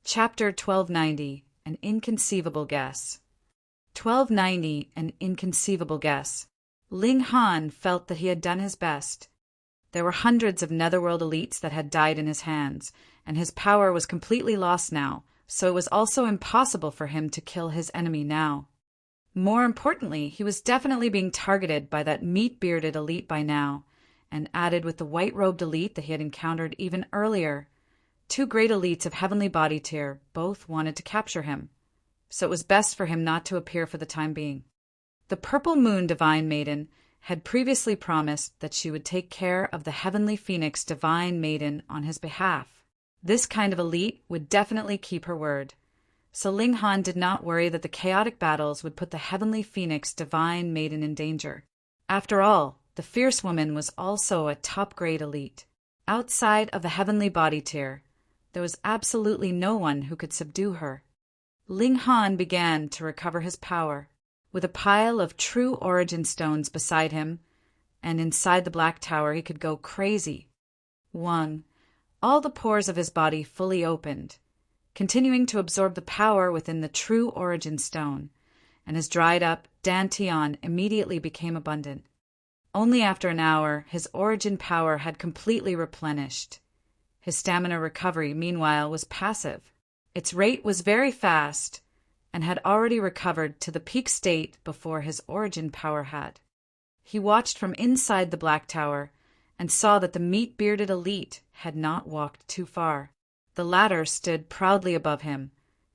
Chapter 1290, An Inconceivable Guess. 1290, An Inconceivable Guess. Ling Han felt that he had done his best. There were hundreds of Netherworld elites that had died in his hands, and his power was completely lost now, so it was also impossible for him to kill his enemy now. More importantly, he was definitely being targeted by that meat-bearded elite by now, and added with the white-robed elite that he had encountered even earlier. Two great elites of heavenly body tier both wanted to capture him, so it was best for him not to appear for the time being. The Purple Moon Divine Maiden had previously promised that she would take care of the Heavenly Phoenix Divine Maiden on his behalf. This kind of elite would definitely keep her word, so Ling Han did not worry that the chaotic battles would put the Heavenly Phoenix Divine Maiden in danger. After all, the Fierce Woman was also a top-grade elite. Outside of the Heavenly Body tier, there was absolutely no one who could subdue her. Ling Han began to recover his power, with a pile of true origin stones beside him, and inside the Black Tower he could go crazy. 1. All the pores of his body fully opened, continuing to absorb the power within the true origin stone, and his dried-up dantian immediately became abundant. Only after an hour his origin power had completely replenished. His stamina recovery, meanwhile, was passive. Its rate was very fast, and had already recovered to the peak state before his origin power had. He watched from inside the Black Tower, and saw that the meat-bearded elite had not walked too far. The latter stood proudly above him,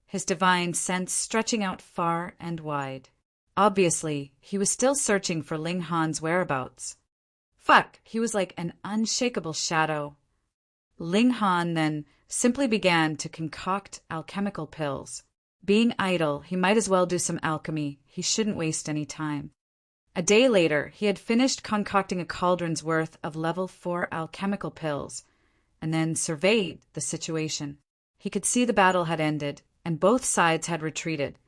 his divine sense stretching out far and wide. Obviously, he was still searching for Ling Han's whereabouts. He was like an unshakable shadow. Ling Han then simply began to concoct alchemical pills. Being idle, he might as well do some alchemy. He shouldn't waste any time. A day later, he had finished concocting a cauldron's worth of level 4 alchemical pills, and then surveyed the situation. He could see the battle had ended, and both sides had retreated,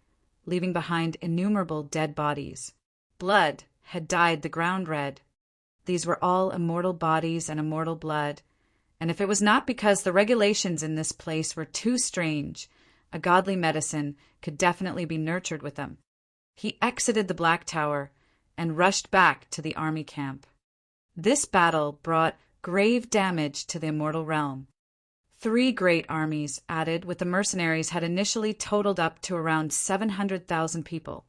leaving behind innumerable dead bodies. Blood had dyed the ground red. These were all immortal bodies and immortal blood, and if it was not because the regulations in this place were too strange, a godly medicine could definitely be nurtured with them. He exited the Black Tower and rushed back to the army camp. This battle brought grave damage to the immortal realm. 3 great armies added with the mercenaries had initially totaled up to around 700,000 people.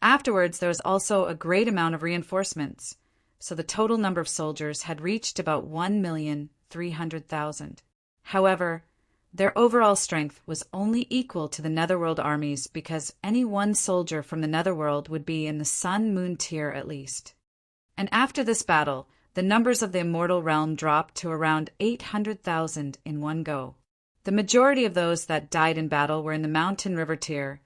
Afterwards, there was also a great amount of reinforcements, so the total number of soldiers had reached about 1,300,000. However, their overall strength was only equal to the Netherworld armies because any one soldier from the Netherworld would be in the Sun-Moon tier at least. And after this battle, the numbers of the immortal realm dropped to around 800,000 in one go. The majority of those that died in battle were in the Mountain River tier,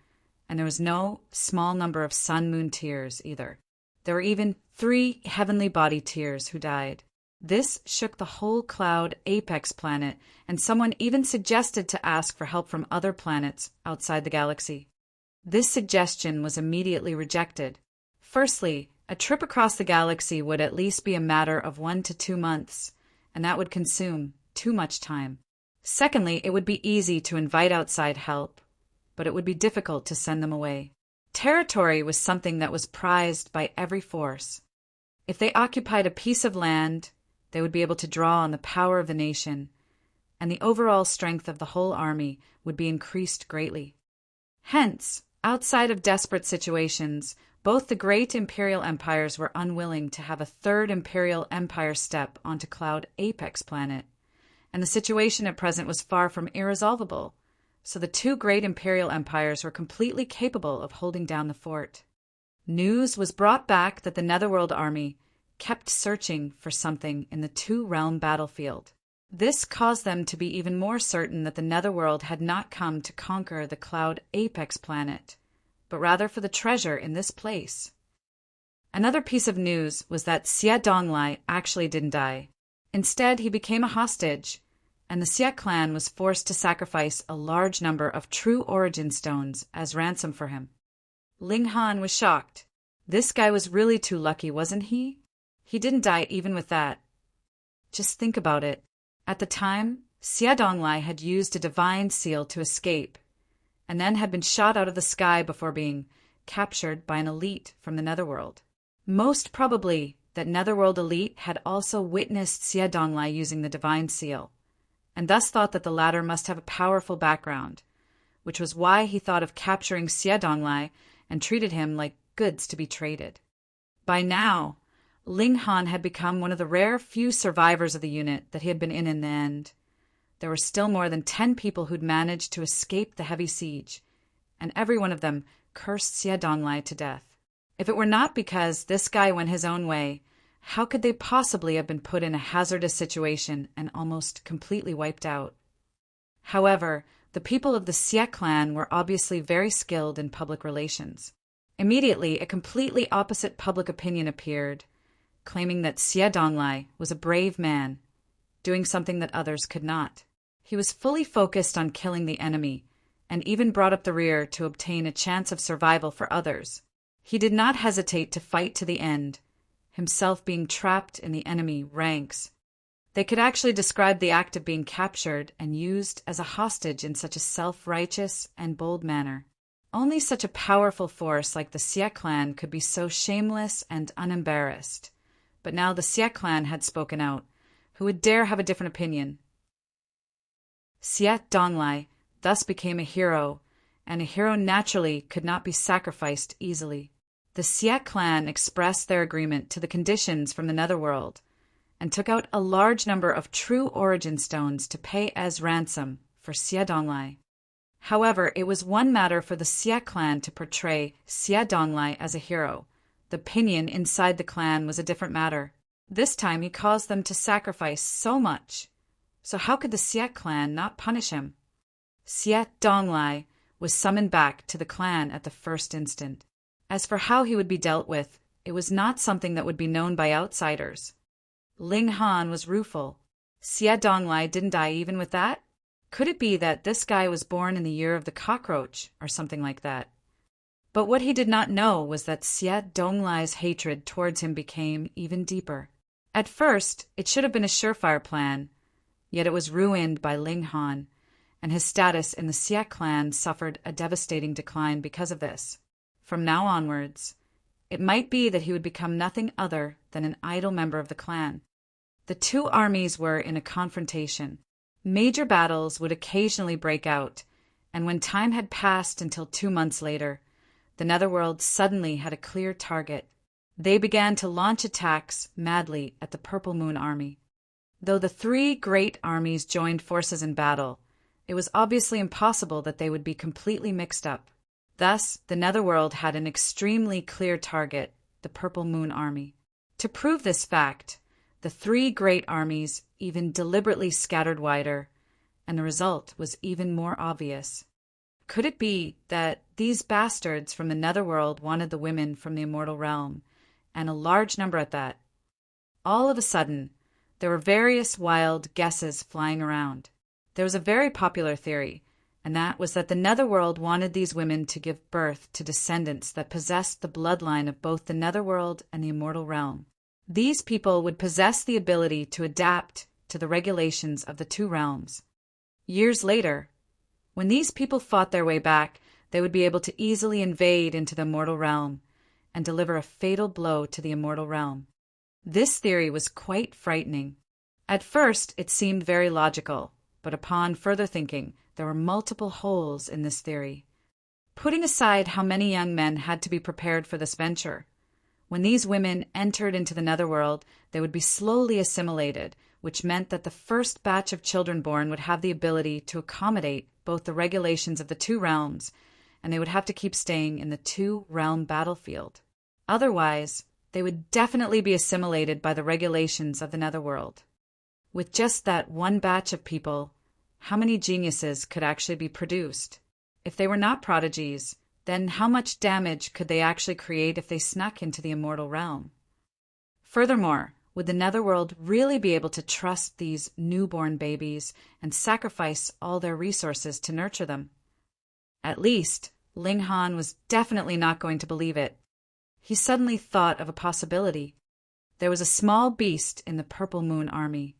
and there was no small number of Sun-Moon tiers either. There were even 3 heavenly body tiers who died. This shook the whole Cloud Apex planet, and someone even suggested to ask for help from other planets outside the galaxy. This suggestion was immediately rejected. Firstly, a trip across the galaxy would at least be a matter of 1 to 2 months, and that would consume too much time. Secondly, it would be easy to invite outside help, but it would be difficult to send them away. Territory was something that was prized by every force. If they occupied a piece of land, they would be able to draw on the power of the nation, and the overall strength of the whole army would be increased greatly. Hence, outside of desperate situations, both the great imperial empires were unwilling to have a third imperial empire step onto Cloud Apex planet, and the situation at present was far from irresolvable, so the 2 great imperial empires were completely capable of holding down the fort. News was brought back that the Netherworld army kept searching for something in the 2-realm battlefield. This caused them to be even more certain that the Netherworld had not come to conquer the Cloud Apex planet, but rather for the treasure in this place. Another piece of news was that Xie Donglai actually didn't die. Instead, he became a hostage, and the Xie clan was forced to sacrifice a large number of true origin stones as ransom for him. Ling Han was shocked. This guy was really too lucky, wasn't he? He didn't die even with that. Just think about it. At the time, Xie Donglai had used a divine seal to escape, and then had been shot out of the sky before being captured by an elite from the Netherworld. Most probably, that Netherworld elite had also witnessed Xie Donglai using the divine seal, and thus thought that the latter must have a powerful background, which was why he thought of capturing Xie Donglai and treated him like goods to be traded. By now, Ling Han had become one of the rare few survivors of the unit that he had been in the end. There were still more than 10 people who'd managed to escape the heavy siege, and every one of them cursed Xie Donglai to death. If it were not because this guy went his own way, how could they possibly have been put in a hazardous situation and almost completely wiped out? However, the people of the Xie clan were obviously very skilled in public relations. Immediately, a completely opposite public opinion appeared, claiming that Xie Donglai was a brave man, doing something that others could not. He was fully focused on killing the enemy, and even brought up the rear to obtain a chance of survival for others. He did not hesitate to fight to the end, himself being trapped in the enemy ranks. They could actually describe the act of being captured and used as a hostage in such a self-righteous and bold manner. Only such a powerful force like the Xie clan could be so shameless and unembarrassed. But now the Xie clan had spoken out. Who would dare have a different opinion? Xie Donglai thus became a hero, and a hero naturally could not be sacrificed easily. The Xie clan expressed their agreement to the conditions from the Netherworld, and took out a large number of true origin stones to pay as ransom for Xie Donglai. However, it was one matter for the Xie clan to portray Xie Donglai as a hero. The opinion inside the clan was a different matter. This time he caused them to sacrifice so much. So how could the Xie clan not punish him? Xie Donglai was summoned back to the clan at the first instant. As for how he would be dealt with, it was not something that would be known by outsiders. Ling Han was rueful. Xie Donglai didn't die even with that? Could it be that this guy was born in the year of the cockroach, or something like that? But what he did not know was that Xie Donglai's hatred towards him became even deeper. At first, it should have been a surefire plan, yet it was ruined by Ling Han, and his status in the Xie clan suffered a devastating decline because of this. From now onwards, it might be that he would become nothing other than an idle member of the clan. The two armies were in a confrontation. Major battles would occasionally break out, and when time had passed until 2 months later, the Netherworld suddenly had a clear target. They began to launch attacks madly at the Purple Moon army. Though the 3 great armies joined forces in battle, it was obviously impossible that they would be completely mixed up. Thus, the Netherworld had an extremely clear target, the Purple Moon army. To prove this fact, the 3 great armies even deliberately scattered wider, and the result was even more obvious. Could it be that these bastards from the Netherworld wanted the women from the immortal realm, and a large number at that? All of a sudden, there were various wild guesses flying around. There was a very popular theory, and that was that the Netherworld wanted these women to give birth to descendants that possessed the bloodline of both the Netherworld and the immortal realm. These people would possess the ability to adapt to the regulations of the 2 realms. Years later, when these people fought their way back, they would be able to easily invade into the immortal realm and deliver a fatal blow to the immortal realm. This theory was quite frightening. At first, it seemed very logical, but upon further thinking, there were multiple holes in this theory. Putting aside how many young men had to be prepared for this venture, when these women entered into the Netherworld, they would be slowly assimilated, which meant that the first batch of children born would have the ability to accommodate both the regulations of the 2 realms, and they would have to keep staying in the 2-realm battlefield. Otherwise, they would definitely be assimilated by the regulations of the Netherworld. With just that one batch of people, how many geniuses could actually be produced? If they were not prodigies, then how much damage could they actually create if they snuck into the immortal realm? Furthermore, would the Netherworld really be able to trust these newborn babies and sacrifice all their resources to nurture them? At least, Ling Han was definitely not going to believe it. He suddenly thought of a possibility. There was a small beast in the Purple Moon army.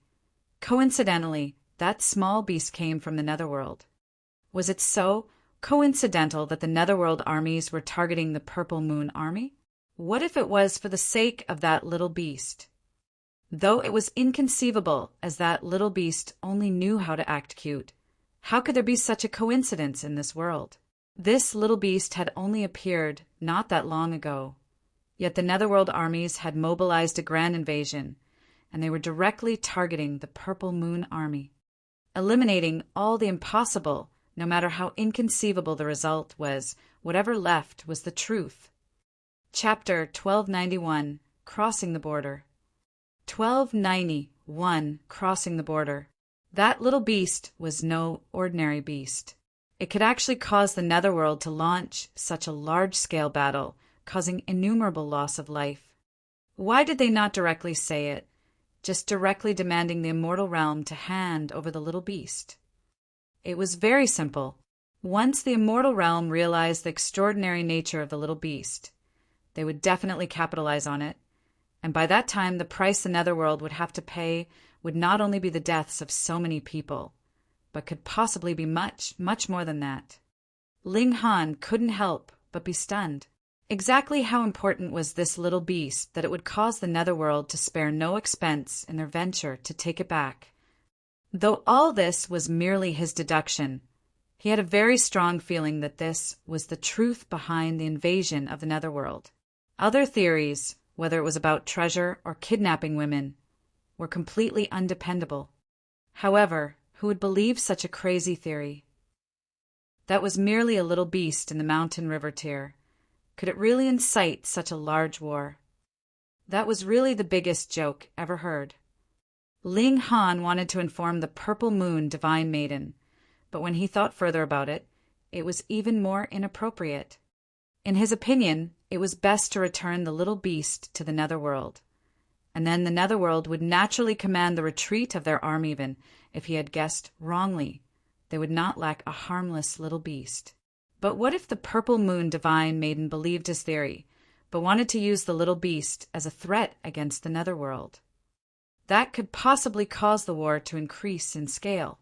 Coincidentally, that small beast came from the Netherworld. Was it so coincidental that the Netherworld armies were targeting the Purple Moon army? What if it was for the sake of that little beast? Though it was inconceivable, as that little beast only knew how to act cute, how could there be such a coincidence in this world? This little beast had only appeared not that long ago, yet the Netherworld armies had mobilized a grand invasion, and they were directly targeting the Purple Moon army, eliminating all the impossible. No matter how inconceivable the result was, whatever left was the truth. Chapter 1291, Crossing the Border. 1291, Crossing the Border. That little beast was no ordinary beast. It could actually cause the Netherworld to launch such a large-scale battle, causing innumerable loss of life. Why did they not directly say it, just directly demanding the immortal realm to hand over the little beast? It was very simple. Once the immortal realm realized the extraordinary nature of the little beast, they would definitely capitalize on it, and by that time the price the Netherworld would have to pay would not only be the deaths of so many people, but could possibly be much, much more than that. Ling Han couldn't help but be stunned. Exactly how important was this little beast that it would cause the Netherworld to spare no expense in their venture to take it back? Though all this was merely his deduction, he had a very strong feeling that this was the truth behind the invasion of the Netherworld. Other theories, whether it was about treasure or kidnapping women, were completely undependable. However, who would believe such a crazy theory? That was merely a little beast in the mountain river tier. Could it really incite such a large war? That was really the biggest joke ever heard. Ling Han wanted to inform the Purple Moon Divine Maiden, but when he thought further about it, it was even more inappropriate. In his opinion, it was best to return the little beast to the Netherworld, and then the Netherworld would naturally command the retreat of their army. Even if he had guessed wrongly, they would not lack a harmless little beast. But what if the Purple Moon Divine Maiden believed his theory, but wanted to use the little beast as a threat against the Netherworld? That could possibly cause the war to increase in scale.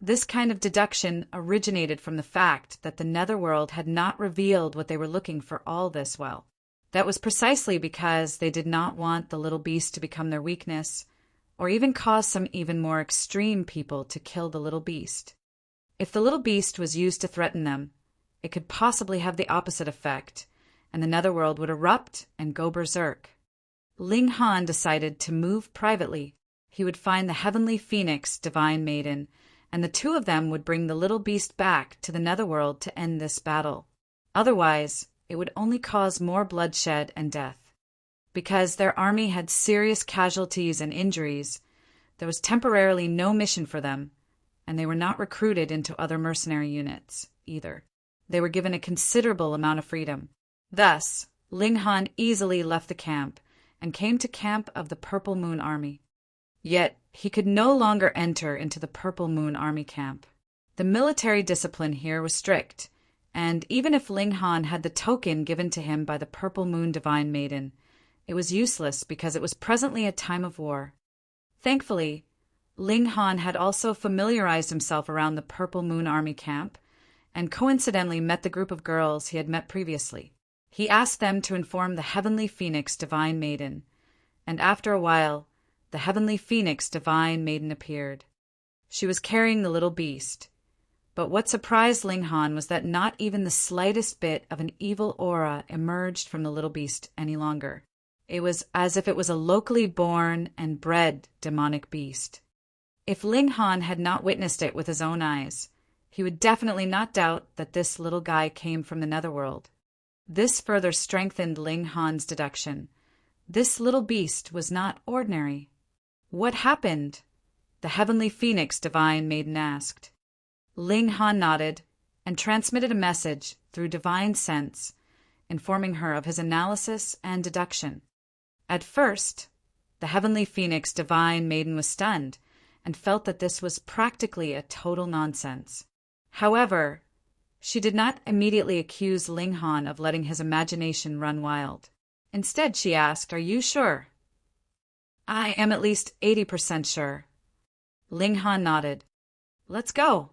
This kind of deduction originated from the fact that the Netherworld had not revealed what they were looking for all this while. That was precisely because they did not want the little beast to become their weakness, or even cause some even more extreme people to kill the little beast. If the little beast was used to threaten them, it could possibly have the opposite effect, and the Netherworld would erupt and go berserk. Ling Han decided to move privately. He would find the Heavenly Phoenix Divine Maiden, and the two of them would bring the little beast back to the Netherworld to end this battle. Otherwise, it would only cause more bloodshed and death. Because their army had serious casualties and injuries, there was temporarily no mission for them, and they were not recruited into other mercenary units, either. They were given a considerable amount of freedom. Thus, Ling Han easily left the camp and came to camp of the Purple Moon Army. Yet, he could no longer enter into the Purple Moon Army camp. The military discipline here was strict, and even if Ling Han had the token given to him by the Purple Moon Divine Maiden, it was useless because it was presently a time of war. Thankfully, Ling Han had also familiarized himself around the Purple Moon Army camp, and coincidentally met the group of girls he had met previously. He asked them to inform the Heavenly Phoenix Divine Maiden, and after a while, the Heavenly Phoenix Divine Maiden appeared. She was carrying the little beast. But what surprised Ling Han was that not even the slightest bit of an evil aura emerged from the little beast any longer. It was as if it was a locally born and bred demonic beast. If Ling Han had not witnessed it with his own eyes, he would definitely not doubt that this little guy came from the Netherworld. This further strengthened Ling Han's deduction. This little beast was not ordinary. What happened? The Heavenly Phoenix Divine Maiden asked. Ling Han nodded and transmitted a message through divine sense, informing her of his analysis and deduction. At first, the Heavenly Phoenix Divine Maiden was stunned and felt that this was practically a total nonsense. However, she did not immediately accuse Ling Han of letting his imagination run wild. Instead, she asked, "Are you sure?" "I am at least 80% sure." Ling Han nodded. Let's go.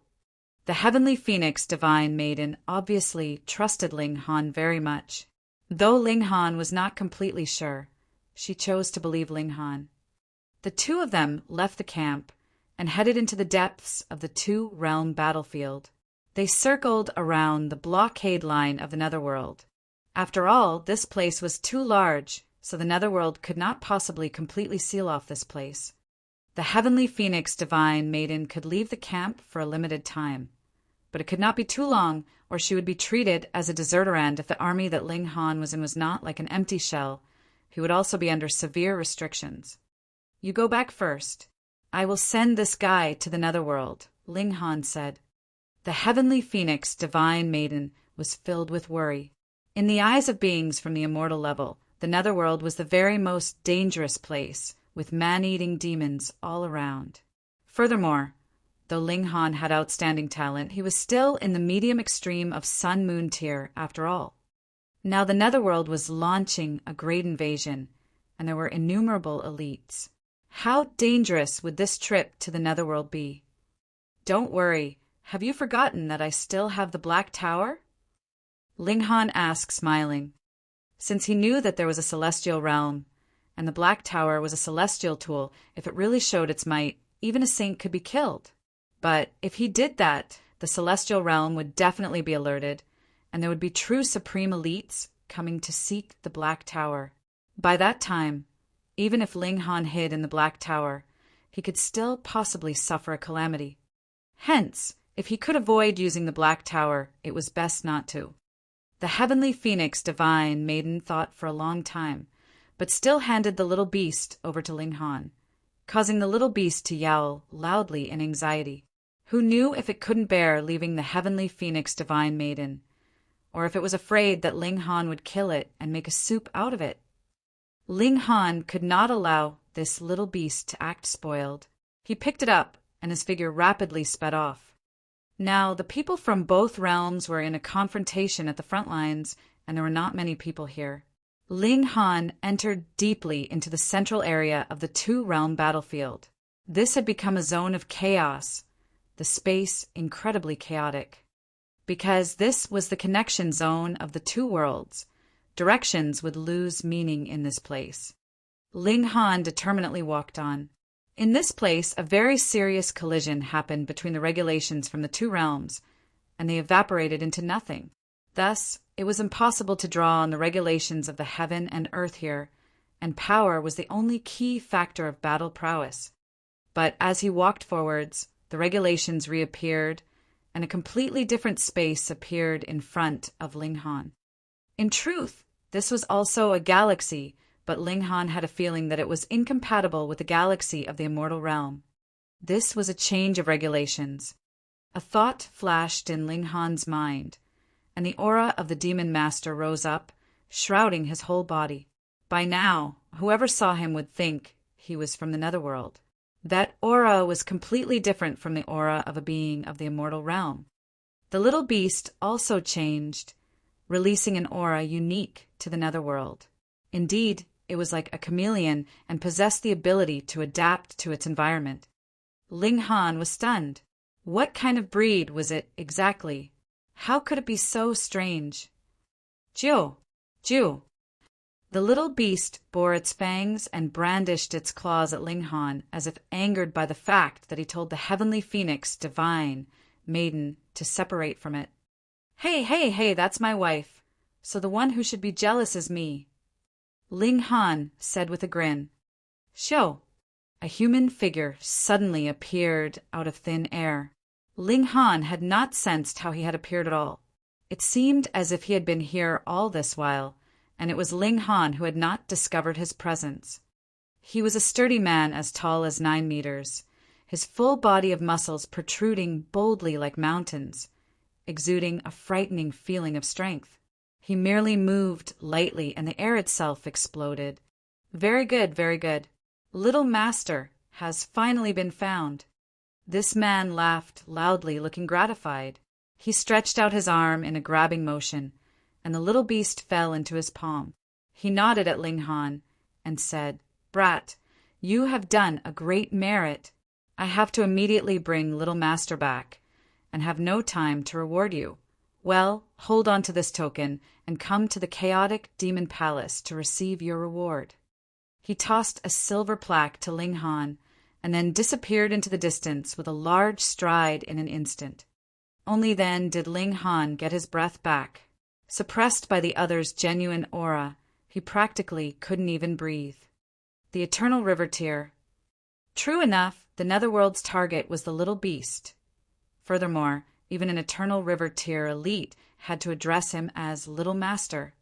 The heavenly phoenix divine maiden obviously trusted Ling Han very much. Though Ling Han was not completely sure, she chose to believe Ling Han. The two of them left the camp and headed into the depths of the two-realm battlefield. They circled around the blockade line of the Netherworld. After all, this place was too large, so the Netherworld could not possibly completely seal off this place. The heavenly phoenix divine maiden could leave the camp for a limited time, but it could not be too long, or she would be treated as a deserter, and if the army that Ling Han was in was not like an empty shell, he would also be under severe restrictions. You go back first. I will send this guy to the Netherworld, Ling Han said. The heavenly phoenix divine maiden was filled with worry. In the eyes of beings from the immortal level, the Netherworld was the very most dangerous place, with man-eating demons all around. Furthermore, though Ling Han had outstanding talent, he was still in the medium extreme of Sun-Moon tier after all. Now the Netherworld was launching a great invasion, and there were innumerable elites. How dangerous would this trip to the Netherworld be? Don't worry, have you forgotten that I still have the Black Tower? Ling Han asked, smiling. Since he knew that there was a celestial realm, and the Black Tower was a celestial tool, if it really showed its might, even a saint could be killed. But if he did that, the celestial realm would definitely be alerted, and there would be true supreme elites coming to seek the Black Tower. By that time, even if Ling Han hid in the Black Tower, he could still possibly suffer a calamity. Hence, if he could avoid using the Black Tower, it was best not to. The heavenly phoenix divine maiden thought for a long time, but still handed the little beast over to Ling Han, causing the little beast to yowl loudly in anxiety. Who knew if it couldn't bear leaving the heavenly phoenix divine maiden, or if it was afraid that Ling Han would kill it and make a soup out of it? Ling Han could not allow this little beast to act spoiled. He picked it up, and his figure rapidly sped off. Now, the people from both realms were in a confrontation at the front lines, and there were not many people here. Ling Han entered deeply into the central area of the two-realm battlefield. This had become a zone of chaos, the space incredibly chaotic. Because this was the connection zone of the two worlds, directions would lose meaning in this place. Ling Han determinedly walked on. In this place, a very serious collision happened between the regulations from the two realms, and they evaporated into nothing. Thus, it was impossible to draw on the regulations of the heaven and earth here, and power was the only key factor of battle prowess. But as he walked forwards, the regulations reappeared, and a completely different space appeared in front of Ling Han. In truth, this was also a galaxy, but Ling Han had a feeling that it was incompatible with the galaxy of the immortal realm. This was a change of regulations. A thought flashed in Ling Han's mind, and the aura of the demon master rose up, shrouding his whole body. By now, whoever saw him would think he was from the Netherworld. That aura was completely different from the aura of a being of the immortal realm. The little beast also changed, releasing an aura unique to the Netherworld. Indeed, it was like a chameleon and possessed the ability to adapt to its environment. Ling Han was stunned. What kind of breed was it exactly? How could it be so strange? Jiu! Jiu! The little beast bore its fangs and brandished its claws at Ling Han, as if angered by the fact that he told the heavenly phoenix divine maiden to separate from it. Hey, that's my wife. So the one who should be jealous is me. Ling Han said with a grin. Show! A human figure suddenly appeared out of thin air. Ling Han had not sensed how he had appeared at all. It seemed as if he had been here all this while, and it was Ling Han who had not discovered his presence. He was a sturdy man as tall as 9 meters, his full body of muscles protruding boldly like mountains, exuding a frightening feeling of strength. He merely moved lightly, and the air itself exploded. Very good, very good. Little Master has finally been found. This man laughed loudly, looking gratified. He stretched out his arm in a grabbing motion, and the little beast fell into his palm. He nodded at Ling Han and said, Brat, you have done a great merit. I have to immediately bring Little Master back, and have no time to reward you. Well, hold on to this token, and come to the chaotic demon palace to receive your reward." He tossed a silver plaque to Ling Han, and then disappeared into the distance with a large stride in an instant. Only then did Ling Han get his breath back. Suppressed by the other's genuine aura, he practically couldn't even breathe. The Eternal River Tear. True enough, the Netherworld's target was the little beast. Furthermore, even an Eternal River Tear elite had to address him as Little Master.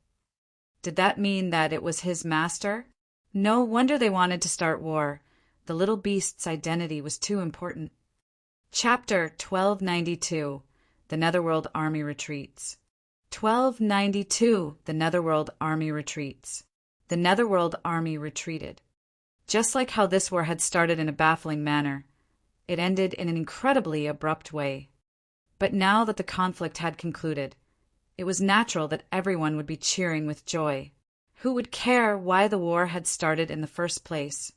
Did that mean that it was his master? No wonder they wanted to start war. The little beast's identity was too important. Chapter 1292. The Netherworld Army Retreats. 1292. The Netherworld Army Retreats. The Netherworld Army retreated. Just like how this war had started in a baffling manner, it ended in an incredibly abrupt way. But now that the conflict had concluded, it was natural that everyone would be cheering with joy. Who would care why the war had started in the first place?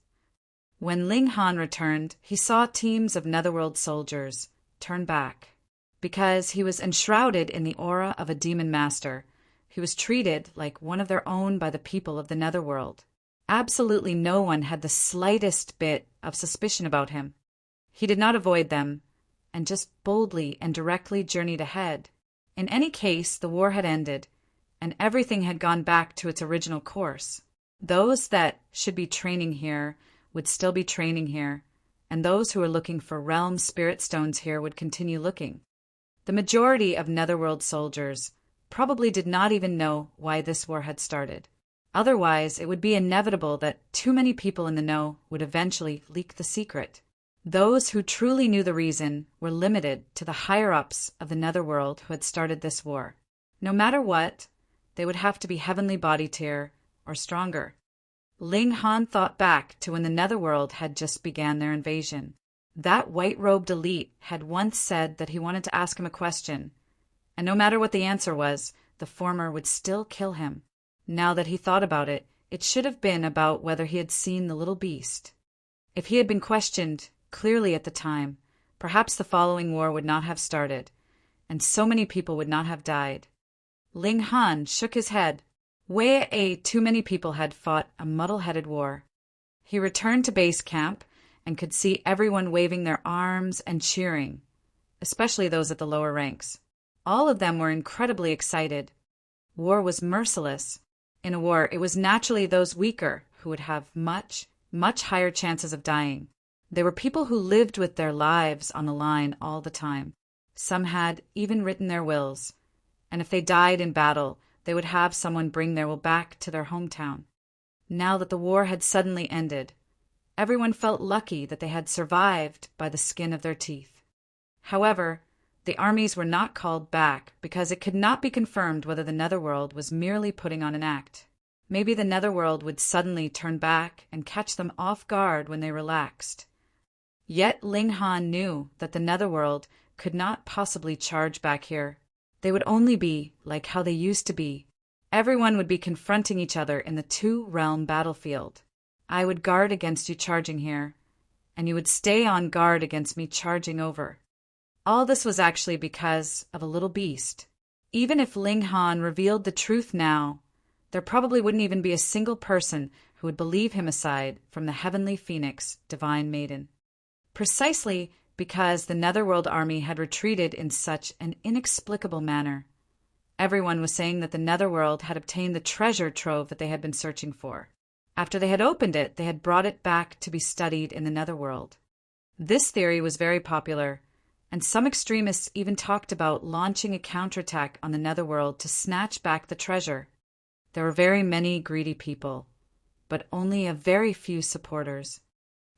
When Ling Han returned, he saw teams of Netherworld soldiers turn back. Because he was enshrouded in the aura of a demon master, he was treated like one of their own by the people of the Netherworld. Absolutely no one had the slightest bit of suspicion about him. He did not avoid them, and just boldly and directly journeyed ahead. In any case, the war had ended, and everything had gone back to its original course. Those that should be training here would still be training here, and those who were looking for realm spirit stones here would continue looking. The majority of Netherworld soldiers probably did not even know why this war had started. Otherwise, it would be inevitable that too many people in the know would eventually leak the secret. Those who truly knew the reason were limited to the higher-ups of the Netherworld who had started this war. No matter what, they would have to be heavenly body tier or stronger. Ling Han thought back to when the Netherworld had just began their invasion. That white-robed elite had once said that he wanted to ask him a question, and no matter what the answer was, the former would still kill him. Now that he thought about it, it should have been about whether he had seen the little beast. If he had been questioned clearly at the time, perhaps the following war would not have started, and so many people would not have died. Ling Han shook his head. Too many people had fought a muddle-headed war. He returned to base camp and could see everyone waving their arms and cheering, especially those at the lower ranks. All of them were incredibly excited. War was merciless. In a war, it was naturally those weaker who would have much, much higher chances of dying. There were people who lived with their lives on the line all the time. Some had even written their wills, and if they died in battle, they would have someone bring their will back to their hometown. Now that the war had suddenly ended, everyone felt lucky that they had survived by the skin of their teeth. However, the armies were not called back because it could not be confirmed whether the Netherworld was merely putting on an act. Maybe the Netherworld would suddenly turn back and catch them off guard when they relaxed. Yet Ling Han knew that the Netherworld could not possibly charge back here. They would only be like how they used to be. Everyone would be confronting each other in the two-realm battlefield. I would guard against you charging here, and you would stay on guard against me charging over. All this was actually because of a little beast. Even if Ling Han revealed the truth now, there probably wouldn't even be a single person who would believe him aside from the heavenly phoenix, divine maiden. Precisely because the Netherworld army had retreated in such an inexplicable manner. Everyone was saying that the Netherworld had obtained the treasure trove that they had been searching for. After they had opened it, they had brought it back to be studied in the Netherworld. This theory was very popular, and some extremists even talked about launching a counterattack on the Netherworld to snatch back the treasure. There were very many greedy people, but only a very few supporters.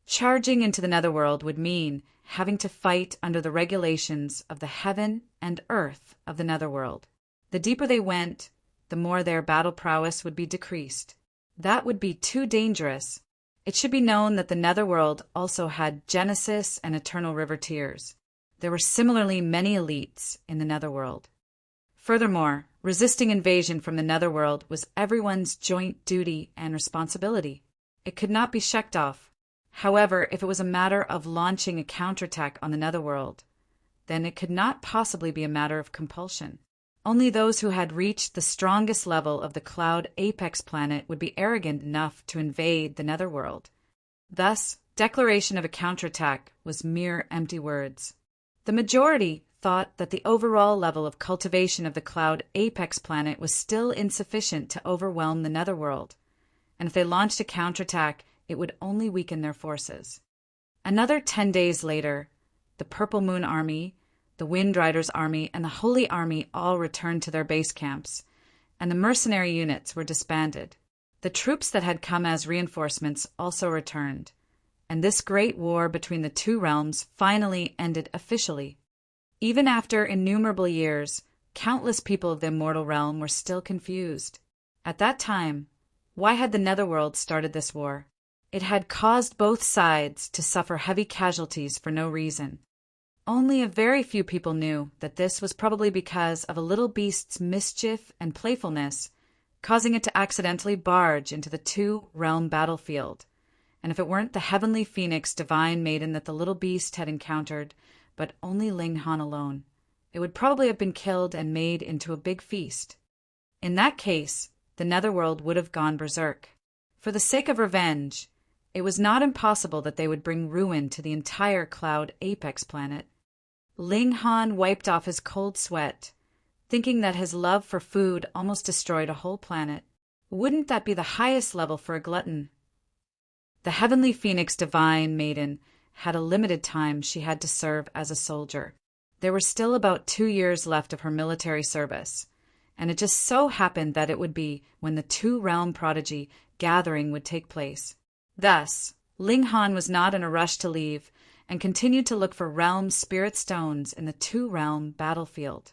Charging into the Netherworld would mean having to fight under the regulations of the heaven and earth of the Netherworld. The deeper they went, the more their battle prowess would be decreased. That would be too dangerous. It should be known that the Netherworld also had Genesis and Eternal River Tears. There were similarly many elites in the Netherworld. Furthermore, resisting invasion from the Netherworld was everyone's joint duty and responsibility. It could not be checked off. However, if it was a matter of launching a counterattack on the Netherworld, then it could not possibly be a matter of compulsion. Only those who had reached the strongest level of the Cloud Apex planet would be arrogant enough to invade the Netherworld. Thus, declaration of a counterattack was mere empty words. The majority thought that the overall level of cultivation of the Cloud Apex planet was still insufficient to overwhelm the Netherworld, and if they launched a counterattack, it would only weaken their forces. Another 10 days later, the Purple Moon Army, the Wind Riders' Army, and the Holy Army all returned to their base camps, and the mercenary units were disbanded. The troops that had come as reinforcements also returned, and this great war between the two realms finally ended officially. Even after innumerable years, countless people of the immortal realm were still confused. At that time, why had the Netherworld started this war? It had caused both sides to suffer heavy casualties for no reason. Only a very few people knew that this was probably because of a little beast's mischief and playfulness, causing it to accidentally barge into the two-realm battlefield. And if it weren't the heavenly phoenix divine maiden that the little beast had encountered, but only Ling Han alone, it would probably have been killed and made into a big feast. In that case, the Netherworld would have gone berserk. For the sake of revenge, it was not impossible that they would bring ruin to the entire Cloud Apex planet. Ling Han wiped off his cold sweat, thinking that his love for food almost destroyed a whole planet. Wouldn't that be the highest level for a glutton? The heavenly phoenix divine maiden had a limited time she had to serve as a soldier. There were still about 2 years left of her military service, and it just so happened that it would be when the two-realm prodigy gathering would take place. Thus, Ling Han was not in a rush to leave, and continued to look for realm spirit stones in the two-realm battlefield.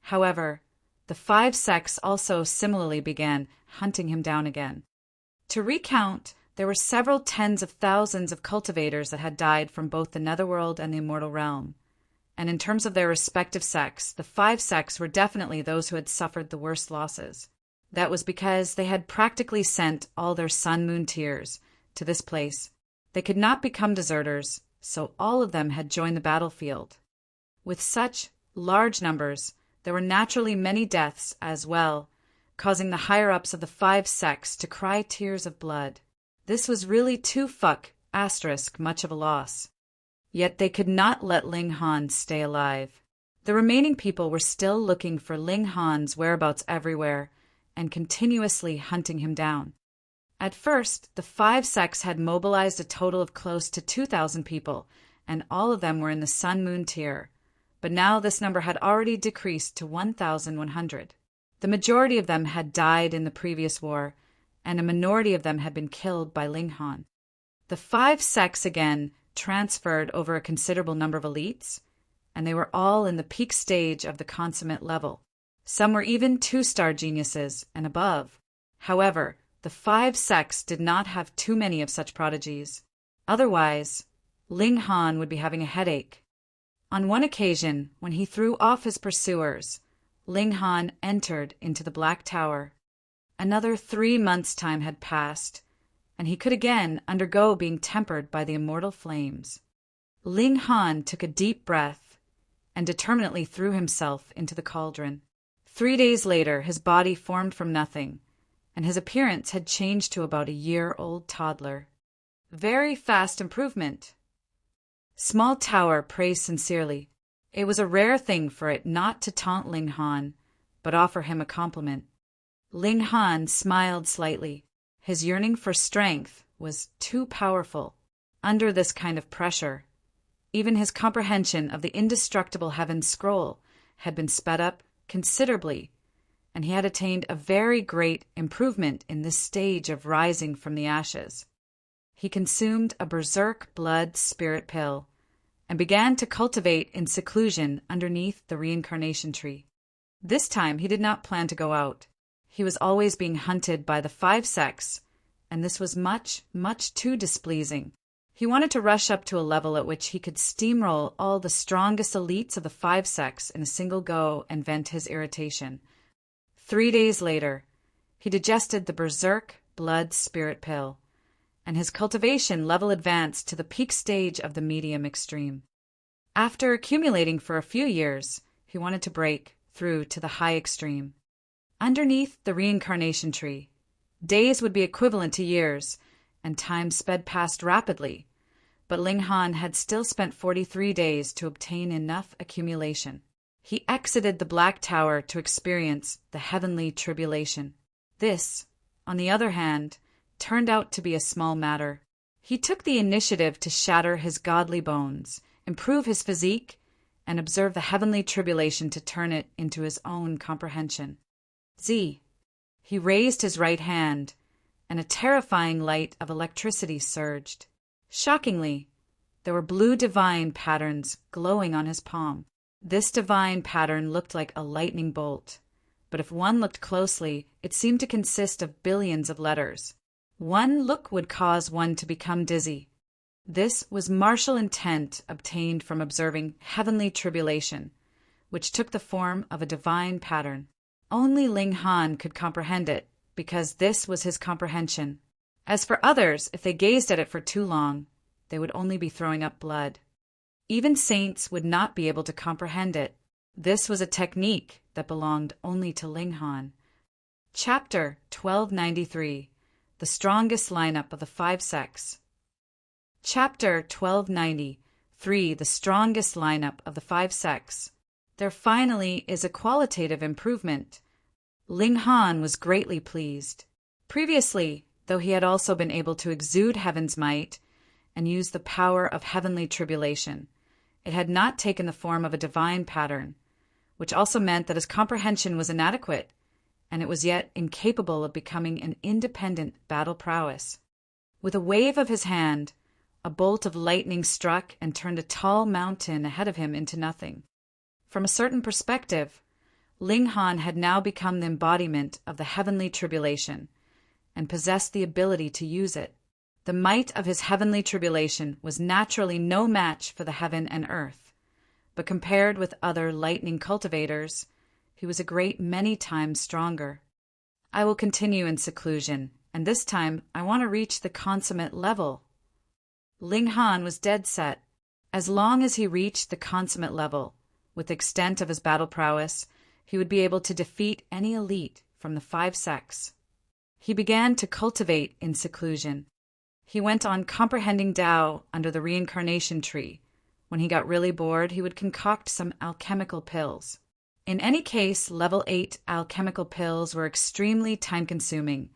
However, the 5 sects also similarly began hunting him down again. To recount, there were several tens of thousands of cultivators that had died from both the Netherworld and the Immortal Realm, and in terms of their respective sects, the 5 sects were definitely those who had suffered the worst losses. That was because they had practically sent all their sun-moon tears to this place. They could not become deserters, so all of them had joined the battlefield. With such large numbers, there were naturally many deaths as well, causing the higher-ups of the 5 sects to cry tears of blood. This was really much of a loss. Yet they could not let Ling Han stay alive. The remaining people were still looking for Ling Han's whereabouts everywhere and continuously hunting him down. At first, the 5 sects had mobilized a total of close to 2,000 people, and all of them were in the Sun-Moon tier. But now this number had already decreased to 1,100. The majority of them had died in the previous war, and a minority of them had been killed by Ling Han. The 5 sects again transferred over a considerable number of elites, and they were all in the peak stage of the consummate level. Some were even 2-star geniuses and above. However, the 5 sects did not have too many of such prodigies. Otherwise, Ling Han would be having a headache. On one occasion, when he threw off his pursuers, Ling Han entered into the Black Tower. Another 3 months' time had passed, and he could again undergo being tempered by the immortal flames. Ling Han took a deep breath and determinedly threw himself into the cauldron. 3 days later, his body formed from nothing, and his appearance had changed to about a year-old toddler. Very fast improvement. Small Tower praised sincerely. It was a rare thing for it not to taunt Ling Han, but offer him a compliment. Ling Han smiled slightly. His yearning for strength was too powerful. Under this kind of pressure, even his comprehension of the indestructible Heaven Scroll had been sped up considerably, and he had attained a very great improvement in this stage of rising from the ashes. He consumed a berserk blood spirit pill and began to cultivate in seclusion underneath the reincarnation tree. This time he did not plan to go out. He was always being hunted by the 5 sects, and this was much too displeasing. He wanted to rush up to a level at which he could steamroll all the strongest elites of the 5 sects in a single go and vent his irritation. 3 days later, he digested the berserk blood spirit pill, and his cultivation level advanced to the peak stage of the medium extreme. After accumulating for a few years, he wanted to break through to the high extreme. Underneath the reincarnation tree, days would be equivalent to years, and time sped past rapidly, but Ling Han had still spent 43 days to obtain enough accumulation. He exited the Black Tower to experience the heavenly tribulation. This, on the other hand, turned out to be a small matter. He took the initiative to shatter his godly bones, improve his physique, and observe the heavenly tribulation to turn it into his own comprehension. He raised his right hand, and a terrifying light of electricity surged. Shockingly, there were blue divine patterns glowing on his palm. This divine pattern looked like a lightning bolt, but if one looked closely, it seemed to consist of billions of letters. One look would cause one to become dizzy. This was martial intent obtained from observing heavenly tribulation, which took the form of a divine pattern. Only Ling Han could comprehend it, because this was his comprehension. As for others, if they gazed at it for too long, they would only be throwing up blood. Even saints would not be able to comprehend it. This was a technique that belonged only to Ling Han. Chapter 1293. The Strongest Lineup of the Five Sects. Chapter 1293. The Strongest Lineup of the Five Sects. There finally is a qualitative improvement. Ling Han was greatly pleased. Previously, though he had also been able to exude heaven's might and use the power of heavenly tribulation, it had not taken the form of a divine pattern, which also meant that his comprehension was inadequate, and it was yet incapable of becoming an independent battle prowess. With a wave of his hand, a bolt of lightning struck and turned a tall mountain ahead of him into nothing. From a certain perspective, Ling Han had now become the embodiment of the heavenly tribulation, and possessed the ability to use it. The might of his heavenly tribulation was naturally no match for the heaven and earth, but compared with other lightning cultivators, he was a great many times stronger. I will continue in seclusion, and this time I want to reach the consummate level. Ling Han was dead set. As long as he reached the consummate level, with the extent of his battle prowess, he would be able to defeat any elite from the five sects. He began to cultivate in seclusion. He went on comprehending Tao under the reincarnation tree. When he got really bored, he would concoct some alchemical pills. In any case, level 8 alchemical pills were extremely time-consuming,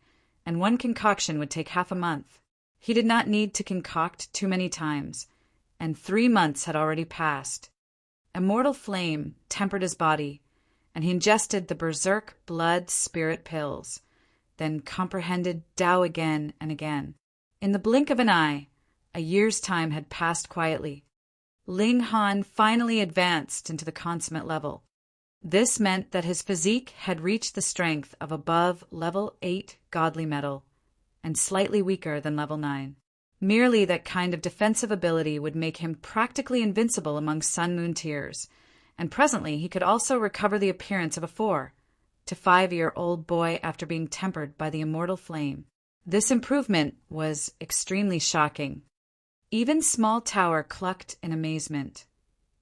and one concoction would take half a month. He did not need to concoct too many times, and 3 months had already passed. Immortal flame tempered his body, and he ingested the berserk blood spirit pills, then comprehended Tao again and again. In the blink of an eye, a year's time had passed quietly. Ling Han finally advanced into the consummate level. This meant that his physique had reached the strength of above level 8 godly metal, and slightly weaker than level 9. Merely that kind of defensive ability would make him practically invincible among sun-moon tears, and presently he could also recover the appearance of a 4 to 5-year-old boy after being tempered by the immortal flame. This improvement was extremely shocking. Even Small Tower clucked in amazement,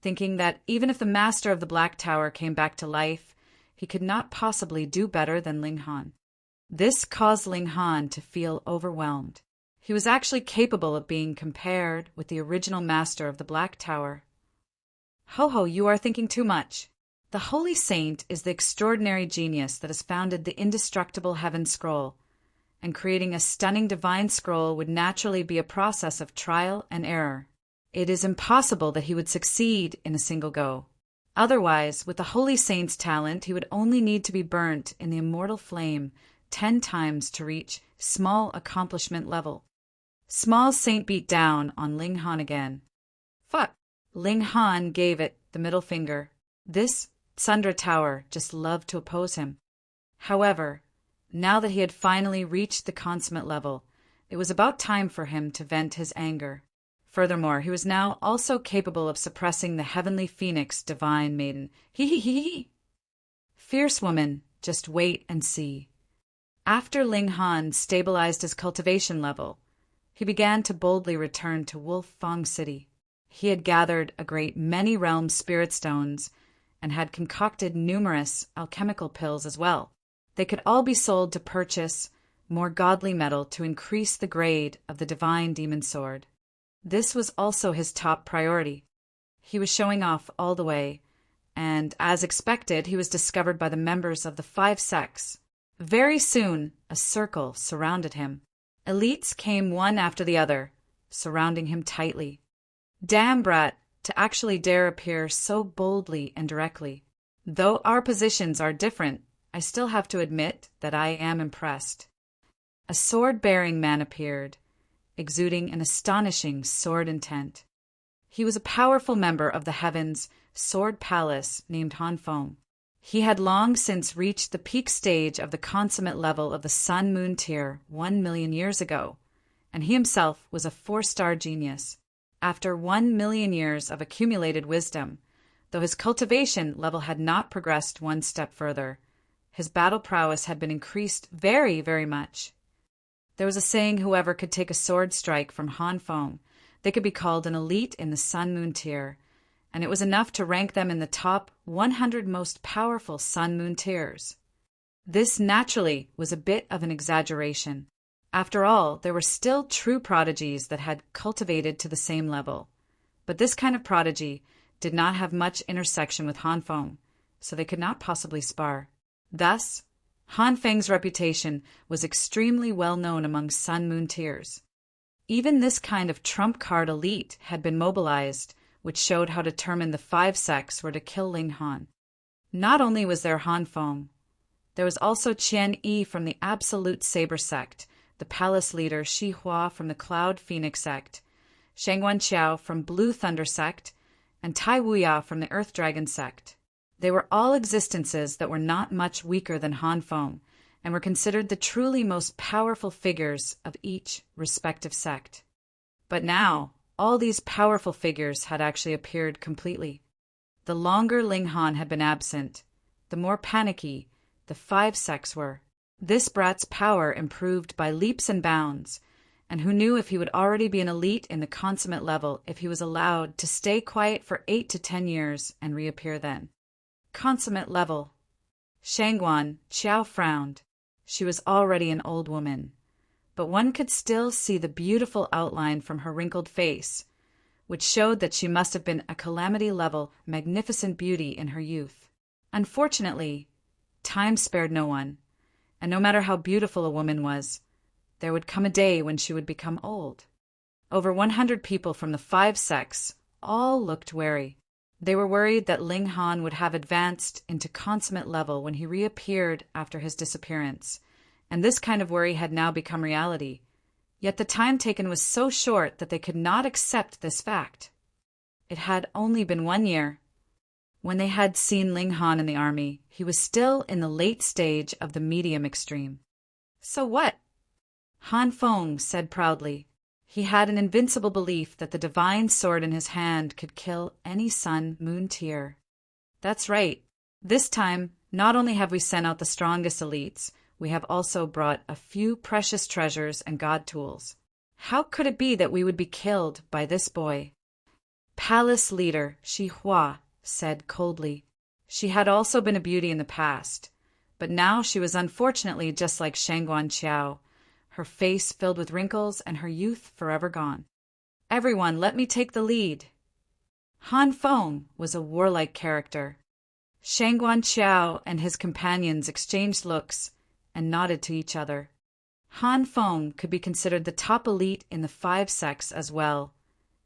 thinking that even if the master of the Black Tower came back to life, he could not possibly do better than Ling Han. This caused Ling Han to feel overwhelmed. He was actually capable of being compared with the original master of the Black Tower. Ho, you are thinking too much. The Holy Saint is the extraordinary genius that has founded the indestructible Heaven Scroll, and creating a stunning divine scroll would naturally be a process of trial and error. It is impossible that he would succeed in a single go. Otherwise, with the Holy Saint's talent, he would only need to be burnt in the immortal flame 10 times to reach small accomplishment level. Small Saint beat down on Ling Han again. Fuck! Ling Han gave it the middle finger. This Sundra Tower just loved to oppose him. However, now that he had finally reached the consummate level, it was about time for him to vent his anger. Furthermore, he was now also capable of suppressing the heavenly phoenix divine maiden. He. Fierce woman, just wait and see. After Ling Han stabilized his cultivation level, he began to boldly return to Wolf Fong City. He had gathered a great many realm spirit stones and had concocted numerous alchemical pills as well. They could all be sold to purchase more godly metal to increase the grade of the divine demon sword. This was also his top priority. He was showing off all the way, and as expected, he was discovered by the members of the 5 sects. Very soon, a circle surrounded him. Elites came one after the other, surrounding him tightly. Damn, brat, to actually dare appear so boldly and directly. Though our positions are different, I still have to admit that I am impressed. A sword-bearing man appeared, exuding an astonishing sword intent. He was a powerful member of the Heaven's Sword Palace named Han Feng. He had long since reached the peak stage of the consummate level of the Sun-Moon tier 1,000,000 years ago, and he himself was a 4-star genius. After 1,000,000 years of accumulated wisdom, though his cultivation level had not progressed one step further, his battle prowess had been increased very, very much. There was a saying whoever could take a sword strike from Han Feng, they could be called an elite in the Sun-Moon tier, and it was enough to rank them in the top 100 most powerful Sun-Moon tiers. This naturally was a bit of an exaggeration. After all, there were still true prodigies that had cultivated to the same level. But this kind of prodigy did not have much intersection with Han Feng, so they could not possibly spar. Thus, Han Feng's reputation was extremely well known among Sun-Moon tiers. Even this kind of trump card elite had been mobilized, which showed how determined the 5 sects were to kill Ling Han. Not only was there Han Feng, there was also Qian Yi from the Absolute Saber sect, the Palace leader Shi Hua from the Cloud Phoenix sect, Shangguan Qiao from Blue Thunder sect, and Tai Wuya from the Earth Dragon sect. They were all existences that were not much weaker than Han Feng, and were considered the truly most powerful figures of each respective sect. But now, all these powerful figures had actually appeared completely. The longer Ling Han had been absent, the more panicky the 5 sects were. This brat's power improved by leaps and bounds, and who knew if he would already be an elite in the consummate level if he was allowed to stay quiet for 8 to 10 years and reappear then. Consummate level. Shangguan Qiao frowned. She was already an old woman, but one could still see the beautiful outline from her wrinkled face, which showed that she must have been a calamity-level, magnificent beauty in her youth. Unfortunately, time spared no one, and no matter how beautiful a woman was, there would come a day when she would become old. Over 100 people from the 5 sects all looked wary. They were worried that Ling Han would have advanced into consummate level when he reappeared after his disappearance, and this kind of worry had now become reality. Yet the time taken was so short that they could not accept this fact. It had only been 1 year. When they had seen Ling Han in the army, he was still in the late stage of the medium extreme. So what? Han Feng said proudly. He had an invincible belief that the divine sword in his hand could kill any Sun-Moon tier. That's right. This time, not only have we sent out the strongest elites, we have also brought a few precious treasures and god tools. How could it be that we would be killed by this boy? Palace leader Shi Hua said coldly. She had also been a beauty in the past, but now she was unfortunately just like Shangguan Qiao, her face filled with wrinkles and her youth forever gone. Everyone, let me take the lead. Han Feng was a warlike character. Shangguan Qiao and his companions exchanged looks and nodded to each other. Han Feng could be considered the top elite in the 5 sects as well.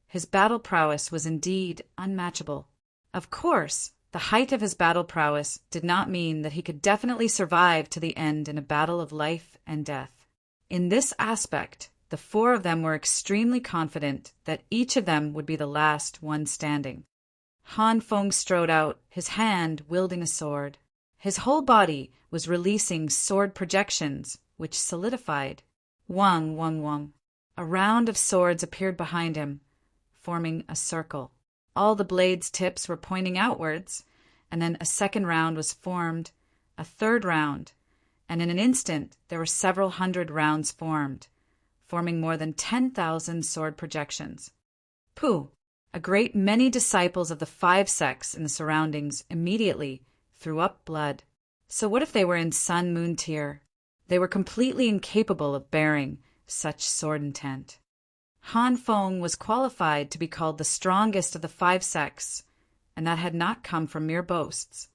His battle prowess was indeed unmatchable. Of course, the height of his battle prowess did not mean that he could definitely survive to the end in a battle of life and death. In this aspect, the 4 of them were extremely confident that each of them would be the last one standing. Han Feng strode out, his hand wielding a sword. His whole body was releasing sword projections, which solidified. Wang, wang, wang. A round of swords appeared behind him, forming a circle. All the blades' tips were pointing outwards, and then a second round was formed, a third round, and in an instant there were several hundred rounds formed, forming more than 10,000 sword projections. Pooh! A great many disciples of the five sects in the surroundings immediately threw up blood. So what if they were in Sun Moon tier? They were completely incapable of bearing such sword intent. Han Feng was qualified to be called the strongest of the five sects, and that had not come from mere boasts.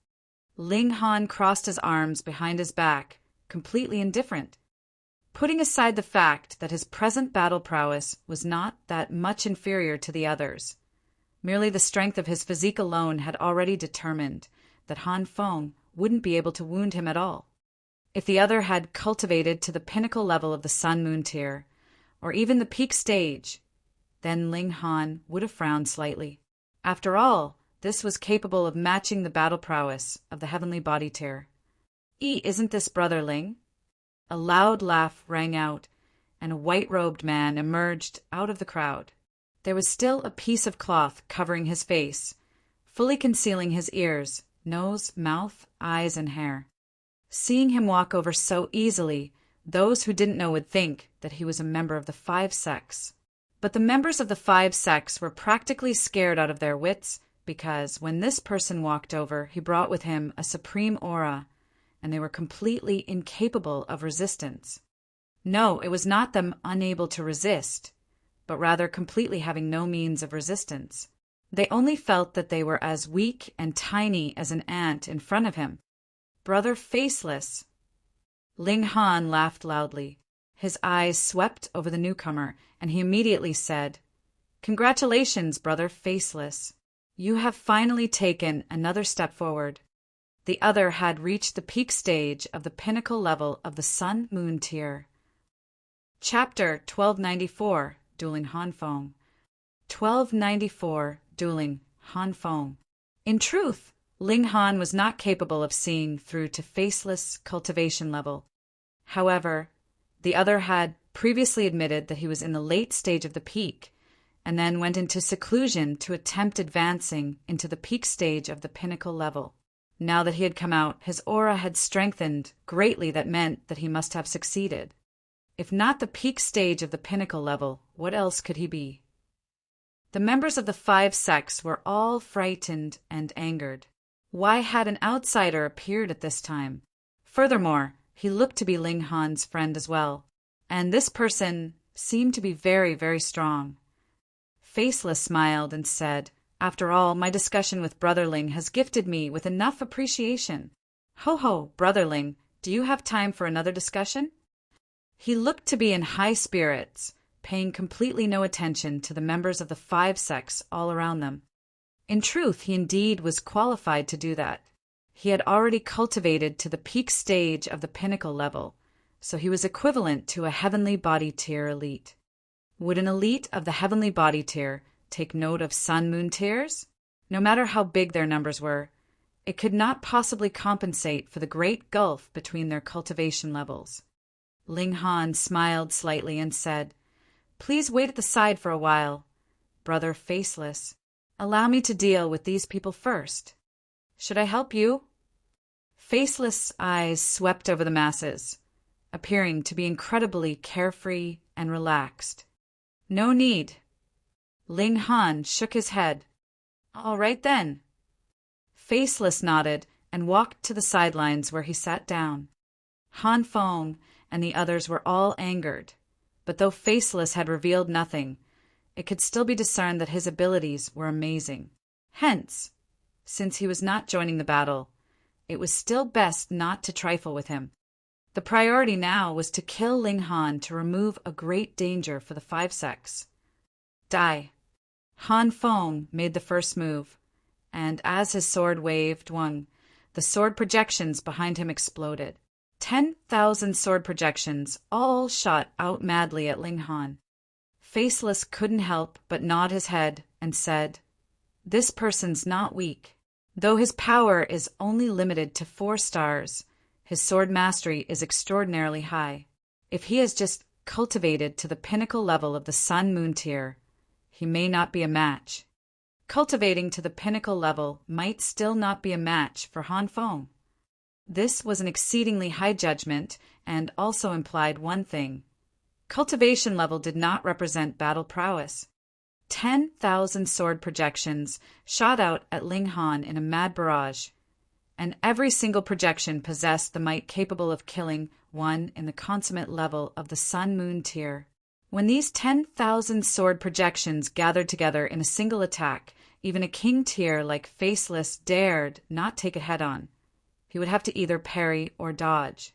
Ling Han crossed his arms behind his back, completely indifferent. Putting aside the fact that his present battle prowess was not that much inferior to the others, merely the strength of his physique alone had already determined that Han Feng wouldn't be able to wound him at all. If the other had cultivated to the pinnacle level of the Sun Moon tier, or even the peak stage, then Ling Han would have frowned slightly. After all, this was capable of matching the battle prowess of the heavenly body tier. Isn't this Brother Ling? A loud laugh rang out, and a white-robed man emerged out of the crowd. There was still a piece of cloth covering his face, fully concealing his ears, nose, mouth, eyes, and hair. Seeing him walk over so easily, those who didn't know would think that he was a member of the five sects. But the members of the five sects were practically scared out of their wits because when this person walked over, he brought with him a supreme aura, and they were completely incapable of resistance. No, it was not them unable to resist, but rather completely having no means of resistance. They only felt that they were as weak and tiny as an ant in front of him. Brother Faceless! Ling Han laughed loudly. His eyes swept over the newcomer, and he immediately said, "Congratulations, Brother Faceless. You have finally taken another step forward." The other had reached the peak stage of the pinnacle level of the Sun Moon tier. Chapter 1294, Dueling Han Feng. 1294, Dueling Han Feng. In truth, Ling Han was not capable of seeing through to Faceless cultivation level. However, the other had previously admitted that he was in the late stage of the peak, and then went into seclusion to attempt advancing into the peak stage of the pinnacle level. Now that he had come out, his aura had strengthened greatly. That meant that he must have succeeded. If not the peak stage of the pinnacle level, what else could he be? The members of the five sects were all frightened and angered. Why had an outsider appeared at this time? Furthermore, he looked to be Ling Han's friend as well, and this person seemed to be very, very strong. Faceless smiled and said, "After all, my discussion with Brother Ling has gifted me with enough appreciation. Ho, Brother Ling, do you have time for another discussion?" He looked to be in high spirits, paying completely no attention to the members of the five sects all around them. In truth, he indeed was qualified to do that. He had already cultivated to the peak stage of the pinnacle level, so he was equivalent to a heavenly body tier elite. Would an elite of the heavenly body tier take note of Sun Moon tiers? No matter how big their numbers were, it could not possibly compensate for the great gulf between their cultivation levels. Ling Han smiled slightly and said, "Please wait at the side for a while. Brother Faceless, allow me to deal with these people first. Should I help you?" Faceless' eyes swept over the masses, appearing to be incredibly carefree and relaxed. "No need." Ling Han shook his head. "All right then." Faceless nodded and walked to the sidelines where he sat down. Han Feng and the others were all angered, but though Faceless had revealed nothing, it could still be discerned that his abilities were amazing. Hence, since he was not joining the battle, it was still best not to trifle with him. The priority now was to kill Ling Han to remove a great danger for the five sects. Die. Han Feng made the first move, and as his sword waved Wang, the sword projections behind him exploded. 10,000 sword projections all shot out madly at Ling Han. Faceless couldn't help but nod his head and said, "This person's not weak. Though his power is only limited to 4 stars, his sword mastery is extraordinarily high. If he has just cultivated to the pinnacle level of the Sun Moon tier, he may not be a match. Cultivating to the pinnacle level might still not be a match for Han Feng." This was an exceedingly high judgment and also implied one thing. Cultivation level did not represent battle prowess. 10,000 sword projections shot out at Ling Han in a mad barrage, and every single projection possessed the might capable of killing one in the consummate level of the Sun-Moon tier. When these 10,000 sword projections gathered together in a single attack, even a king tier like Faceless dared not take it head-on. He would have to either parry or dodge.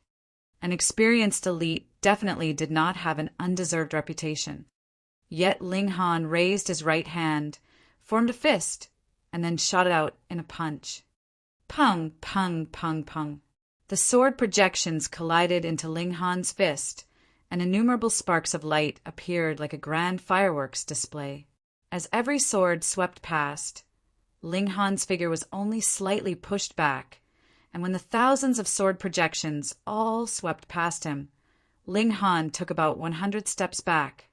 An experienced elite definitely did not have an undeserved reputation. Yet Ling Han raised his right hand, formed a fist, and then shot it out in a punch. Pung, pung, pung, pung. The sword projections collided into Ling Han's fist, and innumerable sparks of light appeared like a grand fireworks display. As every sword swept past, Ling Han's figure was only slightly pushed back, and when the thousands of sword projections all swept past him, Ling Han took about 100 steps back.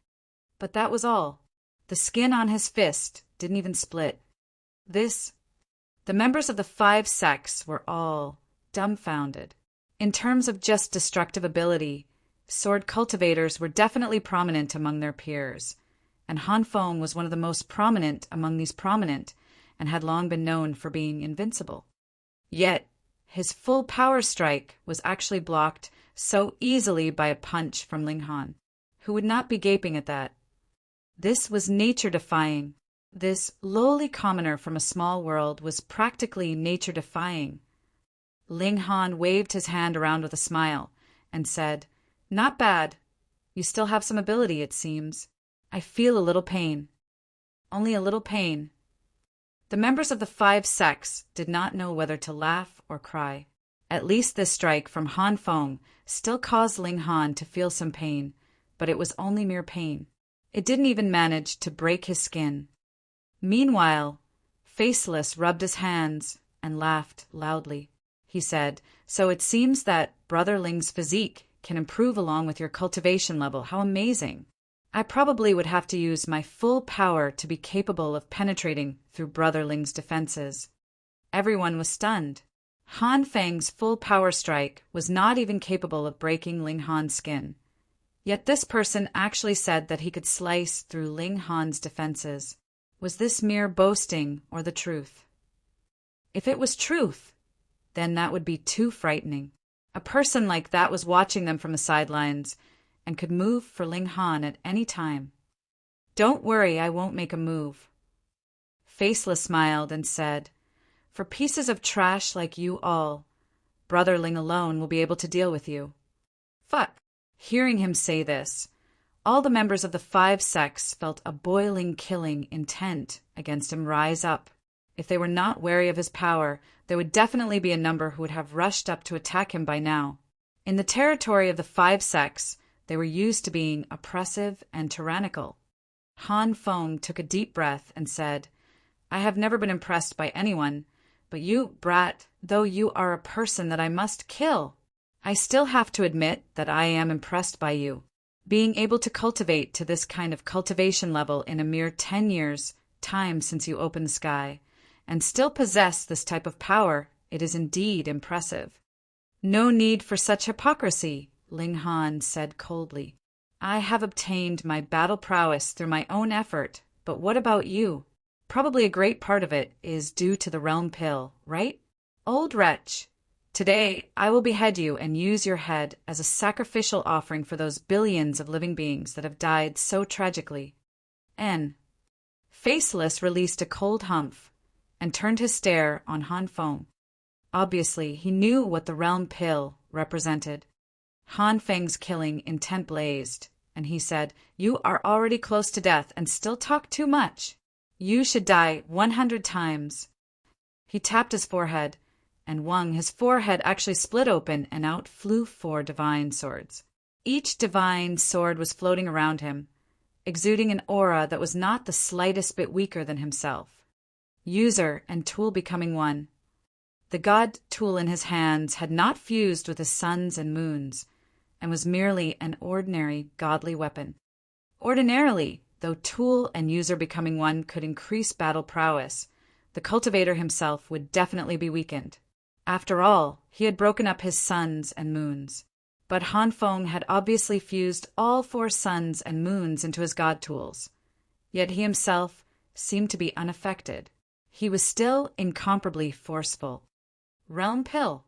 But that was all. The skin on his fist didn't even split. The members of the 5 sects were all dumbfounded. In terms of just destructive ability, sword cultivators were definitely prominent among their peers, and Han Feng was one of the most prominent among these prominent and had long been known for being invincible. Yet, his full power strike was actually blocked so easily by a punch from Ling Han, who would not be gaping at that. This was nature-defying. This lowly commoner from a small world was practically nature-defying. Ling Han waved his hand around with a smile and said, "Not bad. You still have some ability, it seems. I feel a little pain. Only a little pain." The members of the 5 sects did not know whether to laugh or cry. At least this strike from Han Feng still caused Ling Han to feel some pain, but it was only mere pain. It didn't even manage to break his skin. Meanwhile, Faceless rubbed his hands and laughed loudly. He said, "So it seems that Brother Ling's physique can improve along with your cultivation level. How amazing. I probably would have to use my full power to be capable of penetrating through Brother Ling's defenses." Everyone was stunned. Han Feng's full power strike was not even capable of breaking Ling Han's skin. Yet this person actually said that he could slice through Ling Han's defenses. Was this mere boasting or the truth? If it was truth, then that would be too frightening. A person like that was watching them from the sidelines and could move for Ling Han at any time. "Don't worry, I won't make a move." Faceless smiled and said, "For pieces of trash like you all, Brother Ling alone will be able to deal with you." Fuck. Hearing him say this, all the members of the 5 sects felt a boiling killing intent against him rise up. If they were not wary of his power, there would definitely be a number who would have rushed up to attack him by now. In the territory of the 5 sects, they were used to being oppressive and tyrannical. Han Feng took a deep breath and said, "I have never been impressed by anyone, but you, brat, though you are a person that I must kill, I still have to admit that I am impressed by you. Being able to cultivate to this kind of cultivation level in a mere 10 years' time since you opened the sky, and still possess this type of power, it is indeed impressive." "No need for such hypocrisy," Ling Han said coldly. "I have obtained my battle prowess through my own effort, but what about you? Probably a great part of it is due to the realm pill, right? Old wretch, today I will behead you and use your head as a sacrificial offering for those billions of living beings that have died so tragically." Faceless released a cold humph and turned his stare on Han Feng. Obviously, he knew what the realm pill represented. Han Feng's killing intent blazed, and he said, "You are already close to death and still talk too much. You should die 100 times. He tapped his forehead, and his forehead actually split open and out flew 4 divine swords. Each divine sword was floating around him, exuding an aura that was not the slightest bit weaker than himself. User and tool becoming one. The god tool in his hands had not fused with his suns and moons, and was merely an ordinary godly weapon. Ordinarily, though tool and user becoming one could increase battle prowess, the cultivator himself would definitely be weakened. After all, he had broken up his suns and moons. But Han Feng had obviously fused all 4 suns and moons into his god tools. Yet he himself seemed to be unaffected. He was still incomparably forceful. Realm pill.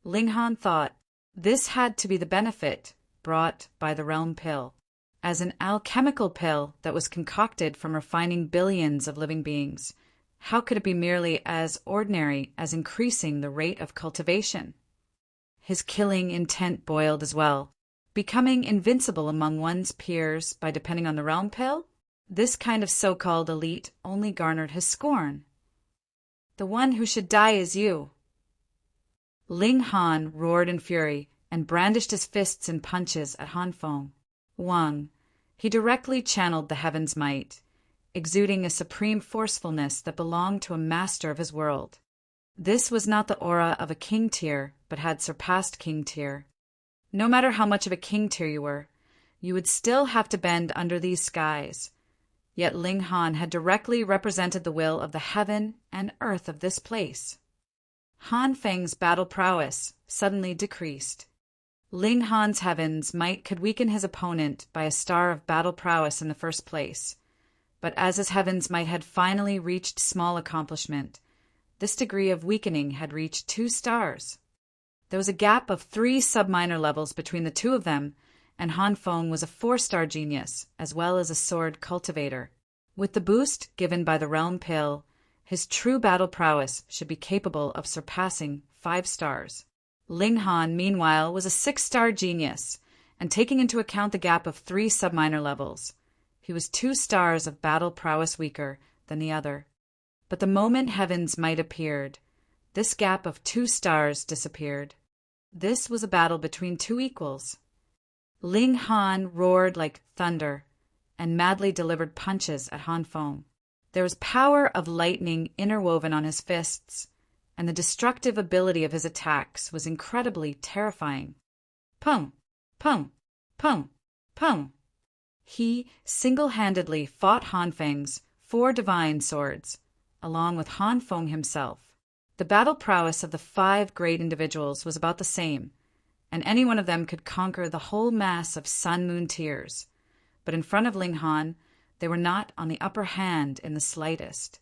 Ling Han thought this had to be the benefit brought by the realm pill. As an alchemical pill that was concocted from refining billions of living beings, how could it be merely as ordinary as increasing the rate of cultivation? His killing intent boiled as well. Becoming invincible among one's peers by depending on the realm pill? This kind of so-called elite only garnered his scorn. The one who should die is you. Ling Han roared in fury and brandished his fists in punches at Han Feng. Wang. He directly channeled the heaven's might, exuding a supreme forcefulness that belonged to a master of his world. This was not the aura of a king tier, but had surpassed king tier. No matter how much of a king tier you were, you would still have to bend under these skies. Yet Ling Han had directly represented the will of the heaven and earth of this place. Han Feng's battle prowess suddenly decreased. Ling Han's heaven's might could weaken his opponent by a star of battle prowess in the first place. But as his heaven's might had finally reached small accomplishment, this degree of weakening had reached 2 stars. There was a gap of 3 sub-minor levels between the 2 of them, and Han Feng was a 4-star genius, as well as a sword cultivator. With the boost given by the realm pill, his true battle prowess should be capable of surpassing 5 stars. Ling Han, meanwhile, was a 6-star genius, and taking into account the gap of 3 sub-minor levels, he was 2 stars of battle prowess weaker than the other. But the moment heaven's might appeared, this gap of 2 stars disappeared. This was a battle between 2 equals. Ling Han roared like thunder and madly delivered punches at Han Feng. There was power of lightning interwoven on his fists, and the destructive ability of his attacks was incredibly terrifying. Pum, pum, pum, pum. He single-handedly fought Han Feng's 4 divine swords, along with Han Feng himself. The battle prowess of the 5 great individuals was about the same, and any one of them could conquer the whole mass of sun-moon tiers. But in front of Ling Han, they were not on the upper hand in the slightest.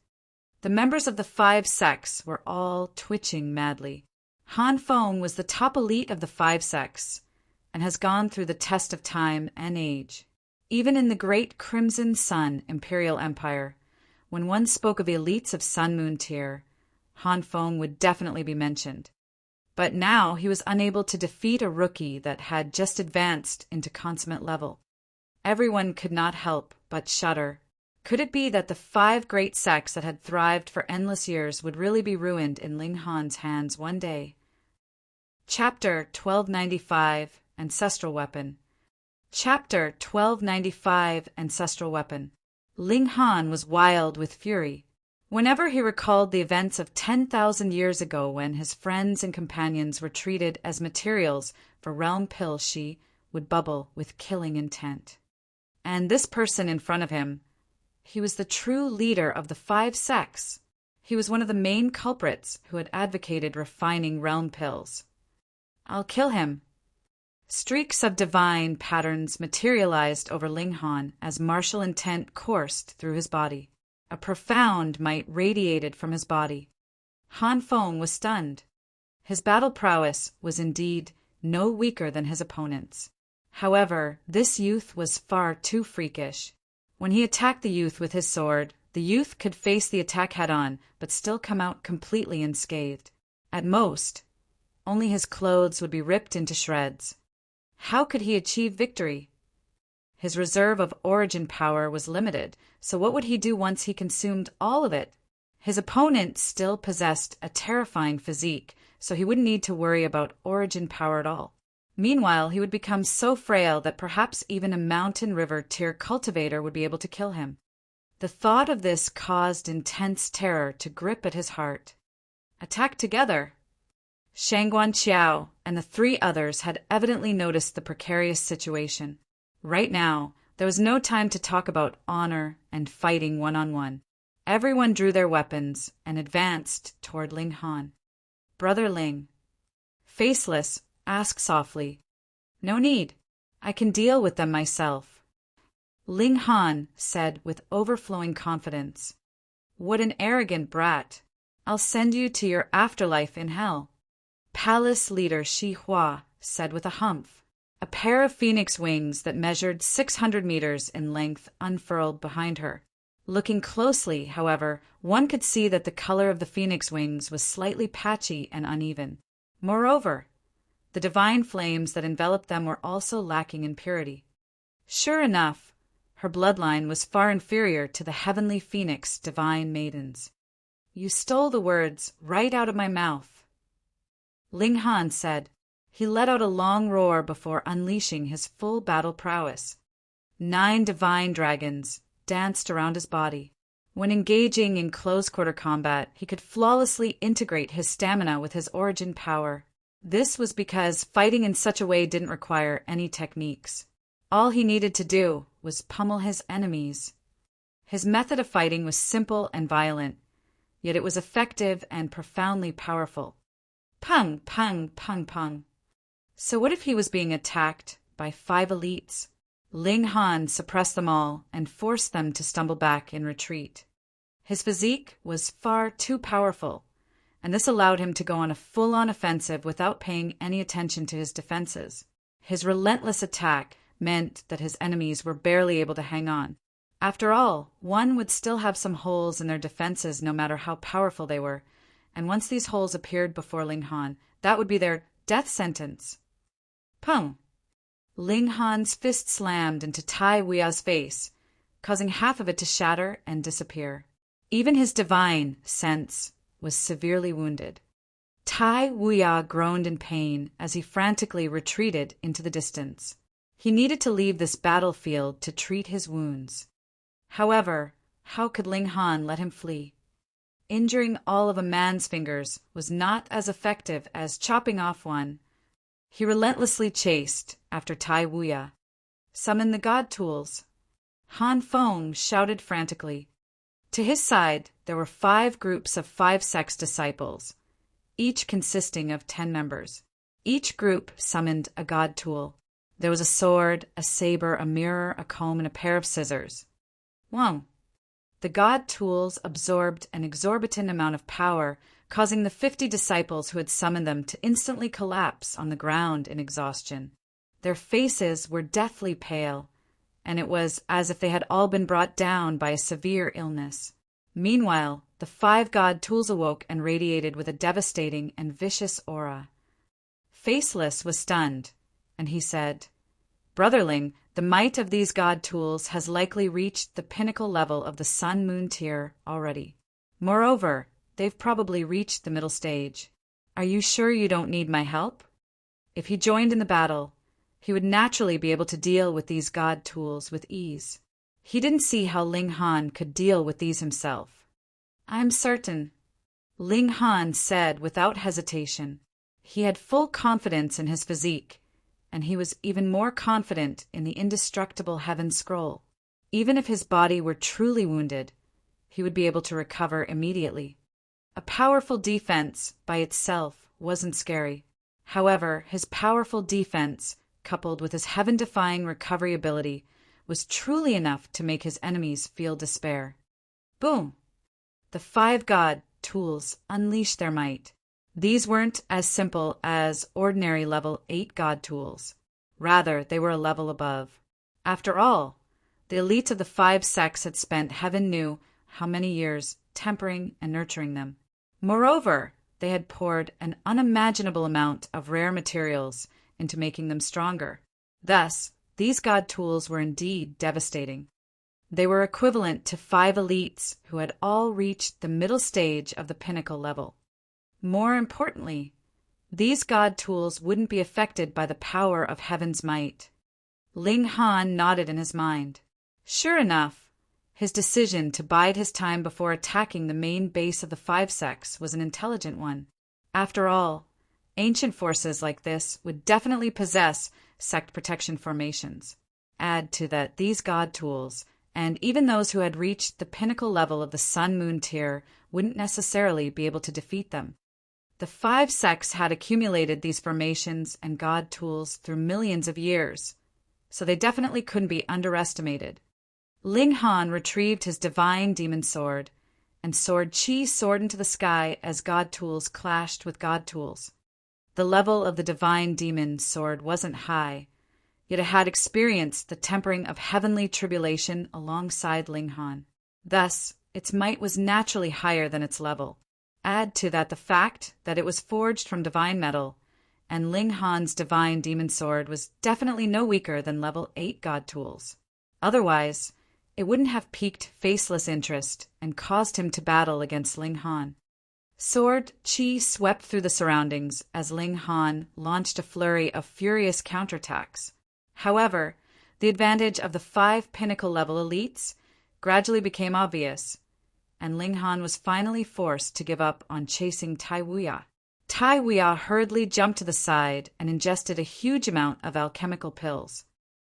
The members of the 5 sects were all twitching madly. Han Feng was the top elite of the 5 sects, and has gone through the test of time and age. Even in the great Crimson Sun Imperial Empire, when one spoke of the elites of Sun-Moon tier, Han Feng would definitely be mentioned. But now he was unable to defeat a rookie that had just advanced into consummate level. Everyone could not help but shudder. Could it be that the 5 great sects that had thrived for endless years would really be ruined in Ling Han's hands one day? Chapter 1295, Ancestral Weapon. Chapter 1295, Ancestral Weapon. Ling Han was wild with fury. Whenever he recalled the events of 10,000 years ago when his friends and companions were treated as materials for realm pill, she would bubble with killing intent. And this person in front of him, he was the true leader of the 5 sects. He was one of the main culprits who had advocated refining realm pills. I'll kill him. Streaks of divine patterns materialized over Ling Han as martial intent coursed through his body. A profound might radiated from his body. Han Feng was stunned. His battle prowess was indeed no weaker than his opponent's. However, this youth was far too freakish. When he attacked the youth with his sword, the youth could face the attack head-on, but still come out completely unscathed. At most, only his clothes would be ripped into shreds. How could he achieve victory? His reserve of origin power was limited, so what would he do once he consumed all of it? His opponent still possessed a terrifying physique, so he wouldn't need to worry about origin power at all. Meanwhile, he would become so frail that perhaps even a mountain river tier cultivator would be able to kill him. The thought of this caused intense terror to grip at his heart. Attack together! Shangguan Qiao and the 3 others had evidently noticed the precarious situation. Right now, there was no time to talk about honor and fighting one-on-one. Everyone drew their weapons and advanced toward Ling Han. Brother Ling. Faceless, asked softly, No need. I can deal with them myself. Ling Han said with overflowing confidence. What an arrogant brat. I'll send you to your afterlife in hell. Palace leader Shi Hua said with a humph. A pair of phoenix wings that measured 600 meters in length unfurled behind her. Looking closely, however, one could see that the color of the phoenix wings was slightly patchy and uneven. Moreover, the divine flames that enveloped them were also lacking in purity. Sure enough, her bloodline was far inferior to the heavenly phoenix divine maidens. You stole the words right out of my mouth. Ling Han said. He let out a long roar before unleashing his full battle prowess. 9 divine dragons danced around his body. When engaging in close-quarter combat, he could flawlessly integrate his stamina with his origin power. This was because fighting in such a way didn't require any techniques. All he needed to do was pummel his enemies. His method of fighting was simple and violent, yet it was effective and profoundly powerful. Pung, pung, pung, pung. So what if he was being attacked by 5 elites? Ling Han suppressed them all and forced them to stumble back in retreat. His physique was far too powerful, and this allowed him to go on a full-on offensive without paying any attention to his defenses. His relentless attack meant that his enemies were barely able to hang on. After all, one would still have some holes in their defenses no matter how powerful they were, and once these holes appeared before Ling Han, that would be their death sentence. Pung! Ling Han's fist slammed into Tai Wuya's face, causing half of it to shatter and disappear. Even his divine sense was severely wounded. Tai Wuya groaned in pain as he frantically retreated into the distance. He needed to leave this battlefield to treat his wounds. However, how could Ling Han let him flee? Injuring all of a man's fingers was not as effective as chopping off one. He relentlessly chased after Tai Wuya. Summon the god tools. Han Feng shouted frantically. To his side, there were 5 groups of 5 sex disciples, each consisting of 10 members. Each group summoned a god tool. There was a sword, a saber, a mirror, a comb, and a pair of scissors. Whoa! The god tools absorbed an exorbitant amount of power, causing the 50 disciples who had summoned them to instantly collapse on the ground in exhaustion. Their faces were deathly pale, and it was as if they had all been brought down by a severe illness. Meanwhile, the 5 god tools awoke and radiated with a devastating and vicious aura. Faceless was stunned, and he said, Brotherling, the might of these god tools has likely reached the pinnacle level of the sun-moon tier already. Moreover, they've probably reached the middle stage. Are you sure you don't need my help? If he joined in the battle, he would naturally be able to deal with these god tools with ease. He didn't see how Ling Han could deal with these himself. I'm certain, Ling Han said without hesitation. He had full confidence in his physique, and he was even more confident in the indestructible Heaven Scroll. Even if his body were truly wounded, he would be able to recover immediately. A powerful defense by itself wasn't scary. However, his powerful defense, coupled with his heaven-defying recovery ability, was truly enough to make his enemies feel despair. Boom! The 5 god tools unleashed their might. These weren't as simple as ordinary level 8 god tools. Rather, they were a level above. After all, the elites of the 5 sects had spent heaven knew how many years tempering and nurturing them. Moreover, they had poured an unimaginable amount of rare materials into making them stronger. Thus, these god tools were indeed devastating. They were equivalent to 5 elites who had all reached the middle stage of the pinnacle level. More importantly, these god tools wouldn't be affected by the power of heaven's might. Ling Han nodded in his mind. Sure enough, his decision to bide his time before attacking the main base of the 5 sects was an intelligent one. After all, ancient forces like this would definitely possess sect protection formations. Add to that these god tools, and even those who had reached the pinnacle level of the sun-moon tier, wouldn't necessarily be able to defeat them. The five sects had accumulated these formations and god tools through millions of years, so they definitely couldn't be underestimated. Ling Han retrieved his divine demon sword, and Sword Chi soared into the sky as god tools clashed with god tools. The level of the divine demon sword wasn't high, yet it had experienced the tempering of heavenly tribulation alongside Ling Han. Thus, its might was naturally higher than its level. Add to that the fact that it was forged from divine metal, and Ling Han's divine demon sword was definitely no weaker than level 8 god tools. Otherwise, it wouldn't have piqued faceless interest and caused him to battle against Ling Han. Sword Chi swept through the surroundings as Ling Han launched a flurry of furious counterattacks. However, the advantage of the 5 pinnacle-level elites gradually became obvious, and Ling Han was finally forced to give up on chasing Tai Wuya. Tai Wuya hurriedly jumped to the side and ingested a huge amount of alchemical pills.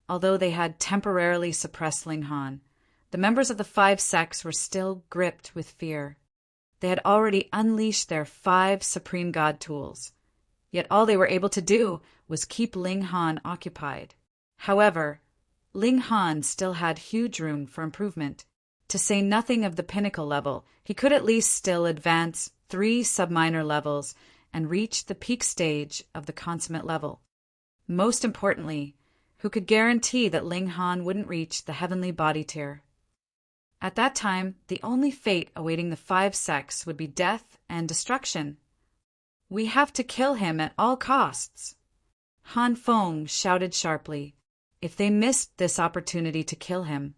Although they had temporarily suppressed Ling Han, the members of the 5 sects were still gripped with fear. They had already unleashed their 5 supreme god tools, yet all they were able to do was keep Ling Han occupied. However, Ling Han still had huge room for improvement. To say nothing of the pinnacle level, he could at least still advance 3 subminor levels and reach the peak stage of the consummate level. Most importantly, who could guarantee that Ling Han wouldn't reach the heavenly body tier? At that time, the only fate awaiting the 5 sects would be death and destruction. "We have to kill him at all costs," Han Feng shouted sharply. If they missed this opportunity to kill him,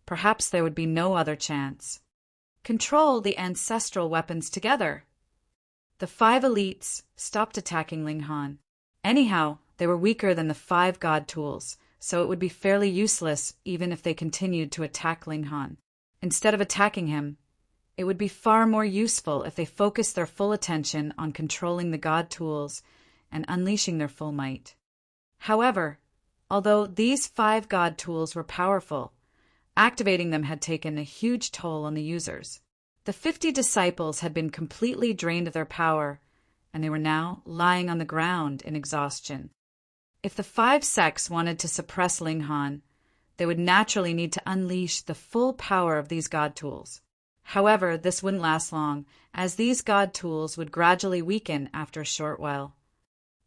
perhaps there would be no other chance. Control the ancestral weapons together. The 5 elites stopped attacking Ling Han. Anyhow, they were weaker than the 5 god tools, so it would be fairly useless even if they continued to attack Ling Han. Instead of attacking him, it would be far more useful if they focused their full attention on controlling the god tools and unleashing their full might. However, although these 5 god tools were powerful, activating them had taken a huge toll on the users. The 50 disciples had been completely drained of their power, and they were now lying on the ground in exhaustion. If the 5 sects wanted to suppress Ling Han, they would naturally need to unleash the full power of these god tools. However, this wouldn't last long, as these god tools would gradually weaken after a short while.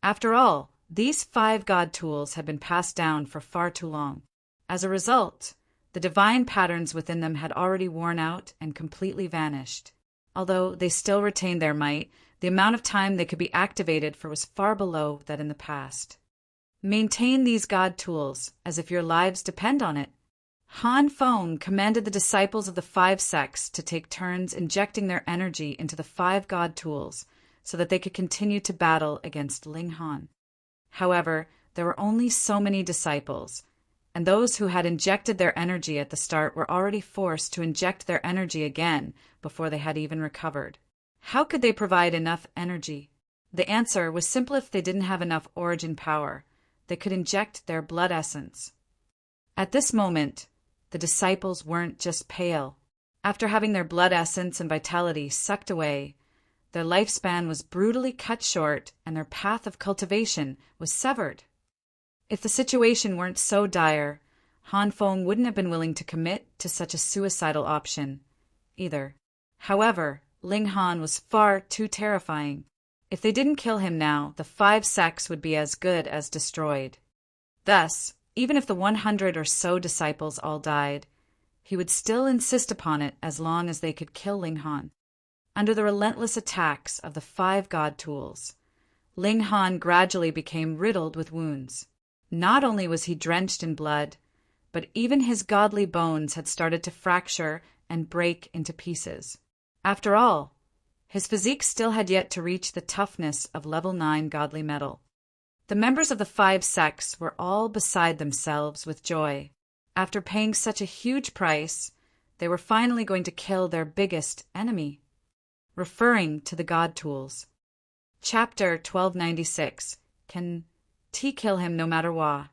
After all, these 5 god tools had been passed down for far too long. As a result, the divine patterns within them had already worn out and completely vanished. Although they still retained their might, the amount of time they could be activated for was far below that in the past. Maintain these god tools as if your lives depend on it. Han Feng commanded the disciples of the 5 sects to take turns injecting their energy into the 5 god tools so that they could continue to battle against Ling Han. However, there were only so many disciples, and those who had injected their energy at the start were already forced to inject their energy again before they had even recovered. How could they provide enough energy? The answer was simple. If they didn't have enough origin power, they could inject their blood essence. At this moment, the disciples weren't just pale. After having their blood essence and vitality sucked away, their lifespan was brutally cut short and their path of cultivation was severed. If the situation weren't so dire, Han Feng wouldn't have been willing to commit to such a suicidal option either. However, Ling Han was far too terrifying. If they didn't kill him now, the 5 sects would be as good as destroyed. Thus, even if the 100 or so disciples all died, he would still insist upon it as long as they could kill Ling Han. Under the relentless attacks of the 5 god tools, Ling Han gradually became riddled with wounds. Not only was he drenched in blood, but even his godly bones had started to fracture and break into pieces. After all, his physique still had yet to reach the toughness of level 9 godly metal. The members of the 5 sects were all beside themselves with joy. After paying such a huge price, they were finally going to kill their biggest enemy. Referring to the god tools. Chapter 1296. Can T kill him no matter what?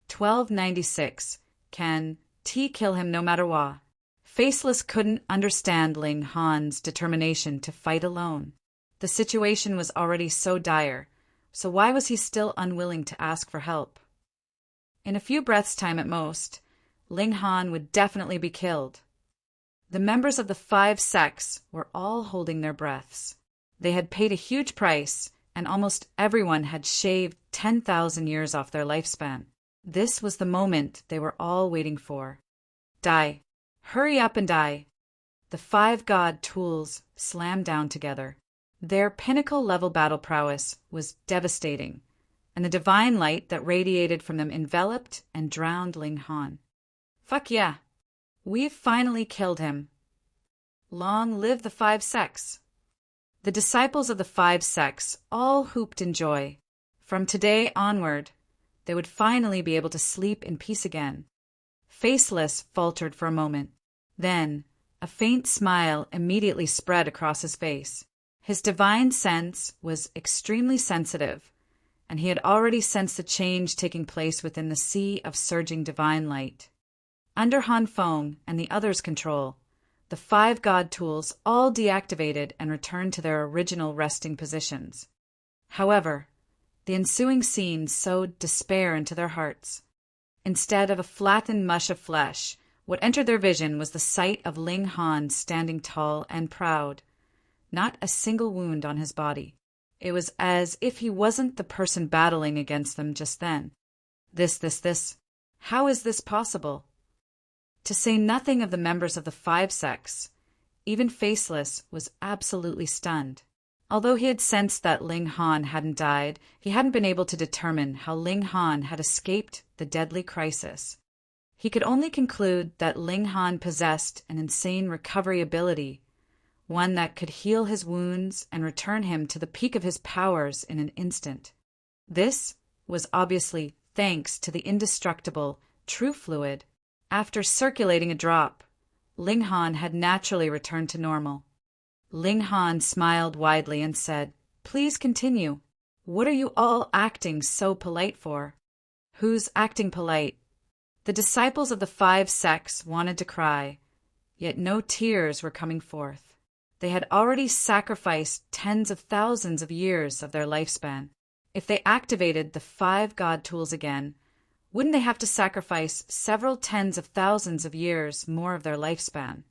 1296. Can T kill him no matter what? Faceless couldn't understand Ling Han's determination to fight alone. The situation was already so dire, so why was he still unwilling to ask for help? In a few breaths' time at most, Ling Han would definitely be killed. The members of the 5 sects were all holding their breaths. They had paid a huge price, and almost everyone had shaved 10,000 years off their lifespan. This was the moment they were all waiting for. Die. Hurry up and die. The 5 god tools slammed down together. Their pinnacle-level battle prowess was devastating, and the divine light that radiated from them enveloped and drowned Ling Han. Fuck yeah. We've finally killed him. Long live the 5 sects. The disciples of the 5 sects all whooped in joy. From today onward, they would finally be able to sleep in peace again. Faceless faltered for a moment. Then, a faint smile immediately spread across his face. His divine sense was extremely sensitive, and he had already sensed the change taking place within the sea of surging divine light. Under Han Feng and the others' control, the 5 god tools all deactivated and returned to their original resting positions. However, the ensuing scene sowed despair into their hearts. Instead of a flattened mush of flesh, what entered their vision was the sight of Ling Han standing tall and proud, not a single wound on his body. It was as if he wasn't the person battling against them just then. This. How is this possible? To say nothing of the members of the 5 sects, even Faceless was absolutely stunned. Although he had sensed that Ling Han hadn't died, he hadn't been able to determine how Ling Han had escaped the deadly crisis. He could only conclude that Ling Han possessed an insane recovery ability, one that could heal his wounds and return him to the peak of his powers in an instant. This was obviously thanks to the indestructible true fluid. After circulating a drop, Ling Han had naturally returned to normal. Ling Han smiled widely and said, "Please continue. What are you all acting so polite for?" Who's acting polite? The disciples of the 5 sects wanted to cry, yet no tears were coming forth. They had already sacrificed tens of thousands of years of their lifespan. If they activated the 5 god tools again, wouldn't they have to sacrifice several tens of thousands of years more of their lifespan?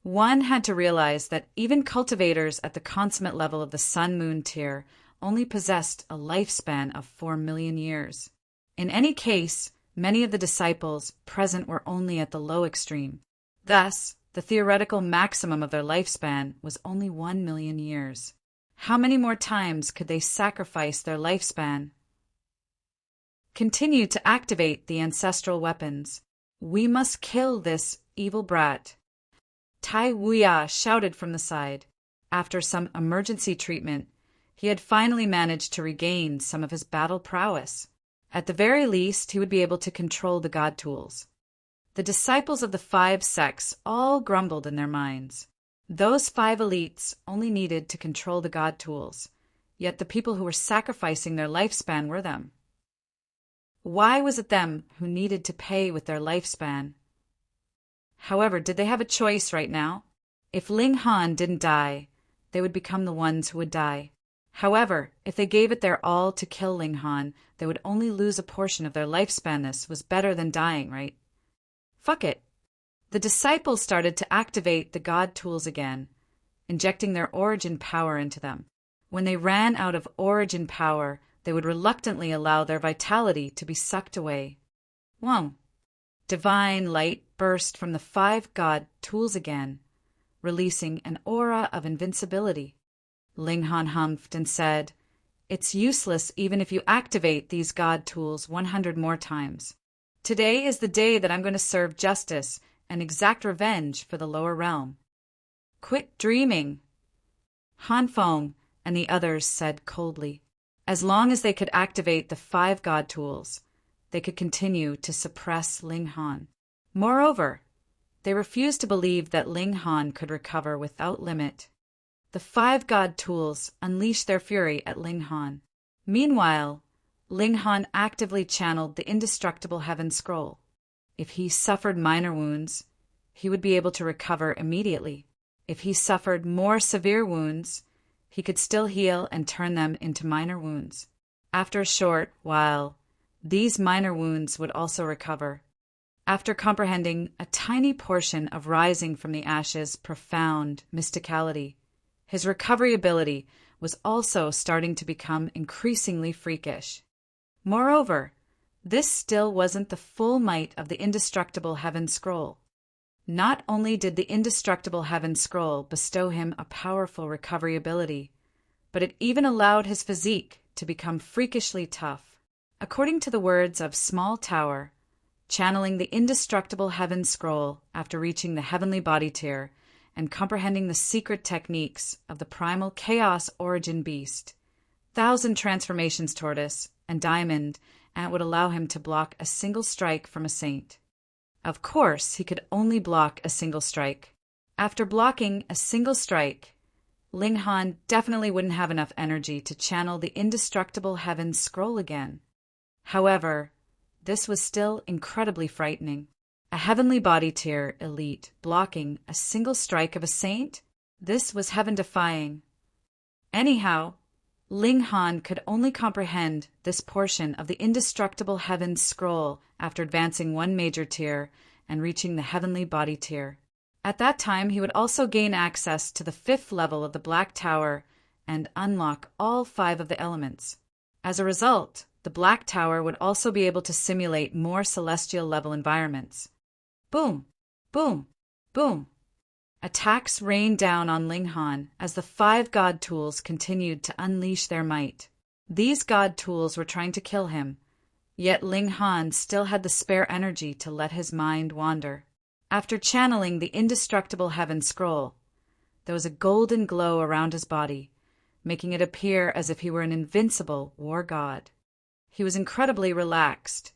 One had to realize that even cultivators at the consummate level of the Sun-Moon tier only possessed a lifespan of 4 million years. In any case, many of the disciples present were only at the low extreme. Thus, the theoretical maximum of their lifespan was only 1 million years. How many more times could they sacrifice their lifespan? Continue to activate the ancestral weapons. We must kill this evil brat. Tai Wuya shouted from the side. After some emergency treatment, he had finally managed to regain some of his battle prowess. At the very least, he would be able to control the god tools. The disciples of the 5 sects all grumbled in their minds. Those 5 elites only needed to control the god tools, yet the people who were sacrificing their lifespan were them. Why was it them who needed to pay with their lifespan? However, did they have a choice right now? If Ling Han didn't die, they would become the ones who would die. However, if they gave it their all to kill Ling Han, they would only lose a portion of their lifespan. This was better than dying, right? Fuck it. The disciples started to activate the god tools again, injecting their origin power into them. When they ran out of origin power, they would reluctantly allow their vitality to be sucked away. Whoa. Divine light burst from the 5 god tools again, releasing an aura of invincibility. Ling Han humphed and said, "It's useless even if you activate these god tools 100 more times. Today is the day that I'm going to serve justice and exact revenge for the lower realm." "Quit dreaming," Han Feng and the others said coldly. As long as they could activate the 5 god tools, they could continue to suppress Ling Han. Moreover, they refused to believe that Ling Han could recover without limit. The 5 god tools unleashed their fury at Ling Han. Meanwhile, Ling Han actively channeled the indestructible Heaven Scroll. If he suffered minor wounds, he would be able to recover immediately. If he suffered more severe wounds, he could still heal and turn them into minor wounds. After a short while, these minor wounds would also recover. After comprehending a tiny portion of rising from the ashes' profound mysticality, his recovery ability was also starting to become increasingly freakish. Moreover, this still wasn't the full might of the indestructible Heaven Scroll. Not only did the indestructible Heaven Scroll bestow him a powerful recovery ability, but it even allowed his physique to become freakishly tough. According to the words of Small Tower, channeling the indestructible Heaven Scroll after reaching the heavenly body tier and comprehending the secret techniques of the primal chaos origin beast, 1,000 transformations tortoise and diamond and would allow him to block a single strike from a saint. Of course, he could only block a single strike. After blocking a single strike, Ling Han definitely wouldn't have enough energy to channel the indestructible Heaven Scroll again. However, this was still incredibly frightening. A heavenly body tier elite blocking a single strike of a saint? This was heaven-defying. Anyhow, Ling Han could only comprehend this portion of the indestructible Heaven Scroll after advancing one major tier and reaching the heavenly body tier. At that time, he would also gain access to the 5th level of the Black Tower and unlock all 5 of the elements. As a result, the Black Tower would also be able to simulate more celestial-level environments. Boom! Boom! Boom! Attacks rained down on Ling Han as the 5 god tools continued to unleash their might. These god tools were trying to kill him, yet Ling Han still had the spare energy to let his mind wander. After channeling the indestructible Heaven Scroll, there was a golden glow around his body, making it appear as if he were an invincible war god. He was incredibly relaxed,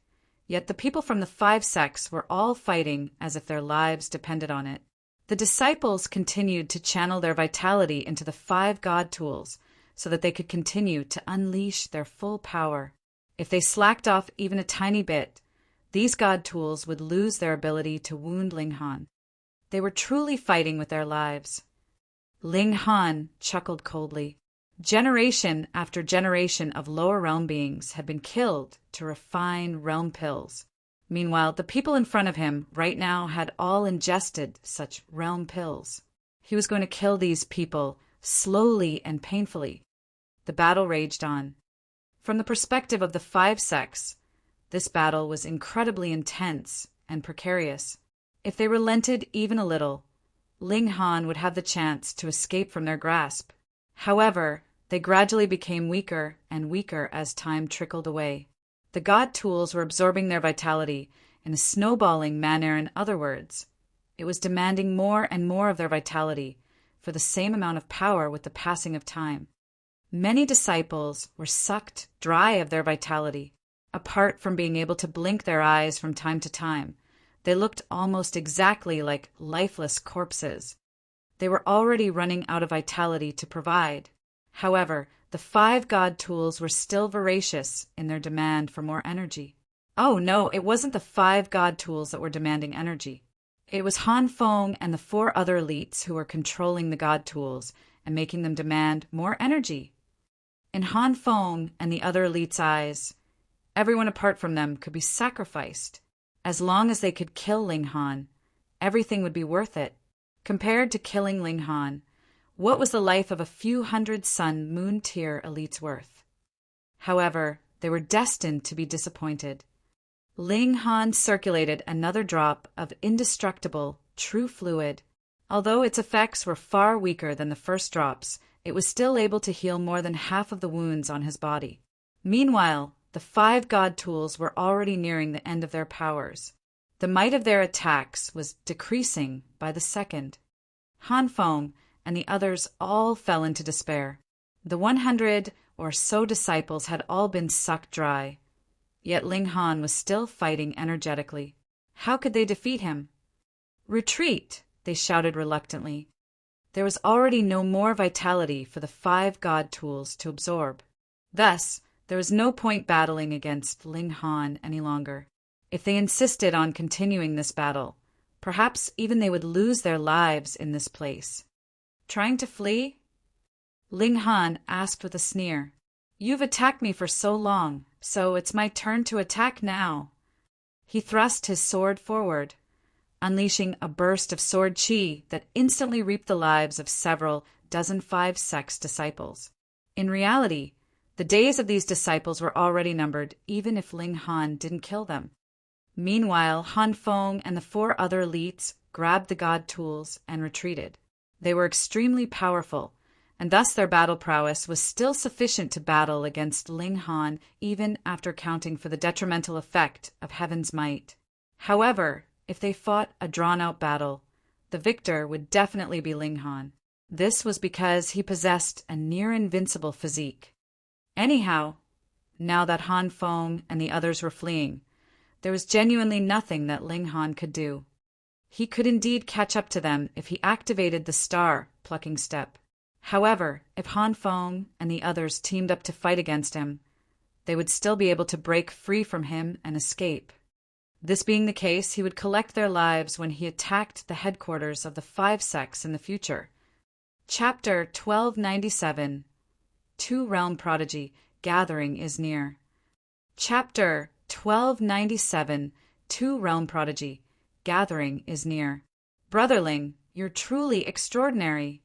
yet the people from the 5 sects were all fighting as if their lives depended on it. The disciples continued to channel their vitality into the 5 god tools so that they could continue to unleash their full power. If they slacked off even a tiny bit, these god tools would lose their ability to wound Ling Han. They were truly fighting with their lives. Ling Han chuckled coldly. Generation after generation of lower realm beings had been killed to refine realm pills. Meanwhile, the people in front of him right now had all ingested such realm pills. He was going to kill these people slowly and painfully. The battle raged on. From the perspective of the 5 sects, this battle was incredibly intense and precarious. If they relented even a little, Ling Han would have the chance to escape from their grasp. However, they gradually became weaker and weaker as time trickled away. The god tools were absorbing their vitality in a snowballing manner. In other words, it was demanding more and more of their vitality for the same amount of power with the passing of time. Many disciples were sucked dry of their vitality. Apart from being able to blink their eyes from time to time, they looked almost exactly like lifeless corpses. They were already running out of vitality to provide. However, the 5 god tools were still voracious in their demand for more energy. Oh no, it wasn't the 5 god tools that were demanding energy. It was Han Feng and the 4 other elites who were controlling the god tools and making them demand more energy. In Han Feng and the other elites' eyes, everyone apart from them could be sacrificed. As long as they could kill Ling Han, everything would be worth it. Compared to killing Ling Han, what was the life of a few hundred sun moon tier elites worth? However, they were destined to be disappointed. Ling Han circulated another drop of indestructible, true fluid. Although its effects were far weaker than the first drops, it was still able to heal more than half of the wounds on his body. Meanwhile, the 5 god tools were already nearing the end of their powers. The might of their attacks was decreasing by the second. Han Feng and the others all fell into despair. The 100 or so disciples had all been sucked dry, yet Ling Han was still fighting energetically. How could they defeat him? "Retreat!" they shouted reluctantly. There was already no more vitality for the 5 god tools to absorb. Thus, there was no point battling against Ling Han any longer. If they insisted on continuing this battle, perhaps even they would lose their lives in this place. Trying to flee? Ling Han asked with a sneer. You've attacked me for so long, so it's my turn to attack now. He thrust his sword forward, unleashing a burst of sword chi that instantly reaped the lives of several dozen five-sex disciples. In reality, the days of these disciples were already numbered, even if Ling Han didn't kill them. Meanwhile, Han Feng and the 4 other elites grabbed the god tools and retreated. They were extremely powerful, and thus their battle prowess was still sufficient to battle against Ling Han even after accounting for the detrimental effect of Heaven's might. However, if they fought a drawn-out battle, the victor would definitely be Ling Han. This was because he possessed a near-invincible physique. Anyhow, now that Han Feng and the others were fleeing, there was genuinely nothing that Ling Han could do. He could indeed catch up to them if he activated the star-plucking step. However, if Han Feng and the others teamed up to fight against him, they would still be able to break free from him and escape. This being the case, he would collect their lives when he attacked the headquarters of the five-sex in the future. Chapter 1297 Two-Realm Prodigy Gathering is Near. Chapter 1297 Two-Realm Prodigy Gathering is Near. Brotherling, you're truly extraordinary,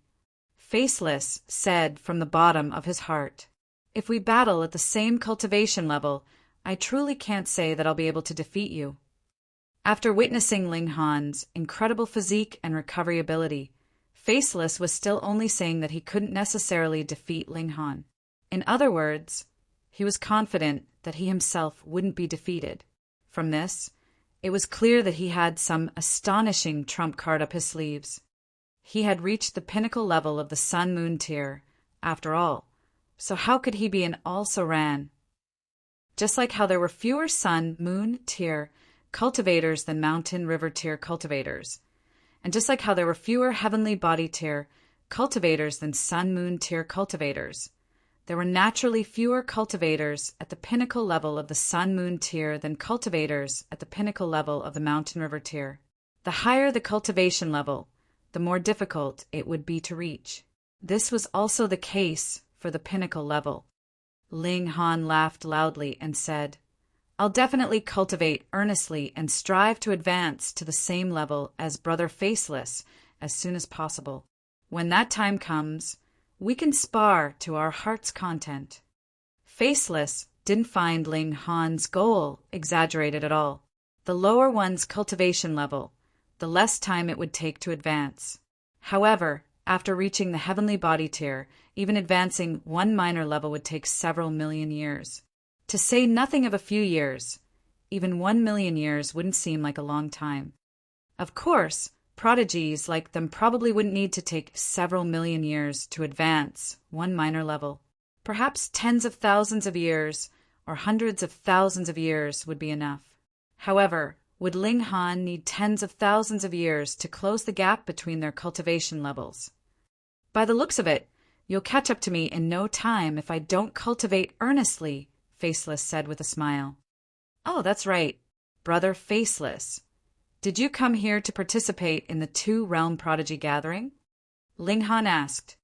Faceless said from the bottom of his heart. If we battle at the same cultivation level, I truly can't say that I'll be able to defeat you. After witnessing Ling Han's incredible physique and recovery ability, Faceless was still only saying that he couldn't necessarily defeat Ling Han. In other words, he was confident that he himself wouldn't be defeated. From this, it was clear that he had some astonishing trump card up his sleeves. He had reached the pinnacle level of the Sun-Moon tier, after all, so how could he be an also-ran? Just like how there were fewer Sun-Moon tier cultivators than Mountain River tier cultivators, and just like how there were fewer Heavenly Body tier cultivators than Sun-Moon tier cultivators, there were naturally fewer cultivators at the pinnacle level of the Sun-Moon tier than cultivators at the pinnacle level of the Mountain River tier. The higher the cultivation level, the more difficult it would be to reach. This was also the case for the pinnacle level. Ling Han laughed loudly and said, I'll definitely cultivate earnestly and strive to advance to the same level as Brother Faceless as soon as possible. When that time comes, we can spar to our heart's content. Faceless didn't find Ling Han's goal exaggerated at all. The lower one's cultivation level, the less time it would take to advance. However, after reaching the Heavenly Body tier, even advancing one minor level would take several million years. To say nothing of a few years, even 1,000,000 years wouldn't seem like a long time. Of course, prodigies like them probably wouldn't need to take several million years to advance one minor level. Perhaps tens of thousands of years or hundreds of thousands of years would be enough. However, would Ling Han need tens of thousands of years to close the gap between their cultivation levels? By the looks of it, you'll catch up to me in no time if I don't cultivate earnestly, Faceless said with a smile. Oh, that's right, Brother Faceless. Did you come here to participate in the Two-Realm Prodigy Gathering? Ling Han asked.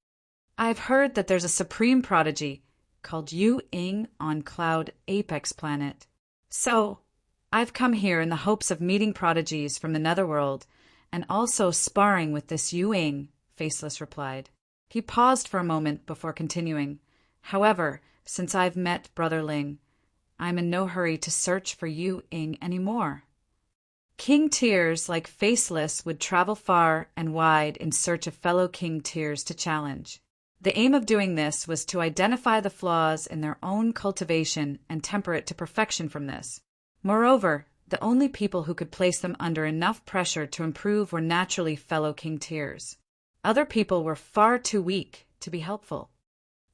I've heard that there's a supreme prodigy called Yu Ying on Cloud Apex Planet. So, I've come here in the hopes of meeting prodigies from the Netherworld and also sparring with this Yu Ying, Faceless replied. He paused for a moment before continuing. However, since I've met Brother Ling, I'm in no hurry to search for Yu Ying anymore. King Tiers like Faceless would travel far and wide in search of fellow King Tiers to challenge. The aim of doing this was to identify the flaws in their own cultivation and temper it to perfection from this. Moreover, the only people who could place them under enough pressure to improve were naturally fellow King Tiers. Other people were far too weak to be helpful.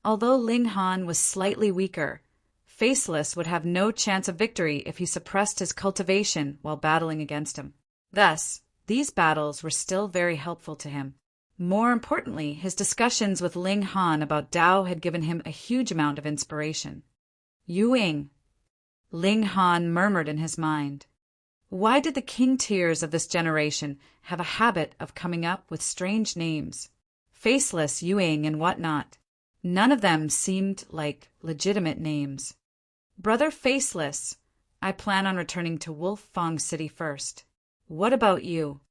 Although Ling Han was slightly weaker, Faceless would have no chance of victory if he suppressed his cultivation while battling against him. Thus, these battles were still very helpful to him. More importantly, his discussions with Ling Han about Dao had given him a huge amount of inspiration. Yu Ying, Ling Han murmured in his mind. Why did the King Tiers of this generation have a habit of coming up with strange names? Faceless, Yu Ying, and whatnot. None of them seemed like legitimate names. Brother Faceless, I plan on returning to Wolf-Fong City first. What about you?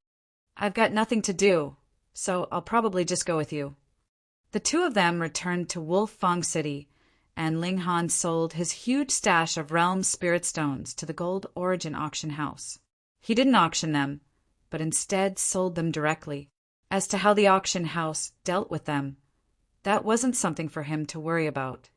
I've got nothing to do, so I'll probably just go with you. The two of them returned to Wolf-Fong City, and Ling Han sold his huge stash of realm spirit stones to the Gold Origin auction house. He didn't auction them, but instead sold them directly. As to how the auction house dealt with them, that wasn't something for him to worry about.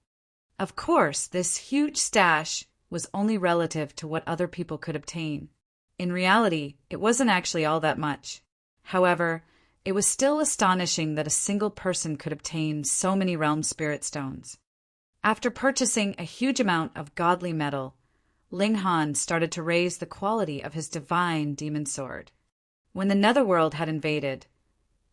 Of course, this huge stash was only relative to what other people could obtain. In reality, it wasn't actually all that much. However, it was still astonishing that a single person could obtain so many realm spirit stones. After purchasing a huge amount of godly metal, Ling Han started to raise the quality of his divine demon sword. When the Netherworld had invaded,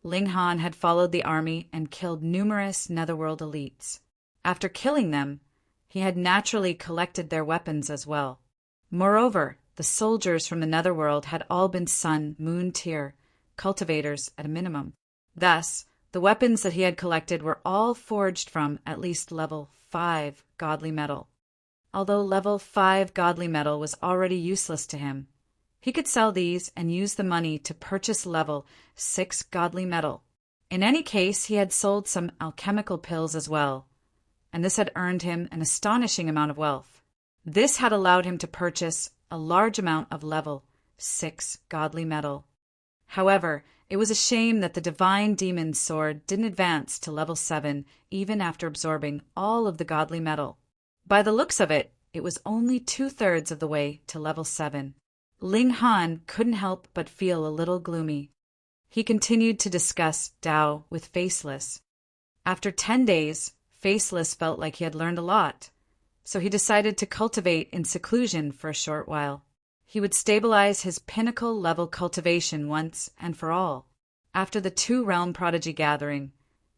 Ling Han had followed the army and killed numerous Netherworld elites. After killing them, he had naturally collected their weapons as well. Moreover, the soldiers from the Netherworld had all been Sun, Moon tier cultivators at a minimum. Thus, the weapons that he had collected were all forged from at least level 5 godly metal. Although level 5 godly metal was already useless to him, he could sell these and use the money to purchase level 6 godly metal. In any case, he had sold some alchemical pills as well, and this had earned him an astonishing amount of wealth. This had allowed him to purchase a large amount of level 6 godly metal. However, it was a shame that the divine demon sword didn't advance to level 7 even after absorbing all of the godly metal. By the looks of it, it was only 2/3 of the way to level 7. Ling Han couldn't help but feel a little gloomy. He continued to discuss Tao with Faceless. After 10 days, Faceless felt like he had learned a lot, so he decided to cultivate in seclusion for a short while. He would stabilize his pinnacle level cultivation once and for all. After the 2 realm prodigy gathering,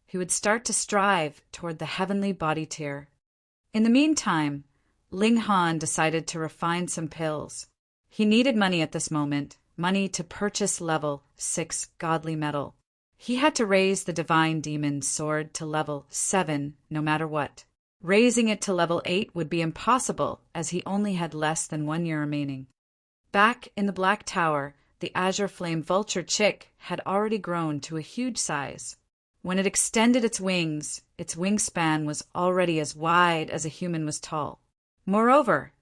he would start to strive toward the heavenly body tier. In the meantime, Ling Han decided to refine some pills. He needed money at this moment, money to purchase level 6 godly metal. He had to raise the divine demon sword to level 7 no matter what. Raising it to level 8 would be impossible as he only had less than 1 year remaining. Back in the Black Tower, the Azure Flame Vulture Chick had already grown to a huge size. When it extended its wingspan was already as wide as a human was tall. Moreover,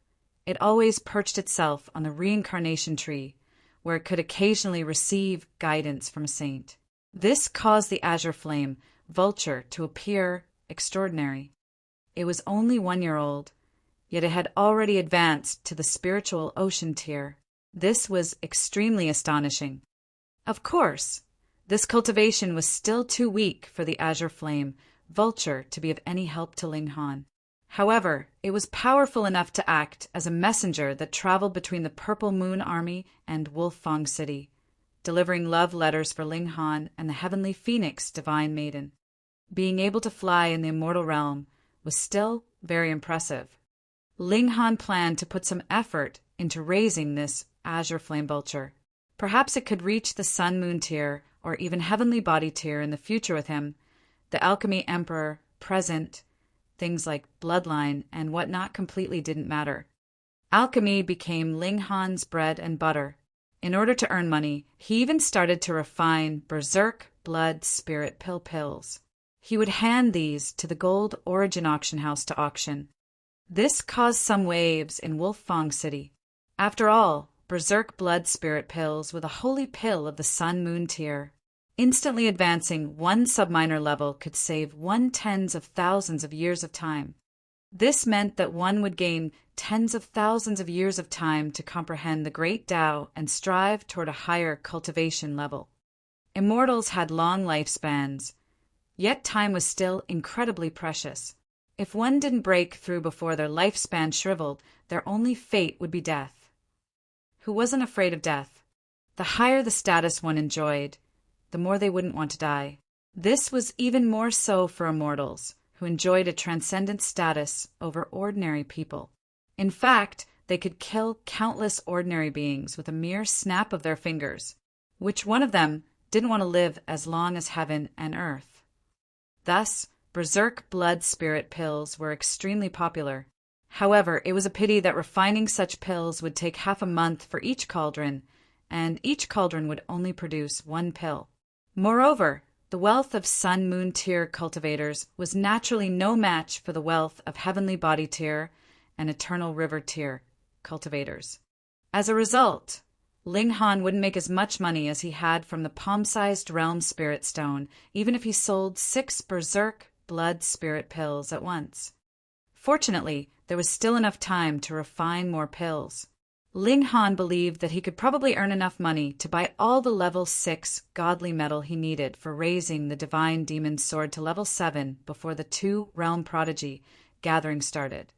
it always perched itself on the reincarnation tree, where it could occasionally receive guidance from a saint. This caused the Azure Flame Vulture to appear extraordinary. It was only 1 year old, yet it had already advanced to the spiritual ocean tier. This was extremely astonishing. Of course, this cultivation was still too weak for the Azure Flame Vulture to be of any help to Ling Han. However, it was powerful enough to act as a messenger that traveled between the Purple Moon Army and Wolf-Fong City, delivering love letters for Ling Han and the Heavenly Phoenix Divine Maiden. Being able to fly in the immortal realm was still very impressive. Ling Han planned to put some effort into raising this Azure Flame Vulture. Perhaps it could reach the Sun Moon tier or even Heavenly Body tier in the future with him, the Alchemy Emperor present. Things like bloodline and whatnot completely didn't matter. Alchemy became Ling Han's bread and butter. In order to earn money, he even started to refine Berserk Blood Spirit pills. He would hand these to the Gold Origin auction house to auction. This caused some waves in Wolf-Fong City. After all, Berserk Blood Spirit pills were the holy pill of the Sun Moon tier. Instantly advancing 1 subminor level could save 1/10 of thousands of years of time. This meant that one would gain tens of thousands of years of time to comprehend the great Tao and strive toward a higher cultivation level. Immortals had long lifespans, yet time was still incredibly precious. If one didn't break through before their lifespan shriveled, their only fate would be death. Who wasn't afraid of death? The higher the status one enjoyed, the more they wouldn't want to die. This was even more so for immortals, who enjoyed a transcendent status over ordinary people. In fact, they could kill countless ordinary beings with a mere snap of their fingers. Which one of them didn't want to live as long as heaven and earth? Thus, Berserk blood spirit pills were extremely popular. However, it was a pity that refining such pills would take half a month for each cauldron, and each cauldron would only produce one pill. Moreover, the wealth of Sun Moon tier cultivators was naturally no match for the wealth of Heavenly Body tier and Eternal River tier cultivators. As a result, Ling Han wouldn't make as much money as he had from the palm-sized Realm Spirit Stone, even if he sold 6 Berserk blood spirit pills at once. Fortunately, there was still enough time to refine more pills. Ling Han believed that he could probably earn enough money to buy all the level 6 godly metal he needed for raising the Divine Demon's Sword to level 7 before the 2 Realm Prodigy gathering started.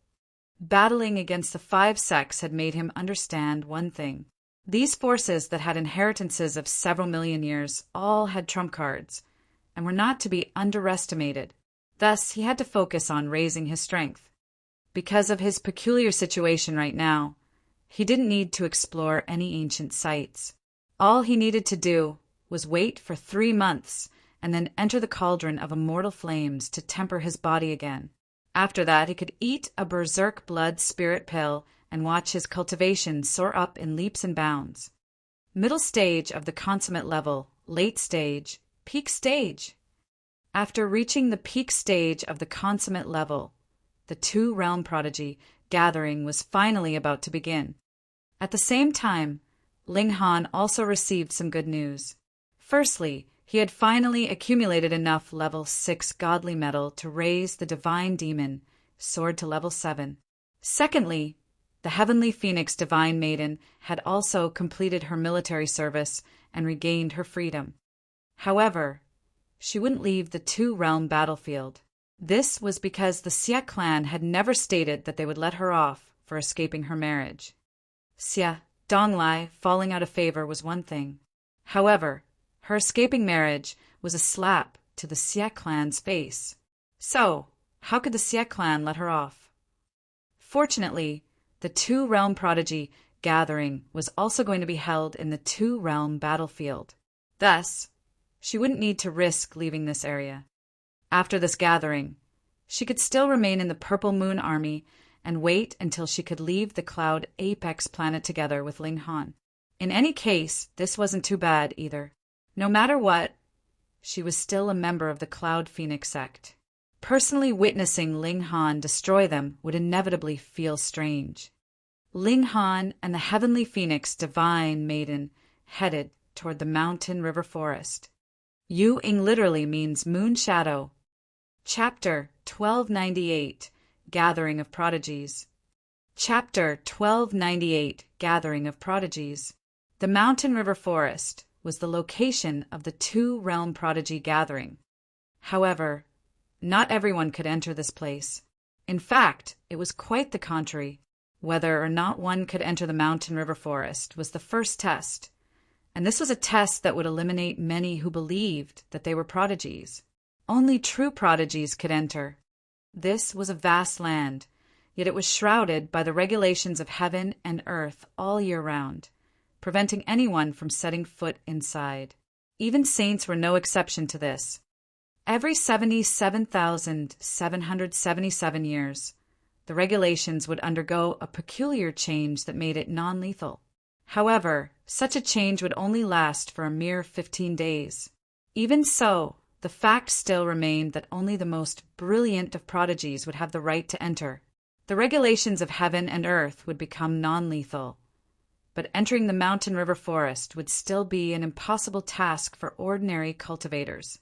Battling against the 5 sects had made him understand one thing. These forces that had inheritances of several million years all had trump cards, and were not to be underestimated. Thus, he had to focus on raising his strength. Because of his peculiar situation right now, he didn't need to explore any ancient sites. All he needed to do was wait for 3 months and then enter the cauldron of immortal flames to temper his body again. After that, he could eat a berserk blood spirit pill and watch his cultivation soar up in leaps and bounds. Middle stage of the consummate level, late stage, peak stage. After reaching the peak stage of the consummate level, the 2 Realm Prodigy gathering was finally about to begin. At the same time, Ling Han also received some good news. Firstly, he had finally accumulated enough level 6 godly metal to raise the Divine Demon Sword to level 7. Secondly, the Heavenly Phoenix Divine Maiden had also completed her military service and regained her freedom. However, she wouldn't leave the 2 Realm battlefield. This was because the Xia clan had never stated that they would let her off for escaping her marriage. Xia Donglai falling out of favor was one thing. However, her escaping marriage was a slap to the Xia clan's face. So, how could the Xia clan let her off? Fortunately, the 2 Realm Prodigy gathering was also going to be held in the 2 Realm battlefield. Thus, she wouldn't need to risk leaving this area. After this gathering, she could still remain in the Purple Moon Army and wait until she could leave the Cloud Apex planet together with Ling Han. In any case, this wasn't too bad either. No matter what, she was still a member of the Cloud Phoenix sect. Personally witnessing Ling Han destroy them would inevitably feel strange. Ling Han and the Heavenly Phoenix Divine Maiden headed toward the Mountain River Forest. Yu Ing literally means moon shadow. Chapter 1298, Gathering of Prodigies. Chapter 1298, Gathering of Prodigies. The Mountain River Forest was the location of the 2 Realm Prodigy gathering. However, not everyone could enter this place. In fact, it was quite the contrary. Whether or not one could enter the Mountain River Forest was the first test, and this was a test that would eliminate many who believed that they were prodigies. Only true prodigies could enter. This was a vast land, yet it was shrouded by the regulations of heaven and earth all year round, preventing anyone from setting foot inside. Even saints were no exception to this. Every 77,777 years, the regulations would undergo a peculiar change that made it non-lethal. However, such a change would only last for a mere 15 days. Even so, the fact still remained that only the most brilliant of prodigies would have the right to enter. The regulations of heaven and earth would become non-lethal, but entering the Mountain River Forest would still be an impossible task for ordinary cultivators.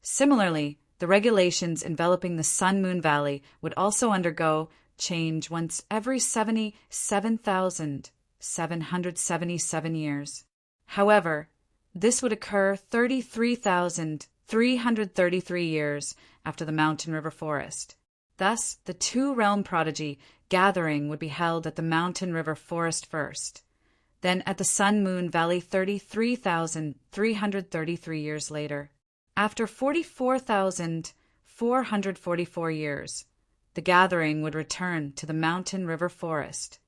Similarly, the regulations enveloping the Sun Moon Valley would also undergo change once every 77,777 years. However, this would occur 33,333 years after the Mountain River Forest. Thus, the 2 Realm Prodigy gathering would be held at the Mountain River Forest first, then at the Sun Moon Valley 33,333 years later. After 44,444 years, the gathering would return to the Mountain River Forest.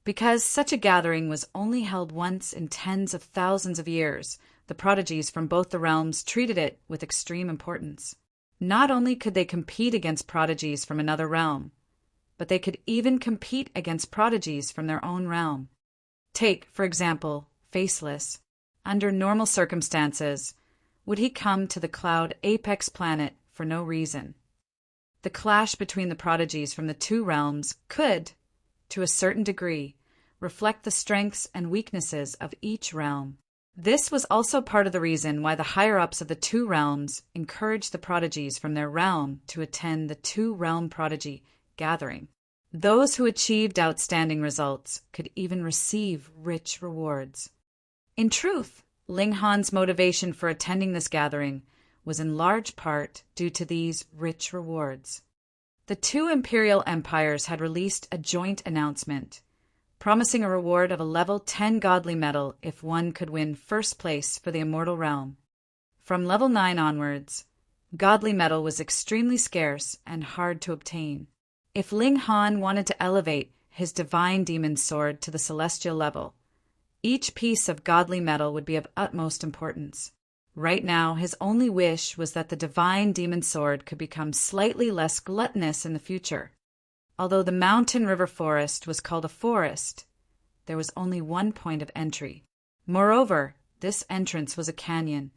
Because such a gathering was only held once in tens of thousands of years, the prodigies from both the realms treated it with extreme importance. Not only could they compete against prodigies from another realm, but they could even compete against prodigies from their own realm. Take, for example, Faceless. Under normal circumstances, would he come to the cloud apex planet for no reason? The clash between the prodigies from the two realms could, to a certain degree, reflect the strengths and weaknesses of each realm. This was also part of the reason why the higher-ups of the two realms encouraged the prodigies from their realm to attend the two-realm prodigy gathering. Those who achieved outstanding results could even receive rich rewards. In truth, Ling Han's motivation for attending this gathering was in large part due to these rich rewards. The two imperial empires had released a joint announcement, promising a reward of a level 10 godly medal if one could win first place for the immortal realm. From level 9 onwards, godly medal was extremely scarce and hard to obtain. If Ling Han wanted to elevate his divine demon sword to the celestial level, each piece of godly metal would be of utmost importance. Right now, his only wish was that the divine demon sword could become slightly less gluttonous in the future. Although the mountain river forest was called a forest, there was only one point of entry. Moreover, this entrance was a canyon.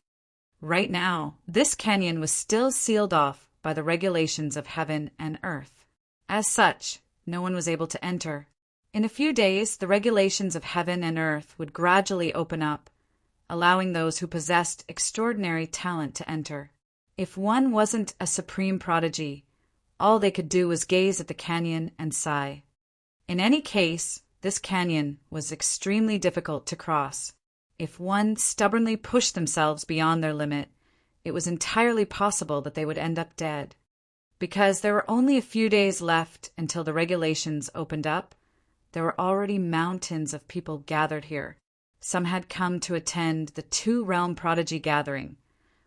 Right now, this canyon was still sealed off by the regulations of heaven and earth. As such, no one was able to enter. In a few days, the regulations of heaven and earth would gradually open up, allowing those who possessed extraordinary talent to enter. If one wasn't a supreme prodigy, all they could do was gaze at the canyon and sigh. In any case, this canyon was extremely difficult to cross. If one stubbornly pushed themselves beyond their limit, it was entirely possible that they would end up dead. Because there were only a few days left until the regulations opened up, there were already mountains of people gathered here. Some had come to attend the two-realm prodigy gathering,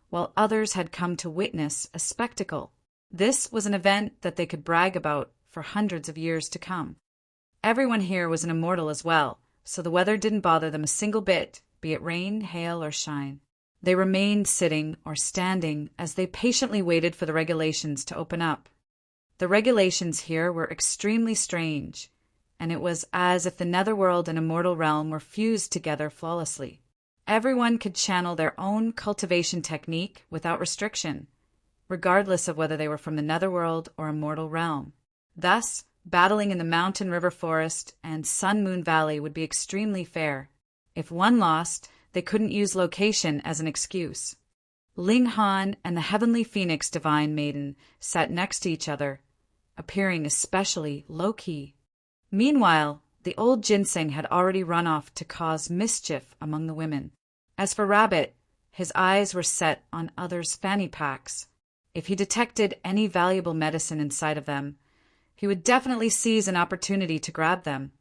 while others had come to witness a spectacle. This was an event that they could brag about for hundreds of years to come. Everyone here was an immortal as well, so the weather didn't bother them a single bit, be it rain, hail, or shine. They remained sitting or standing as they patiently waited for the regulations to open up. The regulations here were extremely strange, and it was as if the netherworld and immortal realm were fused together flawlessly. Everyone could channel their own cultivation technique without restriction, regardless of whether they were from the netherworld or immortal realm. Thus, battling in the mountain river forest and Sun Moon Valley would be extremely fair. If one lost, they couldn't use location as an excuse. Ling Han and the heavenly phoenix divine maiden sat next to each other, appearing especially low-key. Meanwhile, the old ginseng had already run off to cause mischief among the women. As for Rabbit, his eyes were set on others' fanny packs. If he detected any valuable medicine inside of them, he would definitely seize an opportunity to grab them,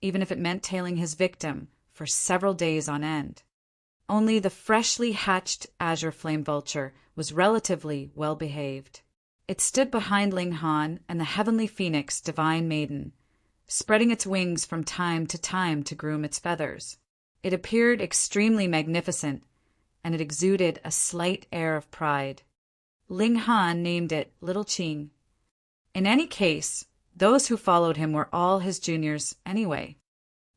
even if it meant tailing his victim for several days on end. Only the freshly hatched azure flame vulture was relatively well behaved. It stood behind Ling Han and the heavenly phoenix divine maiden, spreading its wings from time to groom its feathers. It appeared extremely magnificent, and it exuded a slight air of pride. Ling Han named it Little Qing. In any case, those who followed him were all his juniors anyway.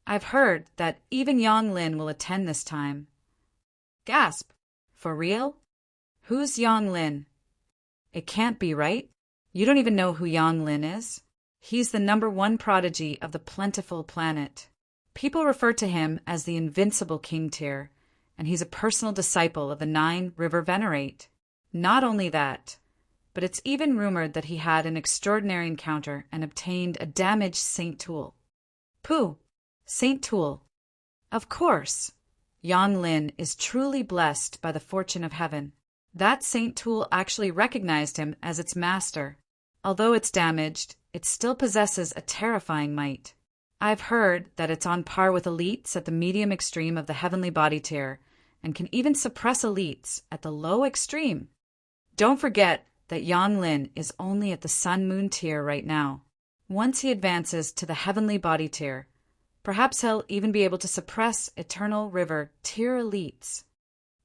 I've heard that even Yang Lin will attend this time. Gasp! For real? Who's Yang Lin? It can't be, right? You don't even know who Yang Lin is? He's the #1 prodigy of the plentiful planet. People refer to him as the invincible king tier, and he's a personal disciple of the 9 River Venerate. Not only that, but it's even rumored that he had an extraordinary encounter and obtained a damaged Saint Tool. Pooh! Saint Tool. Of course! Yang Lin is truly blessed by the fortune of heaven. That Saint Tool actually recognized him as its master. Although it's damaged, it still possesses a terrifying might. I've heard that it's on par with elites at the medium extreme of the heavenly body tier, and can even suppress elites at the low extreme. Don't forget that Yang Lin is only at the Sun Moon tier right now. Once he advances to the heavenly body tier, perhaps he'll even be able to suppress Eternal River tier elites.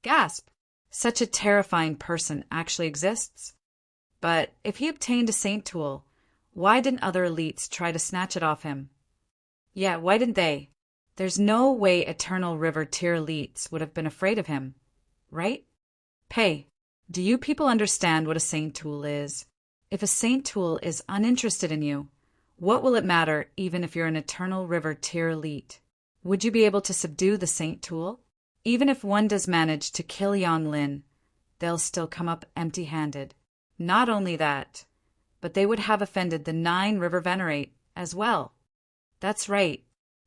Gasp! Such a terrifying person actually exists? But if he obtained a saint tool, why didn't other elites try to snatch it off him? Yeah, why didn't they? There's no way Eternal River tier elites would have been afraid of him, right? Pei, do you people understand what a saint tool is? If a saint tool is uninterested in you, what will it matter even if you're an Eternal River tier elite? Would you be able to subdue the saint tool? Even if one does manage to kill Yang Lin, they'll still come up empty-handed. Not only that, but they would have offended the 9 River Venerate as well. That's right.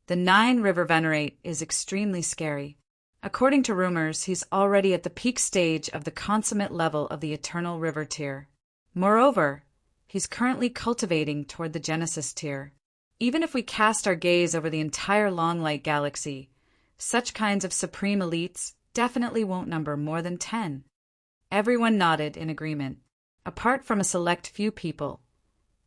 The 9 River Venerate is extremely scary. According to rumors, he's already at the peak stage of the consummate level of the Eternal River tier. Moreover, he's currently cultivating toward the Genesis tier. Even if we cast our gaze over the entire Long Light Galaxy, such kinds of supreme elites definitely won't number more than 10. Everyone nodded in agreement, apart from a select few people.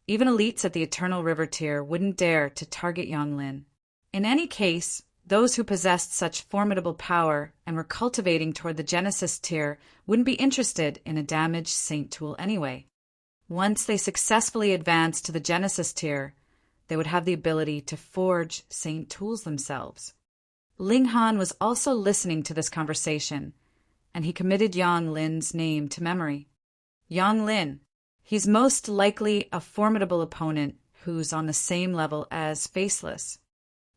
Even elites at the Eternal River tier wouldn't dare to target Yang Lin. In any case, those who possessed such formidable power and were cultivating toward the Genesis tier wouldn't be interested in a damaged saint tool anyway. Once they successfully advanced to the Genesis tier, they would have the ability to forge saint tools themselves. Ling Han was also listening to this conversation, and he committed Yang Lin's name to memory. Yang Lin. He's most likely a formidable opponent who's on the same level as Faceless.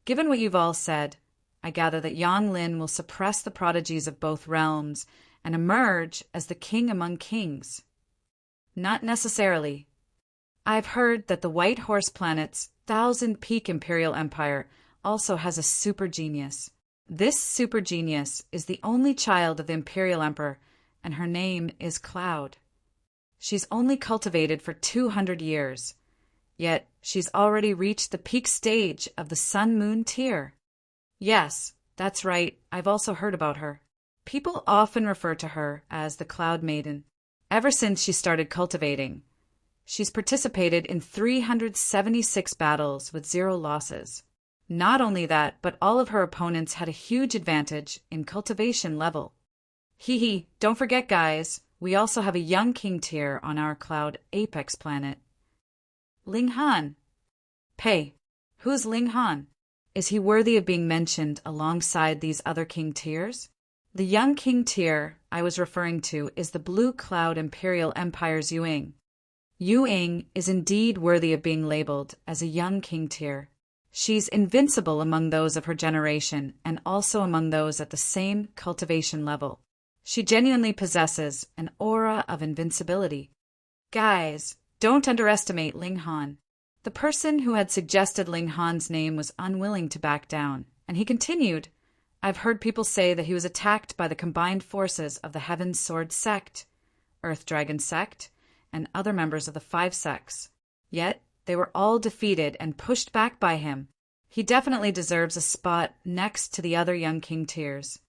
Given what you've all said, I gather that Yang Lin will suppress the prodigies of both realms and emerge as the king among kings. Not necessarily. I've heard that the White Horse Planet's 1,000-peak Imperial Empire also has a super genius. This super genius is the only child of the Imperial Emperor, and her name is Cloud. She's only cultivated for 200 years, yet she's already reached the peak stage of the Sun-Moon tier. Yes, that's right, I've also heard about her. People often refer to her as the Cloud Maiden. Ever since she started cultivating, she's participated in 376 battles with 0 losses. Not only that, but all of her opponents had a huge advantage in cultivation level. Hee, don't forget guys, we also have a young king tier on our Cloud Apex planet. Ling Han. Pei, who's Ling Han? Is he worthy of being mentioned alongside these other king tiers? The young king tier I was referring to is the Blue Cloud Imperial Empire's Yuing. Yuing is indeed worthy of being labeled as a young king tier. She's invincible among those of her generation and also among those at the same cultivation level. She genuinely possesses an aura of invincibility. Guys, don't underestimate Ling Han. The person who had suggested Ling Han's name was unwilling to back down, and he continued, I've heard people say that he was attacked by the combined forces of the Heaven's Sword Sect, Earth Dragon Sect, and other members of the 5 sects. Yet, they were all defeated and pushed back by him. He definitely deserves a spot next to the other young king tiers.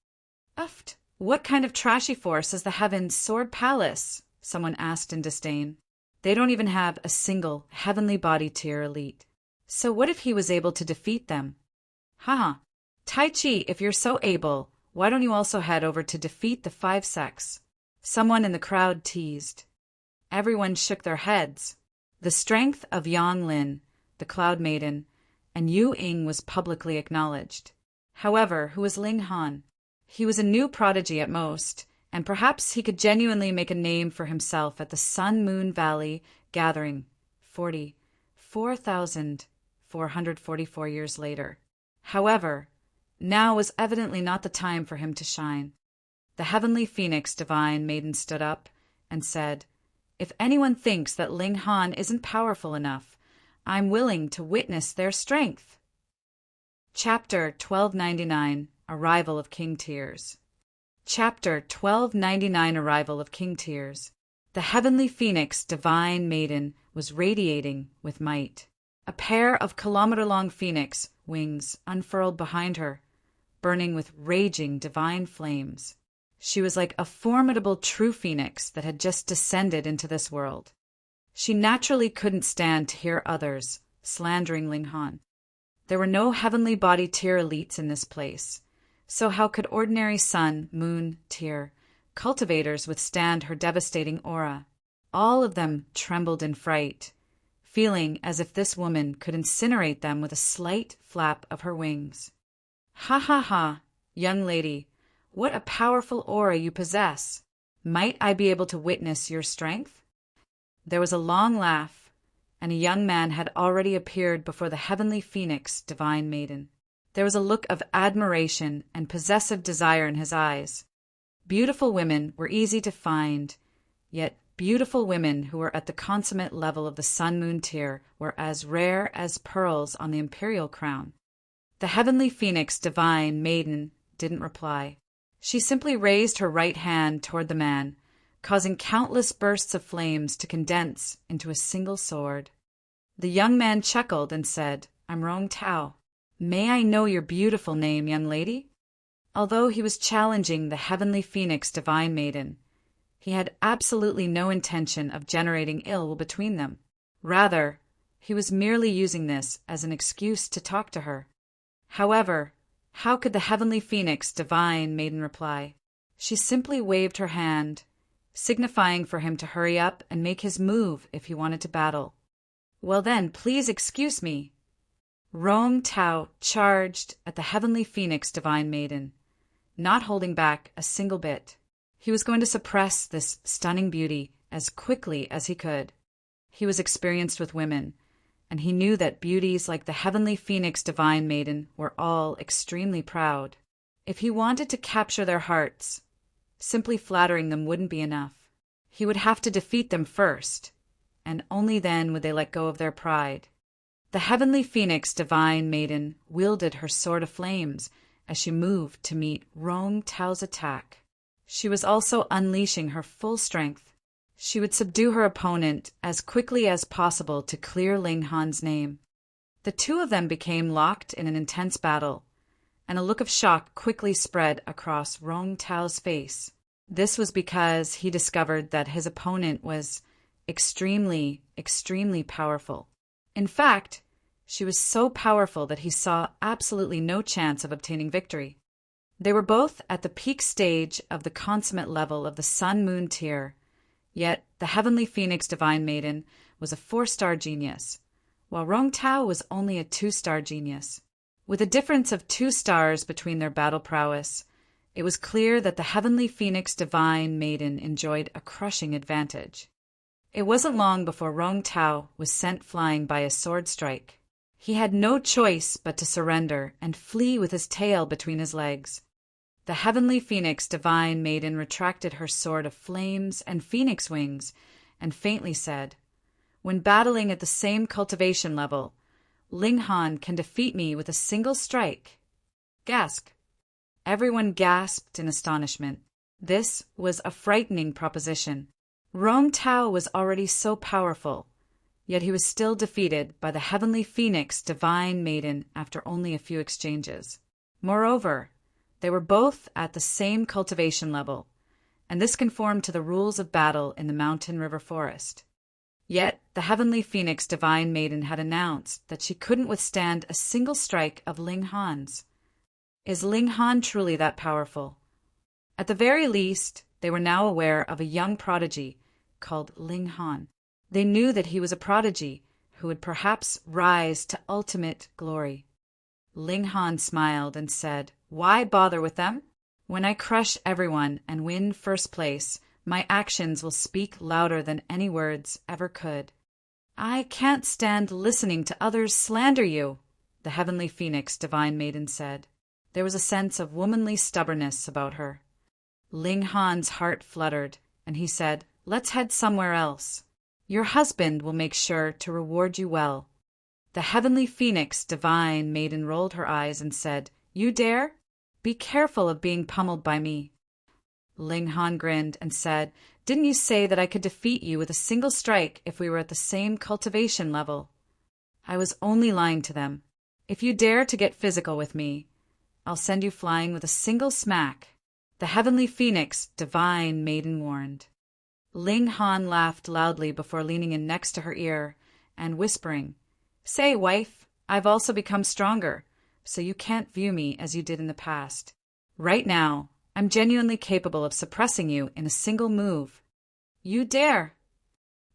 Uft, what kind of trashy force is the Heaven's Sword Palace? Someone asked in disdain. They don't even have a single heavenly body tier elite. So what if he was able to defeat them? Haha. Tai Chi, if you're so able, why don't you also head over to defeat the 5 sects? Someone in the crowd teased. Everyone shook their heads. The strength of Yang Lin, the Cloud Maiden, and Yu Ying was publicly acknowledged. However, who was Ling Han? He was a new prodigy at most, and perhaps he could genuinely make a name for himself at the Sun-Moon Valley Gathering 44,444 years later. However, now was evidently not the time for him to shine. The Heavenly Phoenix Divine Maiden stood up and said, If anyone thinks that Ling Han isn't powerful enough, I'm willing to witness their strength. Chapter 1299 Arrival of King Tears. Chapter 1299 Arrival of King Tears. The Heavenly Phoenix Divine Maiden was radiating with might. A pair of kilometer-long phoenix wings unfurled behind her, burning with raging divine flames. She was like a formidable true phoenix that had just descended into this world. She naturally couldn't stand to hear others slandering Ling Han. There were no heavenly body tier elites in this place, so how could ordinary sun, moon tier cultivators withstand her devastating aura? All of them trembled in fright, feeling as if this woman could incinerate them with a slight flap of her wings. "Ha ha ha, young lady, what a powerful aura you possess! Might I be able to witness your strength?" There was a long laugh, and a young man had already appeared before the heavenly phoenix, divine maiden. There was a look of admiration and possessive desire in his eyes. Beautiful women were easy to find, yet beautiful women who were at the consummate level of the sun-moon tier were as rare as pearls on the imperial crown. The heavenly phoenix, divine maiden, didn't reply. She simply raised her right hand toward the man, causing countless bursts of flames to condense into a single sword. The young man chuckled and said, "I'm Rong Tao. May I know your beautiful name, young lady?" Although he was challenging the heavenly phoenix, divine maiden, he had absolutely no intention of generating ill will between them. Rather, he was merely using this as an excuse to talk to her. However, how could the heavenly phoenix, divine maiden, reply? She simply waved her hand, signifying for him to hurry up and make his move if he wanted to battle. "Well then, please excuse me." Rong Tao charged at the heavenly phoenix, divine maiden, not holding back a single bit. He was going to suppress this stunning beauty as quickly as he could. He was experienced with women, and he knew that beauties like the heavenly phoenix, divine maiden, were all extremely proud. If he wanted to capture their hearts, simply flattering them wouldn't be enough. He would have to defeat them first, and only then would they let go of their pride. The heavenly phoenix, divine maiden, wielded her sword of flames as she moved to meet Rong Tao's attack. She was also unleashing her full strength. She would subdue her opponent as quickly as possible to clear Ling Han's name. The two of them became locked in an intense battle, and a look of shock quickly spread across Rong Tao's face. This was because he discovered that his opponent was extremely, extremely powerful. In fact, she was so powerful that he saw absolutely no chance of obtaining victory. They were both at the peak stage of the consummate level of the sun-moon tier, yet the heavenly phoenix, divine maiden, was a 4-star genius, while Rong Tao was only a 2-star genius. With a difference of 2 stars between their battle prowess, it was clear that the heavenly phoenix, divine maiden, enjoyed a crushing advantage. It wasn't long before Rong Tao was sent flying by a sword strike. He had no choice but to surrender and flee with his tail between his legs. The heavenly phoenix, divine maiden, retracted her sword of flames and phoenix wings and faintly said, "When battling at the same cultivation level, Ling Han can defeat me with a single strike." Gasp! Everyone gasped in astonishment. This was a frightening proposition. Rong Tao was already so powerful, yet he was still defeated by the heavenly phoenix, divine maiden, after only a few exchanges. Moreover, they were both at the same cultivation level, and this conformed to the rules of battle in the mountain river forest. Yet the heavenly phoenix, divine maiden, had announced that she couldn't withstand a single strike of Ling Han's. Is Ling Han truly that powerful? At the very least, they were now aware of a young prodigy called Ling Han. They knew that he was a prodigy who would perhaps rise to ultimate glory. Ling Han smiled and said, "Why bother with them? When I crush everyone and win first place, my actions will speak louder than any words ever could." "I can't stand listening to others slander you," the heavenly phoenix, divine maiden, said. There was a sense of womanly stubbornness about her. Ling Han's heart fluttered, and he said, "Let's head somewhere else. Your husband will make sure to reward you well." The heavenly phoenix, divine maiden, rolled her eyes and said, "You dare? Be careful of being pummeled by me." Ling Han grinned and said, "Didn't you say that I could defeat you with a single strike if we were at the same cultivation level?" "I was only lying to them. If you dare to get physical with me, I'll send you flying with a single smack," the heavenly phoenix, divine maiden, warned. Ling Han laughed loudly before leaning in next to her ear and whispering, "Say, wife, I've also become stronger, so you can't view me as you did in the past. Right now, I'm genuinely capable of suppressing you in a single move." "You dare!"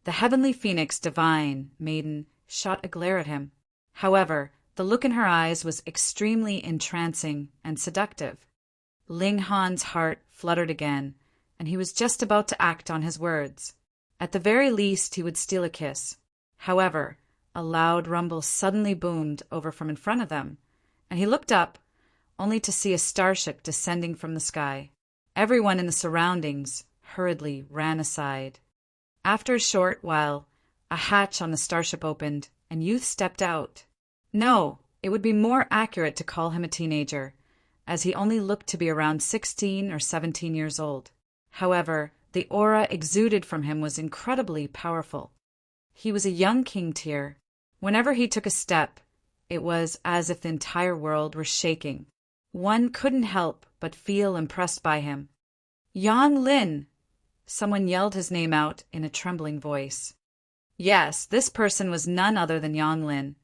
The heavenly phoenix divine maiden shot a glare at him. However, the look in her eyes was extremely entrancing and seductive. Ling Han's heart fluttered again, and he was just about to act on his words. At the very least, he would steal a kiss. However, a loud rumble suddenly boomed over from in front of them, and he looked up, only to see a starship descending from the sky. Everyone in the surroundings hurriedly ran aside. After a short while, a hatch on the starship opened, and Youth stepped out. No, it would be more accurate to call him a teenager, as he only looked to be around 16 or 17 years old. However, the aura exuded from him was incredibly powerful. He was a young king tier. Whenever he took a step, it was as if the entire world were shaking. One couldn't help but feel impressed by him. Yang Lin! Someone yelled his name out in a trembling voice. Yes, this person was none other than Yang Lin,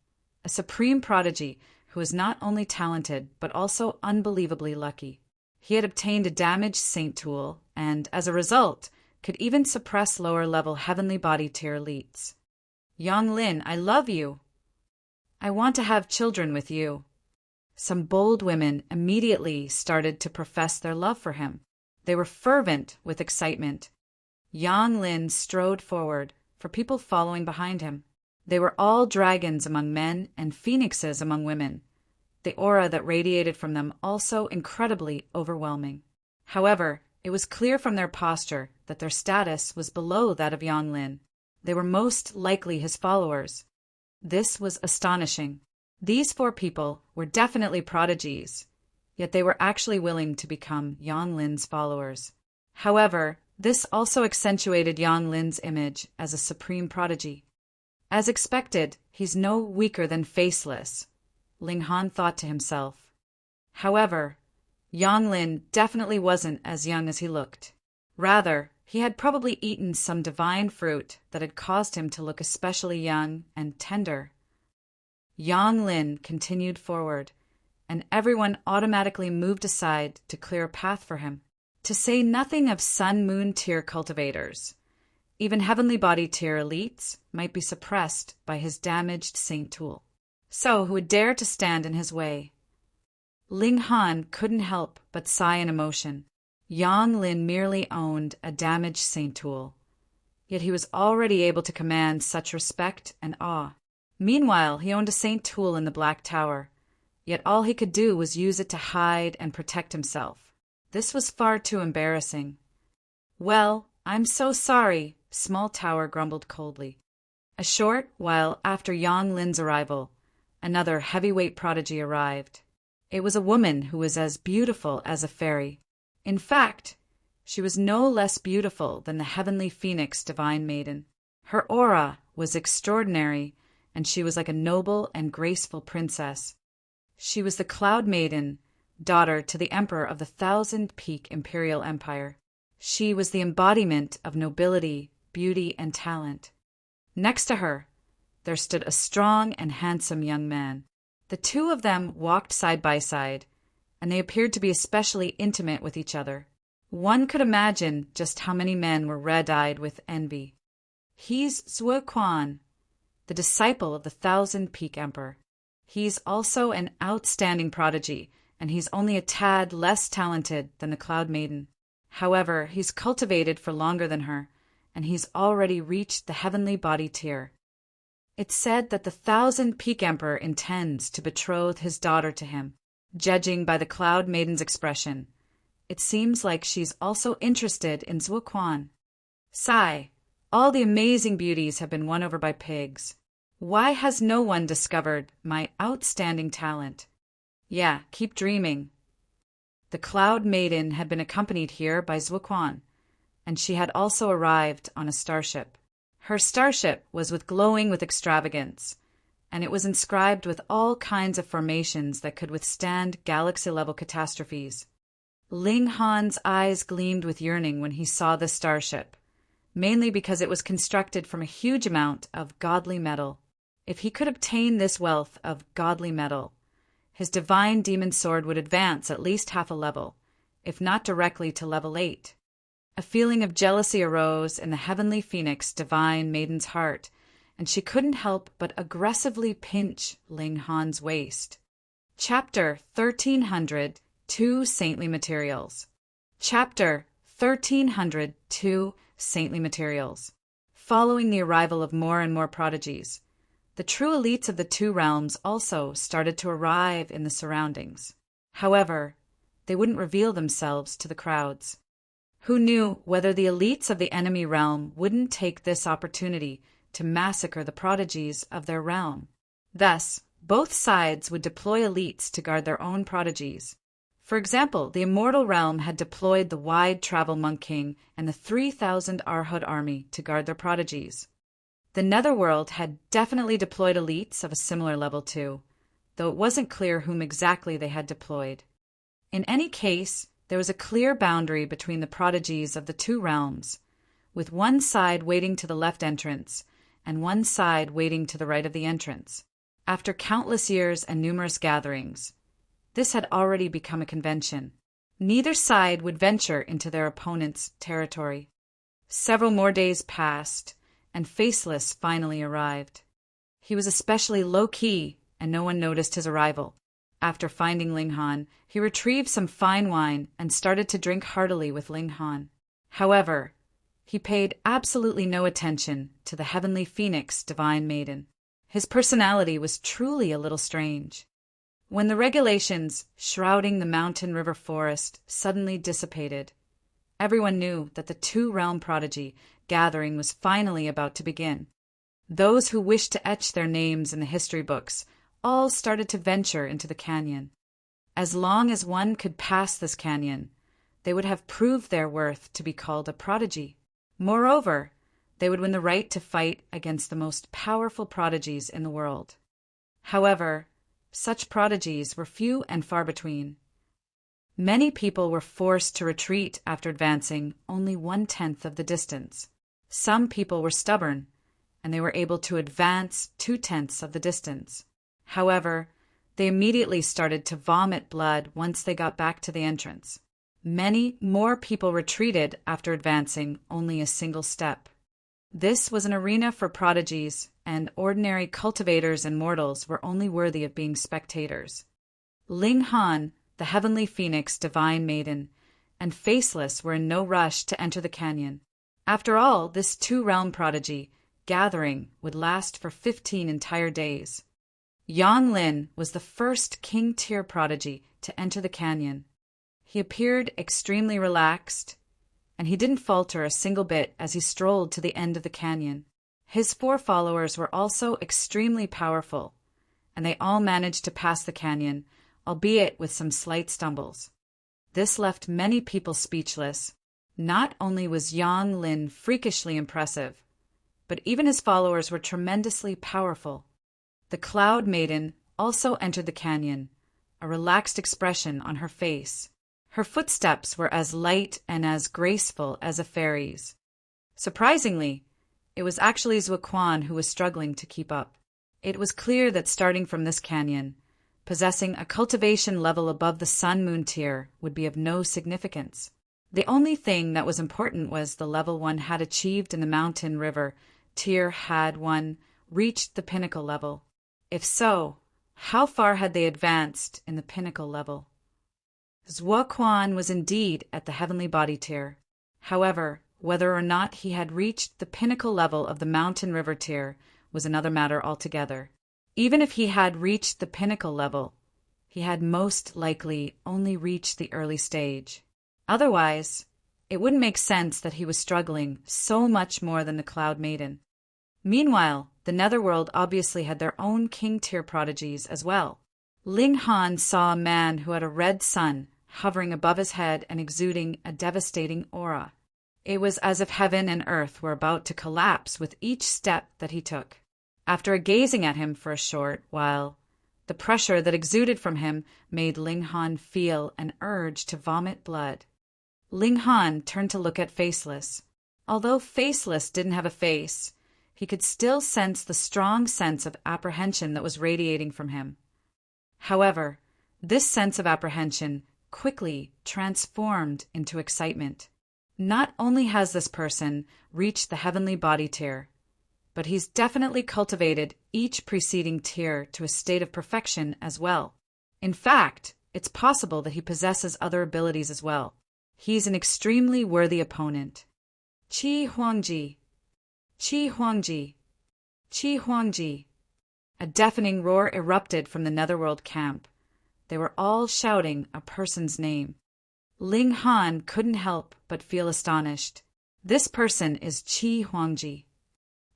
a supreme prodigy who was not only talented but also unbelievably lucky. He had obtained a damaged saint tool and, as a result, could even suppress lower-level heavenly body tier elites. Yang Lin, I love you. I want to have children with you. Some bold women immediately started to profess their love for him. They were fervent with excitement. Yang Lin strode forward, for people following behind him. They were all dragons among men and phoenixes among women. The aura that radiated from them also incredibly overwhelming. However, it was clear from their posture that their status was below that of Yang Lin. They were most likely his followers. This was astonishing. These 4 people were definitely prodigies, yet they were actually willing to become Yang Lin's followers. However, this also accentuated Yang Lin's image as a supreme prodigy. As expected, he's no weaker than Faceless, Ling Han thought to himself. However, Yang Lin definitely wasn't as young as he looked. Rather, he had probably eaten some divine fruit that had caused him to look especially young and tender. Yang Lin continued forward, and everyone automatically moved aside to clear a path for him. To say nothing of Sun-Moon tier cultivators. Even heavenly body tier elites might be suppressed by his damaged saint tool. So who would dare to stand in his way? Ling Han couldn't help but sigh in emotion. Yang Lin merely owned a damaged saint tool, yet he was already able to command such respect and awe. Meanwhile, he owned a saint tool in the Black Tower, yet all he could do was use it to hide and protect himself. This was far too embarrassing. Well, I'm so sorry, Small Tower grumbled coldly. A short while after Yang Lin's arrival, another heavyweight prodigy arrived. It was a woman who was as beautiful as a fairy. In fact, she was no less beautiful than the heavenly phoenix divine maiden. Her aura was extraordinary, and she was like a noble and graceful princess. She was the Cloud Maiden, daughter to the Emperor of the 1,000-Peak Imperial Empire. She was the embodiment of nobility, beauty, and talent. Next to her, there stood a strong and handsome young man. The 2 of them walked side by side, and they appeared to be especially intimate with each other. One could imagine just how many men were red-eyed with envy. He's Zhuo Quan, the disciple of the 1,000-Peak Emperor. He's also an outstanding prodigy, and he's only a tad less talented than the Cloud Maiden. However, he's cultivated for longer than her, and he's already reached the heavenly body tier. It's said that the 1,000-Peak Emperor intends to betroth his daughter to him. Judging by the Cloud Maiden's expression, it seems like she's also interested in Zhuo Quan. Sigh, all the amazing beauties have been won over by pigs. Why has no one discovered my outstanding talent? Yeah, keep dreaming. The Cloud Maiden had been accompanied here by Zhuo Quan, and she had also arrived on a starship. Her starship was glowing with extravagance, and it was inscribed with all kinds of formations that could withstand galaxy-level catastrophes. Ling Han's eyes gleamed with yearning when he saw the starship, mainly because it was constructed from a huge amount of godly metal. If he could obtain this wealth of godly metal, his divine demon sword would advance at least half a level, if not directly to level 8. A feeling of jealousy arose in the heavenly phoenix divine maiden's heart, and she couldn't help but aggressively pinch Ling Han's waist. Chapter 1300 Two Saintly Materials. Chapter 1300 Two Saintly Materials. Following the arrival of more and more prodigies, the true elites of the two realms also started to arrive in the surroundings. However, they wouldn't reveal themselves to the crowds. Who knew whether the elites of the enemy realm wouldn't take this opportunity to massacre the prodigies of their realm? Thus, both sides would deploy elites to guard their own prodigies. For example, the immortal realm had deployed the wide travel Monk King and the 3,000 Arhud army to guard their prodigies. The Netherworld had definitely deployed elites of a similar level too, though it wasn't clear whom exactly they had deployed. In any case, there was a clear boundary between the prodigies of the two realms, with one side waiting to the left entrance and one side waiting to the right of the entrance. After countless years and numerous gatherings, this had already become a convention. Neither side would venture into their opponent's territory. Several more days passed, and Faceless finally arrived. He was especially low-key, and no one noticed his arrival. After finding Ling Han, he retrieved some fine wine and started to drink heartily with Ling Han. However, he paid absolutely no attention to the heavenly phoenix divine maiden. His personality was truly a little strange. When the regulations shrouding the mountain river forest suddenly dissipated, everyone knew that the two-realm prodigy gathering was finally about to begin. Those who wished to etch their names in the history books all started to venture into the canyon. As long as one could pass this canyon, they would have proved their worth to be called a prodigy. Moreover, they would win the right to fight against the most powerful prodigies in the world. However, such prodigies were few and far between. Many people were forced to retreat after advancing only 1/10 of the distance. Some people were stubborn, and they were able to advance 2/10 of the distance. However, they immediately started to vomit blood once they got back to the entrance. Many more people retreated after advancing only a single step. This was an arena for prodigies, and ordinary cultivators and mortals were only worthy of being spectators. Ling Han, the heavenly phoenix divine maiden, and Faceless were in no rush to enter the canyon. After all, this two-realm prodigy gathering would last for 15 entire days. Yang Lin was the first king-tier prodigy to enter the canyon. He appeared extremely relaxed, and he didn't falter a single bit as he strolled to the end of the canyon. His 4 followers were also extremely powerful, and they all managed to pass the canyon, albeit with some slight stumbles. This left many people speechless. Not only was Yang Lin freakishly impressive, but even his followers were tremendously powerful. The Cloud Maiden also entered the canyon, a relaxed expression on her face. Her footsteps were as light and as graceful as a fairy's. Surprisingly, it was actually Zuoquan who was struggling to keep up. It was clear that starting from this canyon, possessing a cultivation level above the Sun-Moon tier would be of no significance. The only thing that was important was the level one had achieved in the Mountain River tier. Had one reached the pinnacle level? If so, how far had they advanced in the pinnacle level? Zuoquan was indeed at the heavenly body tier. However, whether or not he had reached the pinnacle level of the Mountain River tier was another matter altogether. Even if he had reached the pinnacle level, he had most likely only reached the early stage. Otherwise, it wouldn't make sense that he was struggling so much more than the Cloud Maiden. Meanwhile, the Netherworld obviously had their own king-tier prodigies as well. Ling Han saw a man who had a red sun hovering above his head and exuding a devastating aura. It was as if heaven and earth were about to collapse with each step that he took. After gazing at him for a short while, the pressure that exuded from him made Ling Han feel an urge to vomit blood. Ling Han turned to look at Faceless. Although Faceless didn't have a face, he could still sense the strong sense of apprehension that was radiating from him. However, this sense of apprehension quickly transformed into excitement. Not only has this person reached the heavenly body tier, but he's definitely cultivated each preceding tier to a state of perfection as well. In fact, it's possible that he possesses other abilities as well. He's an extremely worthy opponent. Qi Huangji. Qi Huangji. Qi Huangji. A deafening roar erupted from the Netherworld camp. They were all shouting a person's name. Ling Han couldn't help but feel astonished. This person is Qi Huangji.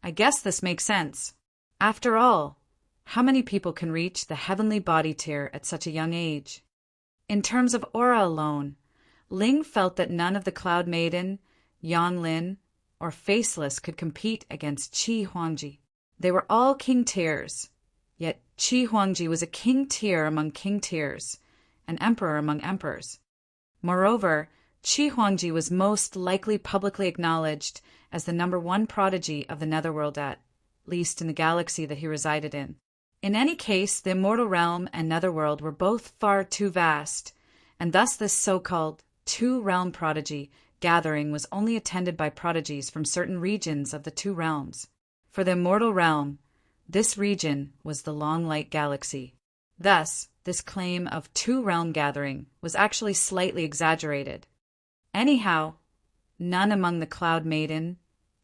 I guess this makes sense. After all, how many people can reach the heavenly body tier at such a young age? In terms of aura alone, Ling felt that none of the Cloud Maiden, Yanlin, or Faceless could compete against Qi Huangji. They were all king tiers, yet Qi Huangji was a king tier among king tiers, an emperor among emperors. Moreover, Qi Huangji was most likely publicly acknowledged as the #1 prodigy of the Netherworld at least in the galaxy that he resided in. In any case, the Immortal Realm and Netherworld were both far too vast, and thus this so-called two-realm prodigy gathering was only attended by prodigies from certain regions of the two realms. For the Immortal Realm, this region was the Long Light Galaxy. Thus, this claim of two-realm gathering was actually slightly exaggerated. Anyhow, none among the Cloud Maiden,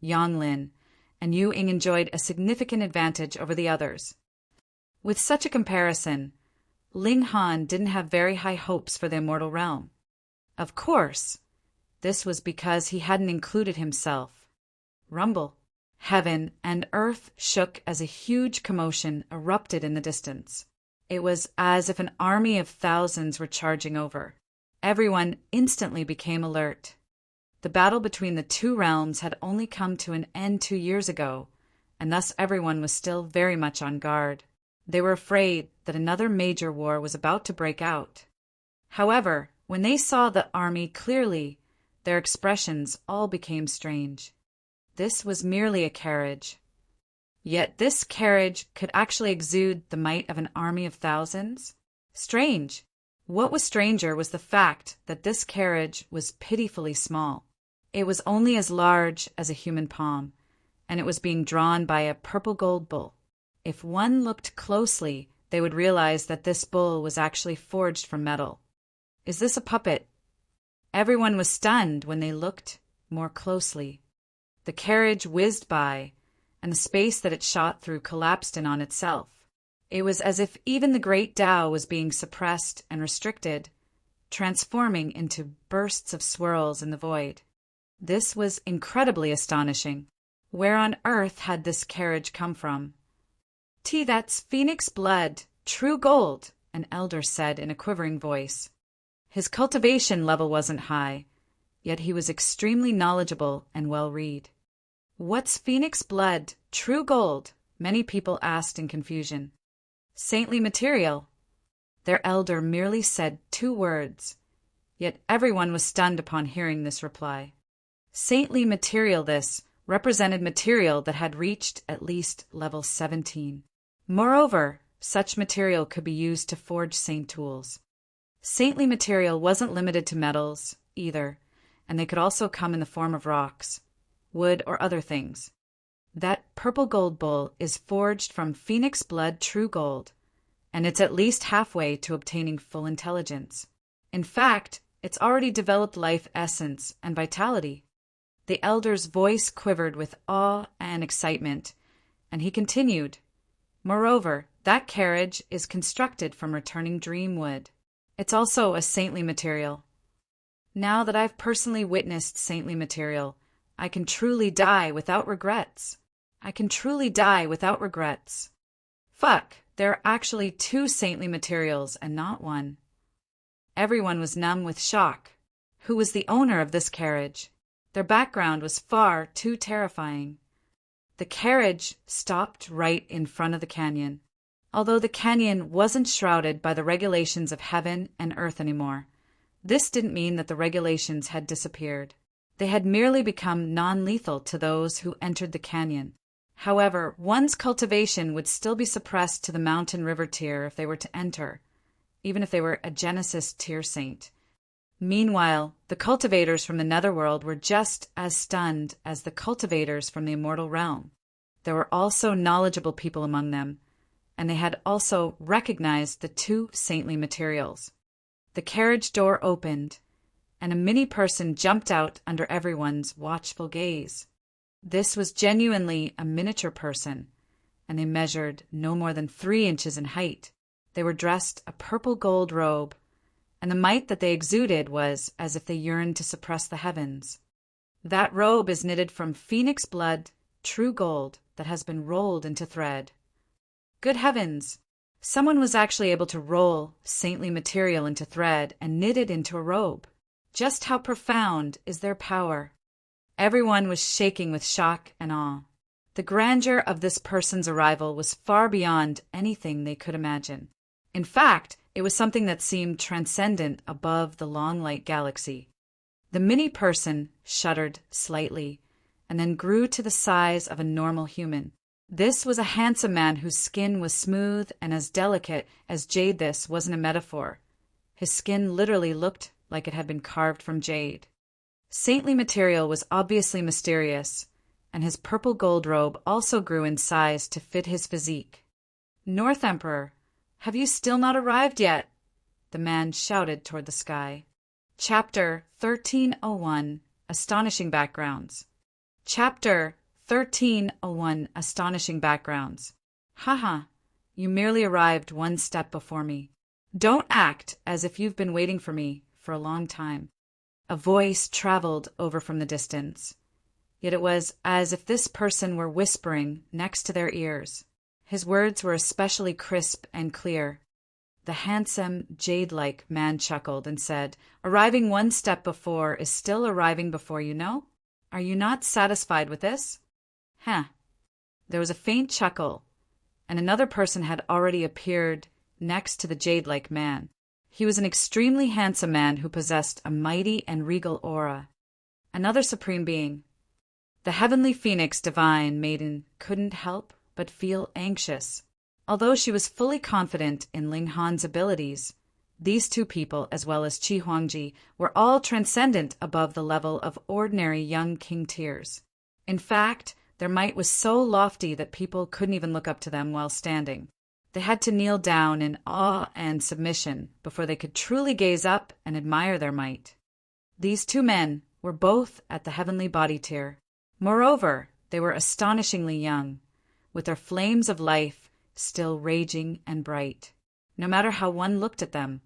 Yanlin, and Yu Ying enjoyed a significant advantage over the others. With such a comparison, Ling Han didn't have very high hopes for the Immortal Realm. Of course, this was because he hadn't included himself. Rumble. Heaven and earth shook as a huge commotion erupted in the distance. It was as if an army of thousands were charging over. Everyone instantly became alert. The battle between the two realms had only come to an end 2 years ago, and thus everyone was still very much on guard. They were afraid that another major war was about to break out. However, when they saw the army clearly, their expressions all became strange. This was merely a carriage. Yet this carriage could actually exude the might of an army of thousands? Strange. What was stranger was the fact that this carriage was pitifully small. It was only as large as a human palm, and it was being drawn by a purple gold bull. If one looked closely, they would realize that this bull was actually forged from metal. Is this a puppet? Everyone was stunned when they looked more closely. The carriage whizzed by, and the space that it shot through collapsed in on itself. It was as if even the great Tao was being suppressed and restricted, transforming into bursts of swirls in the void. This was incredibly astonishing. Where on earth had this carriage come from? That's phoenix blood, true gold, an elder said in a quivering voice. His cultivation level wasn't high, yet he was extremely knowledgeable and well-read. What's phoenix blood, true gold? Many people asked in confusion. Saintly material. Their elder merely said 2 words, yet everyone was stunned upon hearing this reply. Saintly material. This represented material that had reached at least level 17. Moreover, such material could be used to forge saint tools. Saintly material wasn't limited to metals, either, and they could also come in the form of rocks, wood, or other things. That purple gold bull is forged from phoenix blood true gold, and it's at least halfway to obtaining full intelligence. In fact, it's already developed life essence and vitality. The elder's voice quivered with awe and excitement, and he continued, Moreover, that carriage is constructed from returning dream wood. It's also a saintly material. Now that I've personally witnessed saintly material, I can truly die without regrets. I can truly die without regrets. Fuck, there are actually 2 saintly materials and not 1. Everyone was numb with shock. Who was the owner of this carriage? Their background was far too terrifying. The carriage stopped right in front of the canyon. Although the canyon wasn't shrouded by the regulations of heaven and earth anymore, this didn't mean that the regulations had disappeared. They had merely become non-lethal to those who entered the canyon. However, one's cultivation would still be suppressed to the mountain river tier if they were to enter, even if they were a Genesis tier saint. Meanwhile, the cultivators from the netherworld were just as stunned as the cultivators from the immortal realm. There were also knowledgeable people among them, and they had also recognized the two saintly materials. The carriage door opened, and a mini person jumped out under everyone's watchful gaze. This was genuinely a miniature person, and they measured no more than 3 inches in height. They were dressed a purple gold robe, and the might that they exuded was as if they yearned to suppress the heavens. That robe is knitted from phoenix blood, true gold, that has been rolled into thread. Good heavens! Someone was actually able to roll saintly material into thread and knit it into a robe. Just how profound is their power? Everyone was shaking with shock and awe. The grandeur of this person's arrival was far beyond anything they could imagine. In fact, it was something that seemed transcendent above the long light galaxy. The mini-person shuddered slightly, and then grew to the size of a normal human. This was a handsome man whose skin was smooth and as delicate as jade. This wasn't a metaphor. His skin literally looked like it had been carved from jade. Saintly material was obviously mysterious, and his purple gold robe also grew in size to fit his physique. "North Emperor, have you still not arrived yet?" the man shouted toward the sky. Chapter 1301, Astonishing Backgrounds. Chapter 1301, Astonishing Backgrounds. Haha, you merely arrived one step before me. Don't act as if you've been waiting for me for a long time. A voice traveled over from the distance, yet it was as if this person were whispering next to their ears. His words were especially crisp and clear. The handsome, jade-like man chuckled and said, "Arriving one step before is still arriving before, you know? Are you not satisfied with this?" Huh. There was a faint chuckle, and another person had already appeared next to the jade-like man. He was an extremely handsome man who possessed a mighty and regal aura. Another supreme being. The heavenly phoenix divine maiden couldn't help but feel anxious. Although she was fully confident in Ling Han's abilities, these two people, as well as Qi Huangji, were all transcendent above the level of ordinary young king tiers. In fact, their might was so lofty that people couldn't even look up to them while standing. They had to kneel down in awe and submission before they could truly gaze up and admire their might. These two men were both at the heavenly body tier. Moreover, they were astonishingly young, with their flames of life still raging and bright. No matter how one looked at them,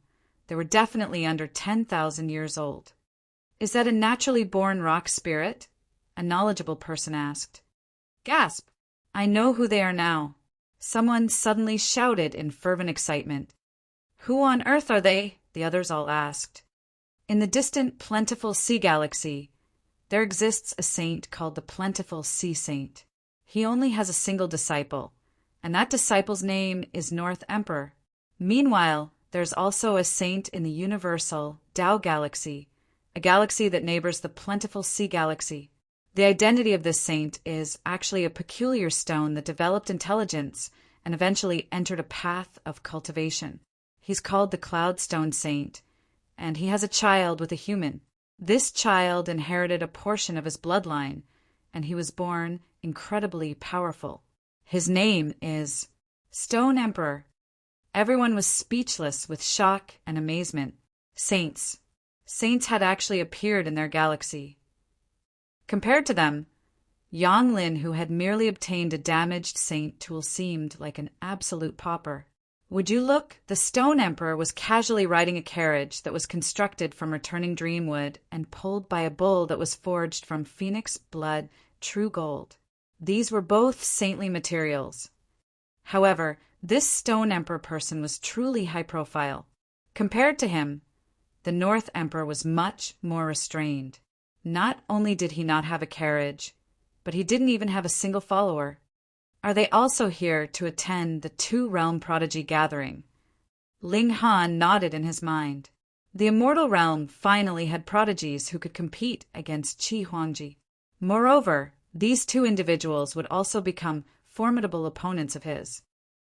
they were definitely under 10,000 years old. "Is that a naturally born rock spirit?" a knowledgeable person asked. Gasp! "I know who they are now." Someone suddenly shouted in fervent excitement. "Who on earth are they?" the others all asked. In the distant plentiful sea galaxy, there exists a saint called the Plentiful Sea Saint. He only has a single disciple, and that disciple's name is North Emperor. Meanwhile, there's also a saint in the universal Tao Galaxy, a galaxy that neighbors the Plentiful Sea Galaxy. The identity of this saint is actually a peculiar stone that developed intelligence and eventually entered a path of cultivation. He's called the Cloudstone Saint, and he has a child with a human. This child inherited a portion of his bloodline, and he was born incredibly powerful. His name is Stone Emperor. Everyone was speechless with shock and amazement. Saints had actually appeared in their galaxy. Compared to them, Yang Lin, who had merely obtained a damaged saint tool, seemed like an absolute pauper. Would you look? The Stone Emperor was casually riding a carriage that was constructed from returning dreamwood and pulled by a bull that was forged from phoenix blood, true gold. These were both saintly materials. However, this Stone Emperor person was truly high profile. Compared to him, the North Emperor was much more restrained. Not only did he not have a carriage, but he didn't even have a single follower. Are they also here to attend the two-realm prodigy gathering? Ling Han nodded in his mind. The immortal realm finally had prodigies who could compete against Qi Huangji. Moreover, these two individuals would also become formidable opponents of his.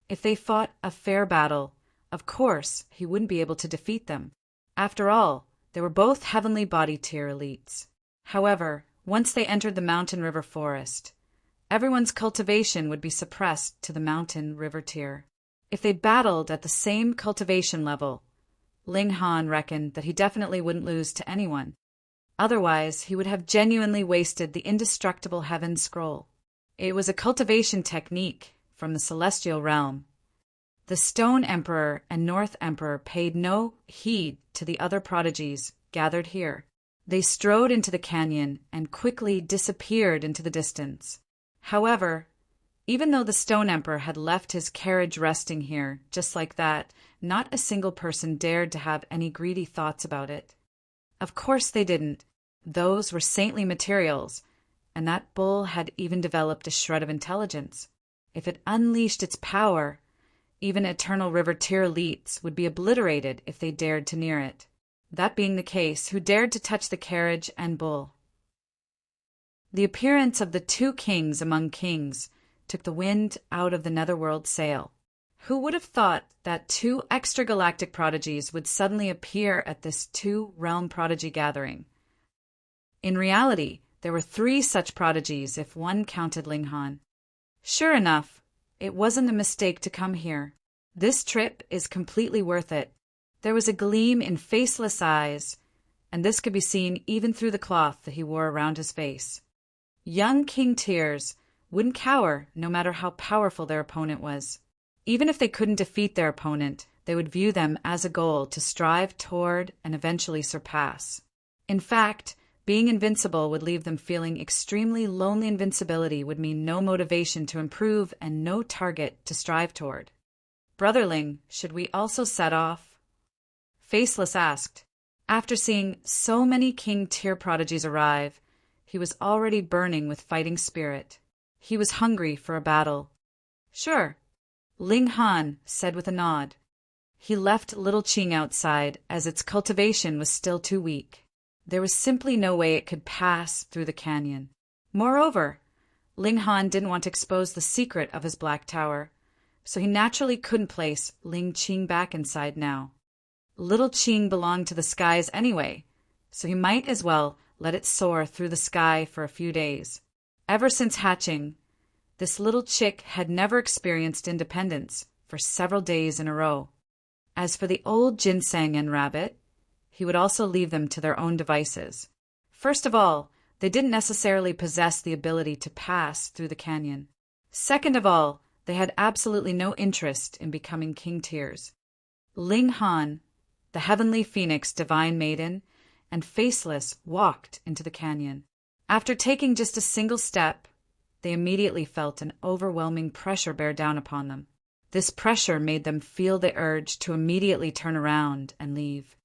If they fought a fair battle, of course he wouldn't be able to defeat them. After all, They were both heavenly body tier elites. However, once they entered the mountain river forest, everyone's cultivation would be suppressed to the mountain river tier. If they battled at the same cultivation level, Ling Han reckoned that he definitely wouldn't lose to anyone. Otherwise, he would have genuinely wasted the indestructible Heaven Scroll. It was a cultivation technique from the celestial realm. The Stone Emperor and North Emperor paid no heed to the other prodigies gathered here. They strode into the canyon and quickly disappeared into the distance. However, even though the Stone Emperor had left his carriage resting here just like that, not a single person dared to have any greedy thoughts about it. Of course they didn't. Those were saintly materials, and that bull had even developed a shred of intelligence. If it unleashed its power, even Eternal River tier elites would be obliterated if they dared to near it. That being the case, who dared to touch the carriage and bull? The appearance of the two kings among kings took the wind out of the netherworld sail. Who would have thought that two extragalactic prodigies would suddenly appear at this two-realm prodigy gathering? In reality, there were 3 such prodigies if one counted Ling Han. Sure enough, it wasn't a mistake to come here. This trip is completely worth it. There was a gleam in Faceless' eyes, and this could be seen even through the cloth that he wore around his face. Young King Tears wouldn't cower no matter how powerful their opponent was. Even if they couldn't defeat their opponent, they would view them as a goal to strive toward and eventually surpass. In fact, being invincible would leave them feeling extremely lonely. Invincibility would mean no motivation to improve and no target to strive toward. Brotherling, should we also set off? Faceless asked. After seeing so many King Tier prodigies arrive, he was already burning with fighting spirit. He was hungry for a battle. Sure, Ling Han said with a nod. He left Little Qing outside as its cultivation was still too weak. There was simply no way it could pass through the canyon. Moreover, Ling Han didn't want to expose the secret of his Black Tower, so he naturally couldn't place Ling Qing back inside now. Little Qing belonged to the skies anyway, so he might as well let it soar through the sky for a few days. Ever since hatching, this little chick had never experienced independence for several days in a row. As for the old ginseng and rabbit, he would also leave them to their own devices. First of all, they didn't necessarily possess the ability to pass through the canyon. Second of all, they had absolutely no interest in becoming King Tears. Ling Han, the Heavenly Phoenix Divine Maiden, and Faceless walked into the canyon. After taking just a single step, they immediately felt an overwhelming pressure bear down upon them. This pressure made them feel the urge to immediately turn around and leave.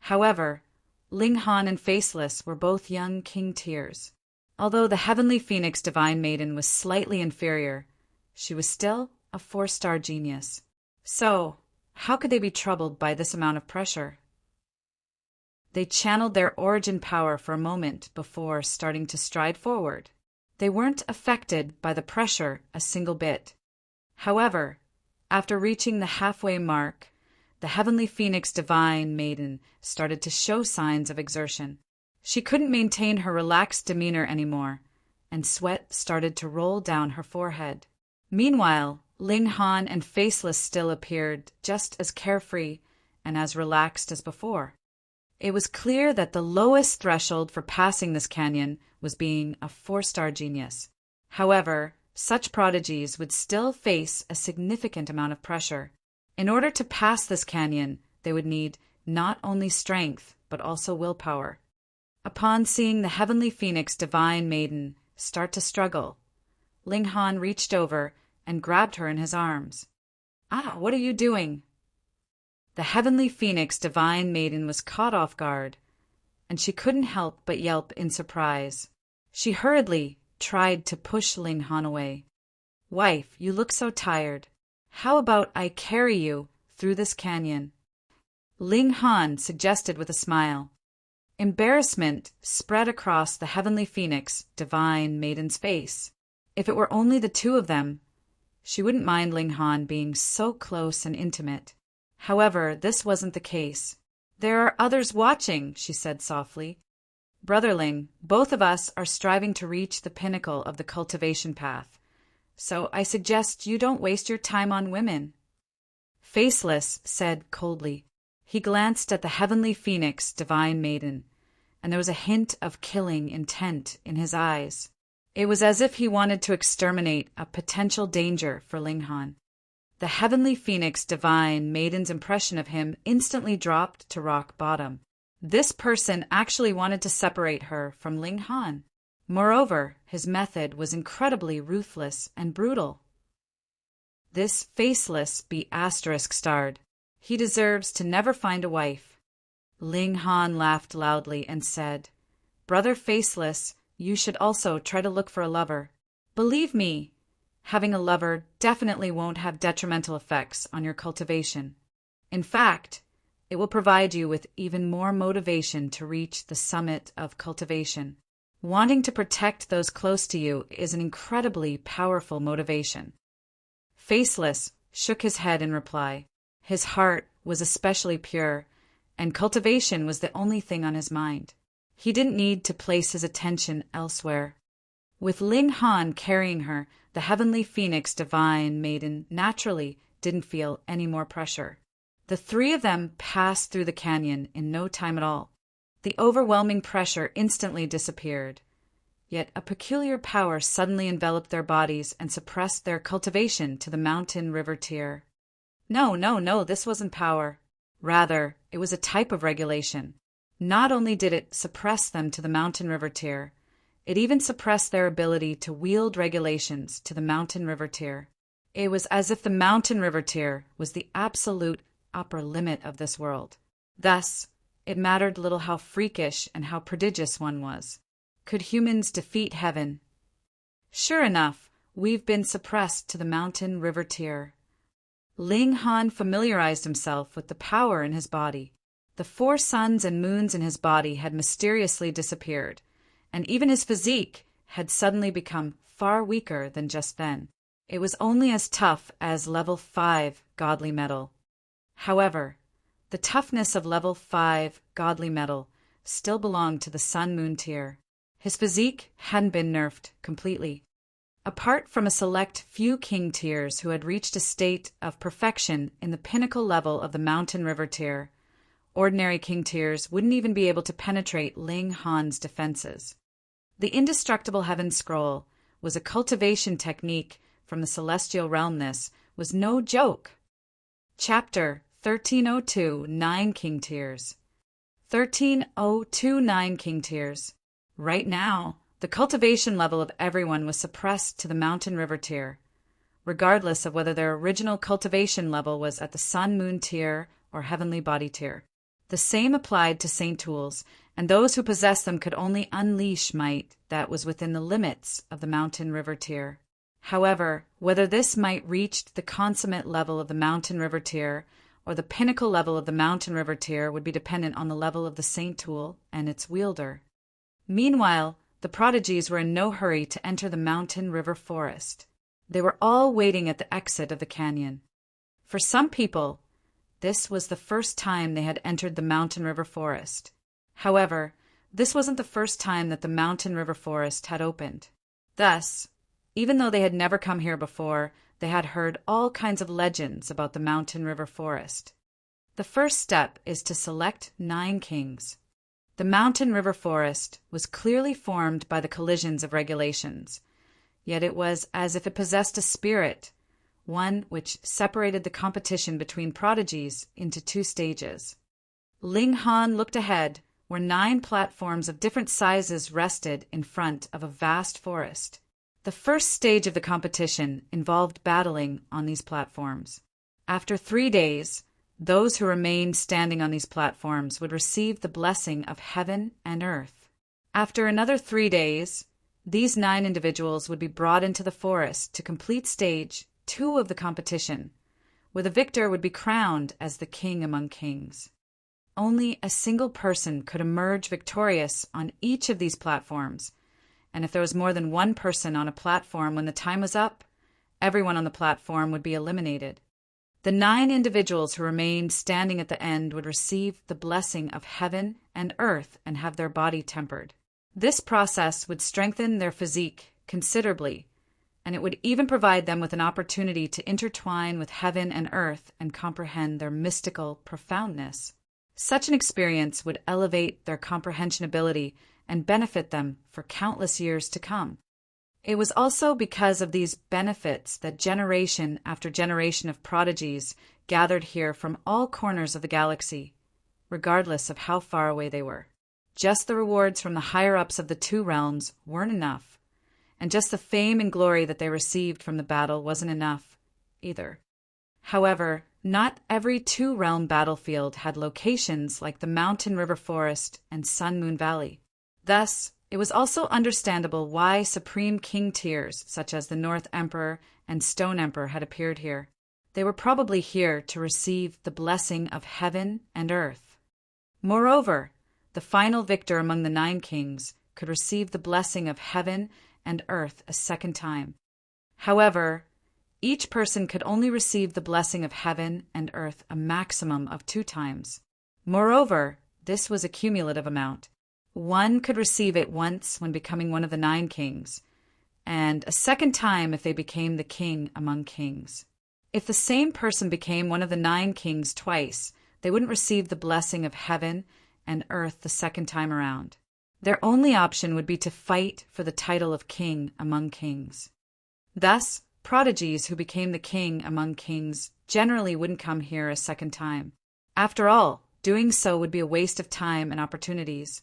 However, Ling Han and Faceless were both young King Tears. Although the Heavenly Phoenix Divine Maiden was slightly inferior, she was still a 4-star genius. So, how could they be troubled by this amount of pressure? They channeled their origin power for a moment before starting to stride forward. They weren't affected by the pressure a single bit. However, after reaching the halfway mark, the Heavenly Phoenix Divine Maiden started to show signs of exertion. She couldn't maintain her relaxed demeanor anymore, and sweat started to roll down her forehead. Meanwhile, Ling Han and Faceless still appeared just as carefree and as relaxed as before. It was clear that the lowest threshold for passing this canyon was being a 4-star genius. However, such prodigies would still face a significant amount of pressure. In order to pass this canyon, they would need not only strength, but also willpower. Upon seeing the Heavenly Phoenix Divine Maiden start to struggle, Ling Han reached over and grabbed her in his arms. "Ah, what are you doing?" The Heavenly Phoenix Divine Maiden was caught off guard, and she couldn't help but yelp in surprise. She hurriedly tried to push Ling Han away. "Wife, you look so tired. How about I carry you through this canyon?" Ling Han suggested with a smile. Embarrassment spread across the Heavenly Phoenix Divine Maiden's face. If it were only the two of them, she wouldn't mind Ling Han being so close and intimate. However, this wasn't the case. There are others watching, she said softly. Brotherling, both of us are striving to reach the pinnacle of the cultivation path, so I suggest you don't waste your time on women. Faceless said coldly. He glanced at the heavenly phoenix, divine maiden, and there was a hint of killing intent in his eyes. It was as if he wanted to exterminate a potential danger for Ling Han. The heavenly phoenix, divine maiden's impression of him instantly dropped to rock bottom. This person actually wanted to separate her from Ling Han. Moreover, his method was incredibly ruthless and brutal. This faceless be *starred. He deserves to never find a wife. Ling Han laughed loudly and said, Brother Faceless, you should also try to look for a lover. Believe me, having a lover definitely won't have detrimental effects on your cultivation. In fact, it will provide you with even more motivation to reach the summit of cultivation. Wanting to protect those close to you is an incredibly powerful motivation. Faceless shook his head in reply. His heart was especially pure, and cultivation was the only thing on his mind. He didn't need to place his attention elsewhere. With Ling Han carrying her, the heavenly phoenix divine maiden naturally didn't feel any more pressure. The three of them passed through the canyon in no time at all. The overwhelming pressure instantly disappeared. Yet a peculiar power suddenly enveloped their bodies and suppressed their cultivation to the mountain river tier. No, this wasn't power. Rather, it was a type of regulation. Not only did it suppress them to the mountain river tier, it even suppressed their ability to wield regulations to the mountain river tier. It was as if the mountain river tier was the absolute upper limit of this world. Thus, it mattered little how freakish and how prodigious one was. Could humans defeat heaven? Sure enough, we've been suppressed to the mountain river tier. Ling Han familiarized himself with the power in his body. The 4 suns and moons in his body had mysteriously disappeared, and even his physique had suddenly become far weaker than just then. It was only as tough as level 5 godly metal. However, the toughness of level 5 godly metal still belonged to the sun-moon tier. His physique hadn't been nerfed completely. Apart from a select few king tiers who had reached a state of perfection in the pinnacle level of the mountain river tier, ordinary king tiers wouldn't even be able to penetrate Ling Han's defenses. The indestructible heaven scroll was a cultivation technique from the celestial realm. This was no joke. Chapter 1302 9 King Tiers. 13029 King Tiers. Right now, the cultivation level of everyone was suppressed to the mountain river tier, regardless of whether their original cultivation level was at the sun-moon tier or heavenly body tier. The same applied to saint tools, and those who possessed them could only unleash might that was within the limits of the mountain river tier. However, whether this might reached the consummate level of the mountain river tier or the pinnacle level of the mountain river tier would be dependent on the level of the saint tool and its wielder. Meanwhile, the prodigies were in no hurry to enter the mountain river forest. They were all waiting at the exit of the canyon. For some people, this was the first time they had entered the mountain river forest. However, this wasn't the first time that the mountain river forest had opened. Thus, even though they had never come here before, they had heard all kinds of legends about the mountain river forest. The first step is to select 9 kings. The mountain river forest was clearly formed by the collisions of regulations, yet it was as if it possessed a spirit, one which separated the competition between prodigies into 2 stages. Ling Han looked ahead, where 9 platforms of different sizes rested in front of a vast forest. The first stage of the competition involved battling on these platforms. After 3 days, those who remained standing on these platforms would receive the blessing of heaven and earth. After another 3 days, these 9 individuals would be brought into the forest to complete stage 2 of the competition, where the victor would be crowned as the king among kings. Only a single person could emerge victorious on each of these platforms, and if there was more than 1 person on a platform when the time was up, everyone on the platform would be eliminated. The 9 individuals who remained standing at the end would receive the blessing of heaven and earth and have their body tempered. This process would strengthen their physique considerably, and it would even provide them with an opportunity to intertwine with heaven and earth and comprehend their mystical profoundness. Such an experience would elevate their comprehension ability and benefit them for countless years to come. It was also because of these benefits that generation after generation of prodigies gathered here from all corners of the galaxy, regardless of how far away they were. Just the rewards from the higher-ups of the 2 realms weren't enough, and just the fame and glory that they received from the battle wasn't enough either. However, not every 2-realm battlefield had locations like the Mountain River Forest and Sun Moon Valley. Thus, it was also understandable why supreme king tiers, such as the North Emperor and Stone Emperor, had appeared here. They were probably here to receive the blessing of heaven and earth. Moreover, the final victor among the 9 kings could receive the blessing of heaven and earth a second time. However, each person could only receive the blessing of heaven and earth a maximum of 2 times. Moreover, this was a cumulative amount. One could receive it once when becoming one of the 9 kings, and a second time if they became the king among kings. If the same person became one of the 9 kings twice, they wouldn't receive the blessing of heaven and earth the second time around. Their only option would be to fight for the title of king among kings. Thus, prodigies who became the king among kings generally wouldn't come here a second time. After all, doing so would be a waste of time and opportunities.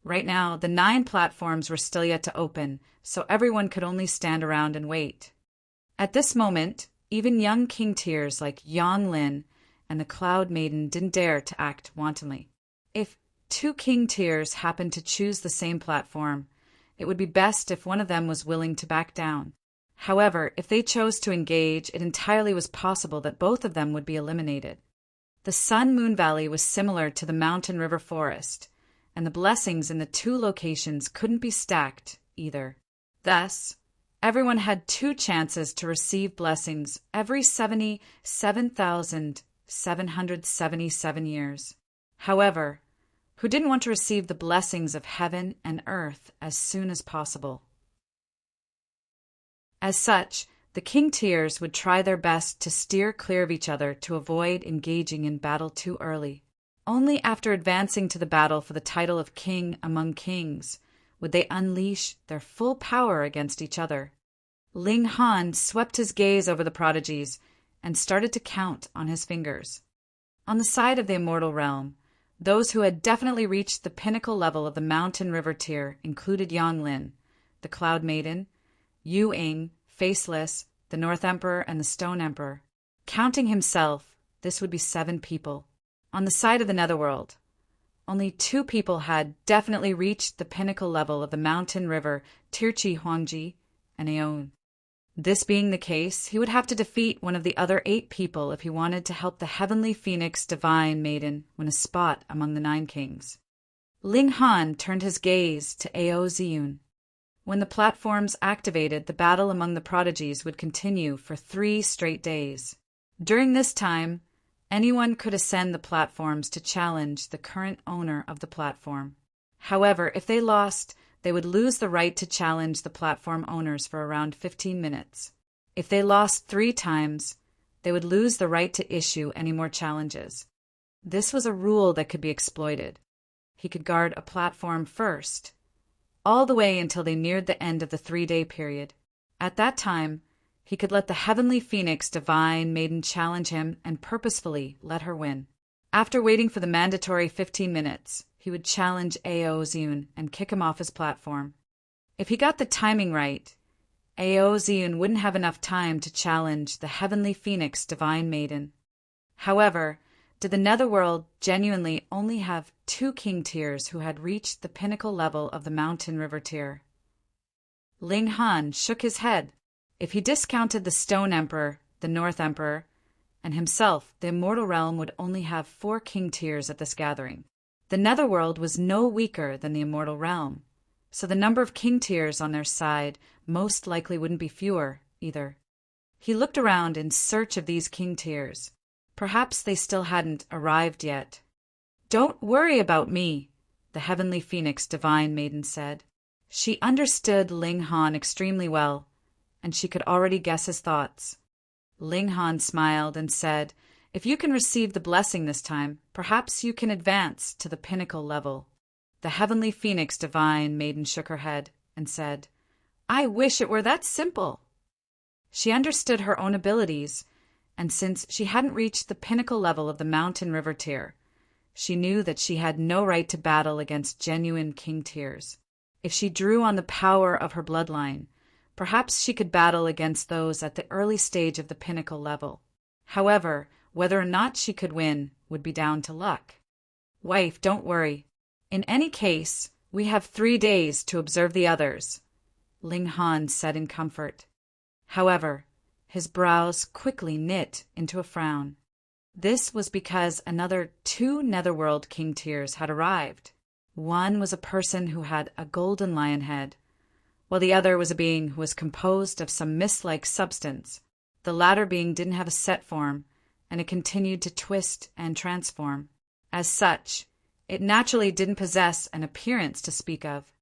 Right now, the 9 platforms were still yet to open, so everyone could only stand around and wait. At this moment, even young king tiers like Yang Lin and the Cloud Maiden didn't dare to act wantonly. If 2 king tiers happened to choose the same platform, it would be best if one of them was willing to back down. However, if they chose to engage, it entirely was possible that both of them would be eliminated. The Sun Moon Valley was similar to the Mountain River Forest, and the blessings in the 2 locations couldn't be stacked either. Thus, everyone had 2 chances to receive blessings every 77,777 years. However, who didn't want to receive the blessings of heaven and earth as soon as possible? As such, the king tiers would try their best to steer clear of each other to avoid engaging in battle too early. Only after advancing to the battle for the title of king among kings would they unleash their full power against each other. Ling Han swept his gaze over the prodigies and started to count on his fingers. On the side of the immortal realm, those who had definitely reached the pinnacle level of the Mountain River tier included Yang Lin, the Cloud Maiden, Yu Ing, Faceless, the North Emperor, and the Stone Emperor. Counting himself, this would be 7 people. On the side of the Netherworld, only 2 people had definitely reached the pinnacle level of the Mountain River, Tirchi Huangji and Aeon. This being the case, he would have to defeat one of the other 8 people if he wanted to help the Heavenly Phoenix Divine Maiden win a spot among the 9 kings. Ling Han turned his gaze to Ao Ziyun. When the platforms activated, the battle among the prodigies would continue for 3 straight days. During this time, anyone could ascend the platforms to challenge the current owner of the platform. However, if they lost, they would lose the right to challenge the platform owners for around 15 minutes. If they lost 3 times, they would lose the right to issue any more challenges. This was a rule that could be exploited. He could guard a platform first, all the way until they neared the end of the 3-day period. At that time, he could let the Heavenly Phoenix Divine Maiden challenge him and purposefully let her win. After waiting for the mandatory 15 minutes, he would challenge Ao Ziyun and kick him off his platform. If he got the timing right, Ao Ziyun wouldn't have enough time to challenge the Heavenly Phoenix Divine Maiden. However, did the Netherworld genuinely only have 2 king tiers who had reached the pinnacle level of the Mountain River tier? Ling Han shook his head. If he discounted the Stone Emperor, the North Emperor, and himself, the Immortal Realm would only have 4 king tiers at this gathering. The Netherworld was no weaker than the Immortal Realm, so the number of king tiers on their side most likely wouldn't be fewer, either. He looked around in search of these king tiers, Perhaps they still hadn't arrived yet. "Don't worry about me," the heavenly phoenix divine maiden said. She understood Ling Han extremely well, and she could already guess his thoughts. Ling Han smiled and said, "If you can receive the blessing this time, perhaps you can advance to the pinnacle level." The heavenly phoenix divine maiden shook her head and said, "I wish it were that simple." She understood her own abilities, and since she hadn't reached the pinnacle level of the mountain river tier, she knew that she had no right to battle against genuine king tiers. If she drew on the power of her bloodline, perhaps she could battle against those at the early stage of the pinnacle level. However, whether or not she could win would be down to luck. "Wife, don't worry. In any case, we have 3 days to observe the others," Ling Han said in comfort. However, his brows quickly knit into a frown. This was because another 2 netherworld king tiers had arrived. One was a person who had a golden lion head, while the other was a being who was composed of some mist-like substance. The latter being didn't have a set form, and it continued to twist and transform. As such, it naturally didn't possess an appearance to speak of.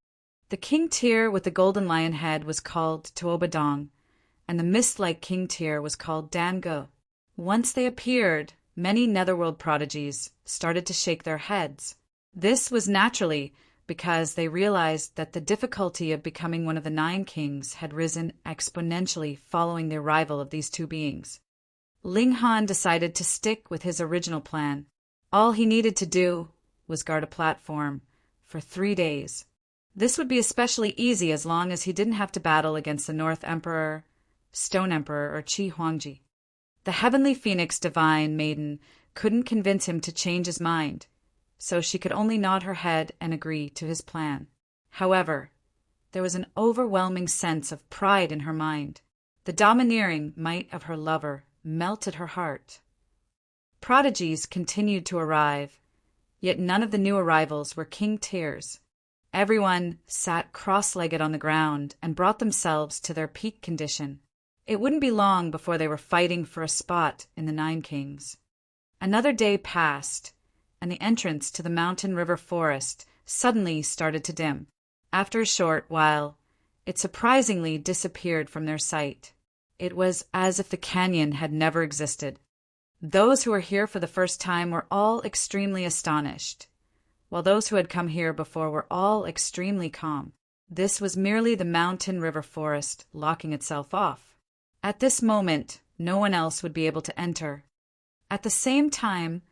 The king tier with the golden lion head was called Tuobadong, and the mist-like king tier was called Dango. Once they appeared, many netherworld prodigies started to shake their heads. This was naturally because they realized that the difficulty of becoming one of the 9 kings had risen exponentially following the arrival of these 2 beings. Ling Han decided to stick with his original plan. All he needed to do was guard a platform for 3 days. This would be especially easy as long as he didn't have to battle against the North Emperor, Stone Emperor, or Qi Huangji. The heavenly phoenix divine maiden couldn't convince him to change his mind, so she could only nod her head and agree to his plan. However, there was an overwhelming sense of pride in her mind. The domineering might of her lover melted her heart. Prodigies continued to arrive, yet none of the new arrivals were king tiers. Everyone sat cross-legged on the ground and brought themselves to their peak condition. It wouldn't be long before they were fighting for a spot in the 9 kings. Another day passed, and the entrance to the mountain river forest suddenly started to dim. After a short while, it surprisingly disappeared from their sight. It was as if the canyon had never existed. Those who were here for the first time were all extremely astonished, while those who had come here before were all extremely calm. This was merely the mountain river forest locking itself off. At this moment, no one else would be able to enter. At the same time,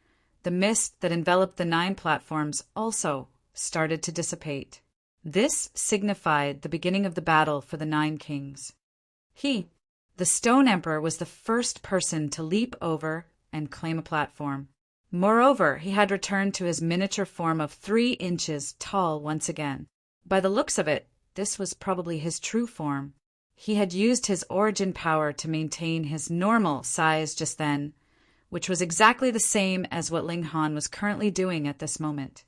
the mist that enveloped the 9 platforms also started to dissipate. This signified the beginning of the battle for the 9 kings. He, the Stone Emperor, was the first person to leap over and claim a platform. Moreover, he had returned to his miniature form of 3 inches tall once again. By the looks of it, this was probably his true form. He had used his origin power to maintain his normal size just then, which was exactly the same as what Ling Han was currently doing at this moment.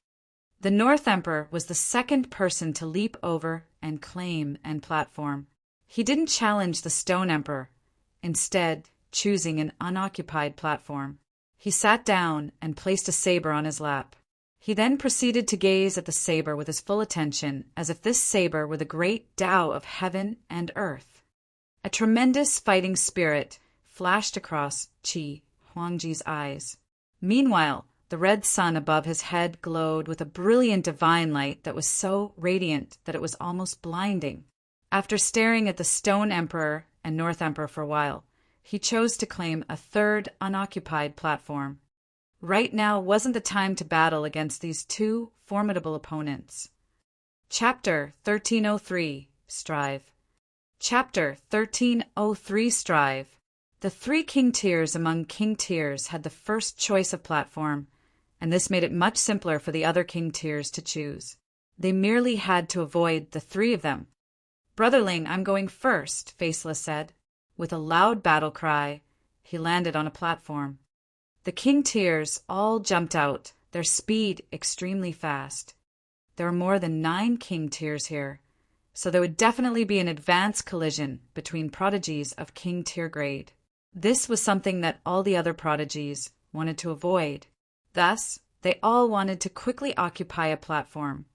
The North Emperor was the second person to leap over and claim an platform. He didn't challenge the Stone Emperor, instead choosing an unoccupied platform. He sat down and placed a saber on his lap. He then proceeded to gaze at the saber with his full attention, as if this saber were the great Tao of heaven and earth. A tremendous fighting spirit flashed across Qi Huangji's eyes. Meanwhile, the red sun above his head glowed with a brilliant divine light that was so radiant that it was almost blinding. After staring at the Stone Emperor and North Emperor for a while, he chose to claim a 3rd unoccupied platform. Right now wasn't the time to battle against these 2 formidable opponents. Chapter 1303, Strive. Chapter 1303, Strive. The 3 king tiers among king tiers had the first choice of platform, and this made it much simpler for the other king tiers to choose. They merely had to avoid the 3 of them. "Brotherling, I'm going first," Faceless said. With a loud battle cry, he landed on a platform. The king tiers all jumped out, their speed extremely fast. There were more than 9 king tiers here, so there would definitely be an advanced collision between prodigies of king tier grade. This was something that all the other prodigies wanted to avoid. Thus, they all wanted to quickly occupy a platform,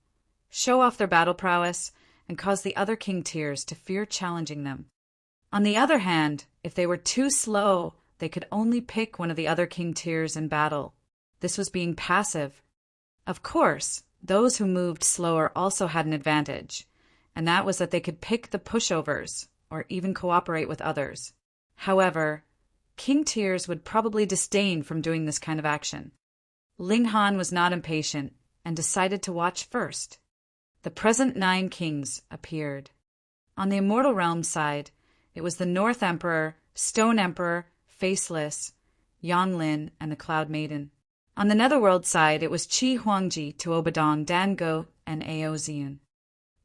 show off their battle prowess, and cause the other king tiers to fear challenging them. On the other hand, if they were too slow, they could only pick one of the other king tiers in battle. This was being passive. Of course, those who moved slower also had an advantage, and that was that they could pick the pushovers, or even cooperate with others. However, king tiers would probably disdain from doing this kind of action. Ling Han was not impatient, and decided to watch first. The present 9 kings appeared. On the Immortal Realm side, it was the North Emperor, Stone Emperor, Faceless, Yanlin, and the Cloud Maiden. On the Netherworld side, it was Qi Huangji, Tuobadong, Dango, and Ao Ziyun.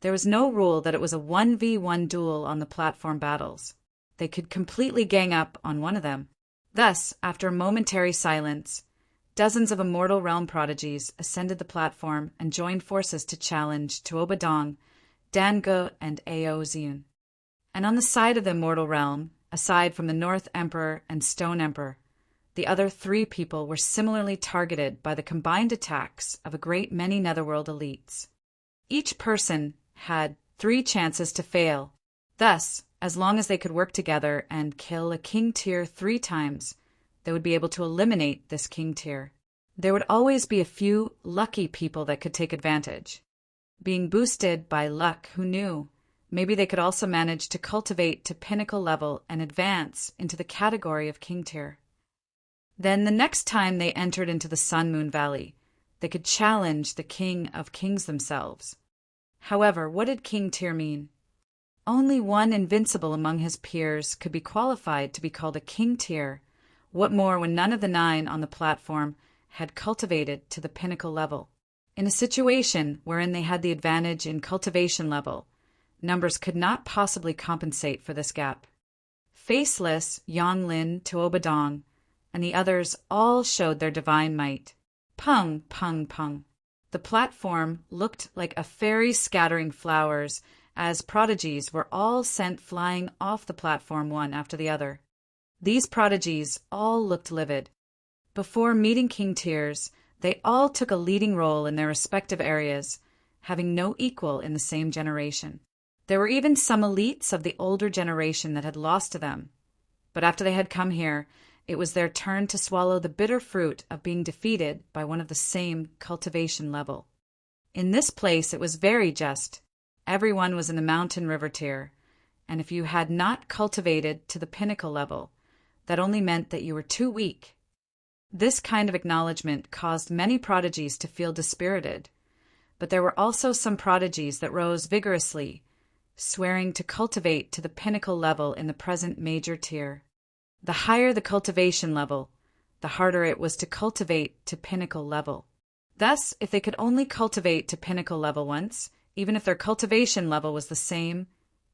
There was no rule that it was a 1v1 duel on the platform battles. They could completely gang up on one of them. Thus, after a momentary silence, dozens of Immortal Realm prodigies ascended the platform and joined forces to challenge Tuobadong, Dango, and Ao Ziyun. And on the side of the Immortal Realm, aside from the North Emperor and Stone Emperor, the other 3 people were similarly targeted by the combined attacks of a great many Netherworld elites. Each person had 3 chances to fail. Thus, as long as they could work together and kill a king tier 3 times, they would be able to eliminate this king tier. There would always be a few lucky people that could take advantage. Being boosted by luck, who knew? Maybe they could also manage to cultivate to pinnacle level and advance into the category of king tier. Then the next time they entered into the Sun Moon Valley, they could challenge the King of Kings themselves. However, what did king tier mean? Only one invincible among his peers could be qualified to be called a king tier. What more when none of the 9 on the platform had cultivated to the pinnacle level? In a situation wherein they had the advantage in cultivation level, numbers could not possibly compensate for this gap. Faceless, Yanlin, Tuobadong, and the others all showed their divine might. Pung, pung, pung. The platform looked like a fairy scattering flowers as prodigies were all sent flying off the platform one after the other. These prodigies all looked livid. Before meeting king tiers, they all took a leading role in their respective areas, having no equal in the same generation. There were even some elites of the older generation that had lost to them. But after they had come here, it was their turn to swallow the bitter fruit of being defeated by one of the same cultivation level. In this place it was very just. Everyone was in the mountain river tier, and if you had not cultivated to the pinnacle level, that only meant that you were too weak. This kind of acknowledgement caused many prodigies to feel dispirited, but there were also some prodigies that rose vigorously, swearing to cultivate to the pinnacle level in the present major tier. The higher the cultivation level, the harder it was to cultivate to pinnacle level. Thus, if they could only cultivate to pinnacle level once, even if their cultivation level was the same,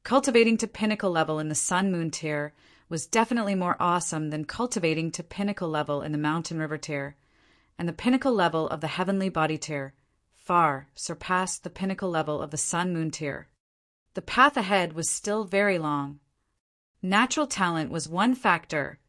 cultivating to pinnacle level in the Sun Moon tier was definitely more awesome than cultivating to pinnacle level in the Mountain River tier, and the pinnacle level of the Heavenly Body tier far surpassed the pinnacle level of the Sun Moon tier. The path ahead was still very long. Natural talent was one factor,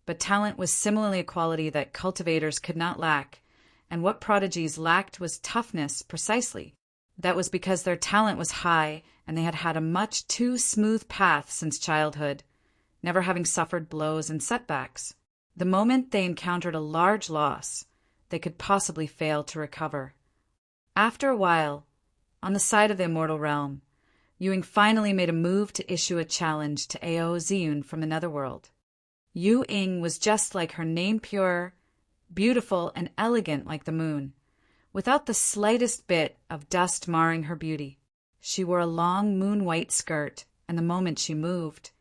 but talent was similarly a quality that cultivators could not lack, and what prodigies lacked was toughness precisely. That was because their talent was high and they had had a much too smooth path since childhood, never having suffered blows and setbacks. The moment they encountered a large loss, they could possibly fail to recover. After a while, on the side of the Immortal Realm, Ewing finally made a move to issue a challenge to Ao Ziyun from the Netherworld. Yu Ying was just like her name, pure, beautiful, and elegant like the moon, without the slightest bit of dust marring her beauty. She wore a long moon-white skirt, and the moment she moved,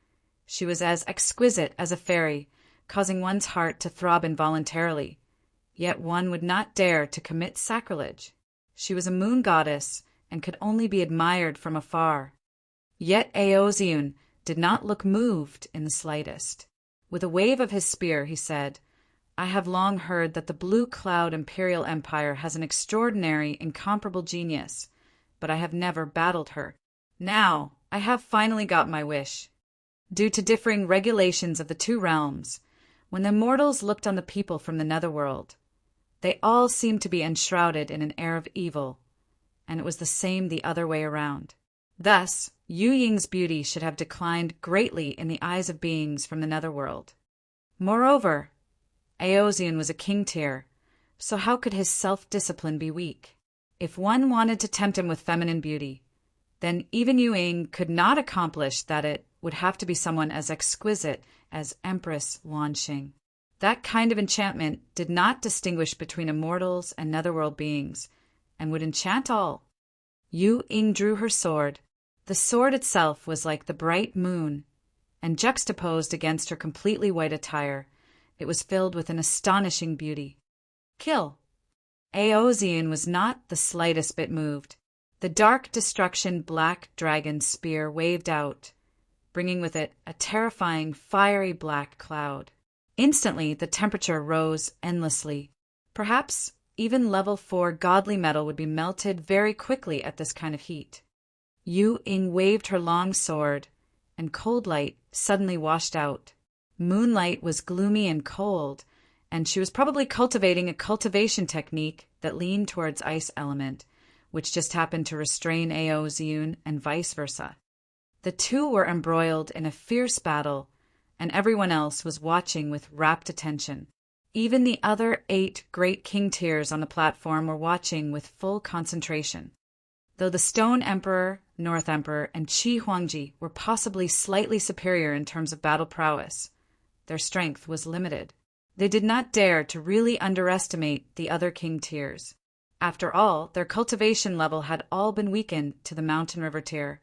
she was as exquisite as a fairy, causing one's heart to throb involuntarily, yet one would not dare to commit sacrilege. She was a moon goddess, and could only be admired from afar. Yet Ao Ziyun did not look moved in the slightest. With a wave of his spear, he said, "I have long heard that the Blue Cloud Imperial Empire has an extraordinary, incomparable genius, but I have never battled her. Now, I have finally got my wish. Due to differing regulations of the 2 realms, When the mortals looked on the people from the netherworld, they all seemed to be enshrouded in an air of evil, and it was the same the other way around. Thus, Yu Ying's beauty should have declined greatly in the eyes of beings from the netherworld. Moreover, Aozian was a king tier, so how could his self-discipline be weak? If one wanted to tempt him with feminine beauty, then even Yu Ying could not accomplish that. It would have to be someone as exquisite as Empress Lanxing. That kind of enchantment did not distinguish between immortals and netherworld beings, and would enchant all. Yu Ying drew her sword. The sword itself was like the bright moon, and juxtaposed against her completely white attire, it was filled with an astonishing beauty. Kill! Aozian was not the slightest bit moved. The dark destruction black dragon spear waved out, bringing with it a terrifying fiery black cloud. Instantly, the temperature rose endlessly. Perhaps even level 4 godly metal would be melted very quickly at this kind of heat. Yu Ying waved her long sword, and cold light suddenly washed out. Moonlight was gloomy and cold, and she was probably cultivating a cultivation technique that leaned towards ice element, which just happened to restrain Aozian and vice versa. The two were embroiled in a fierce battle, and everyone else was watching with rapt attention. Even the other 8 great king tiers on the platform were watching with full concentration. Though the Stone Emperor, North Emperor, and Qi Huangji were possibly slightly superior in terms of battle prowess, their strength was limited. They did not dare to really underestimate the other king tiers. After all, their cultivation level had all been weakened to the Mountain River tier,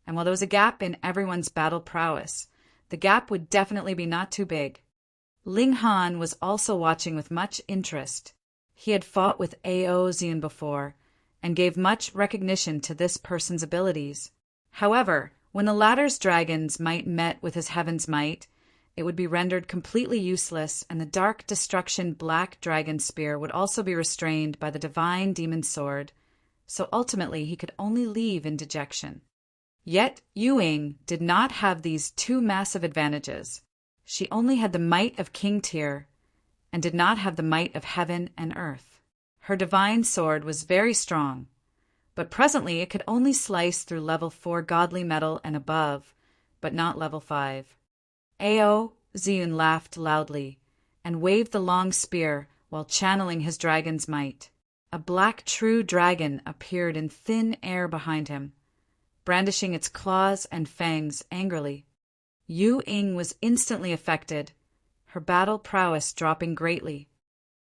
and while there was a gap in everyone's battle prowess, the gap would definitely be not too big. Ling Han was also watching with much interest. He had fought with Aozian before, and gave much recognition to this person's abilities. However, when the latter's dragon's might met with his heaven's might, it would be rendered completely useless, and the dark destruction black dragon spear would also be restrained by the divine demon sword, so ultimately he could only leave in dejection. Yet Yu Ying did not have these two massive advantages. She only had the might of king tier, and did not have the might of heaven and earth. Her divine sword was very strong, but presently it could only slice through level 4 godly metal and above, but not level 5. Aozian laughed loudly, and waved the long spear while channeling his dragon's might. A black true dragon appeared in thin air behind him, brandishing its claws and fangs angrily. Yu Ying was instantly affected, her battle prowess dropping greatly.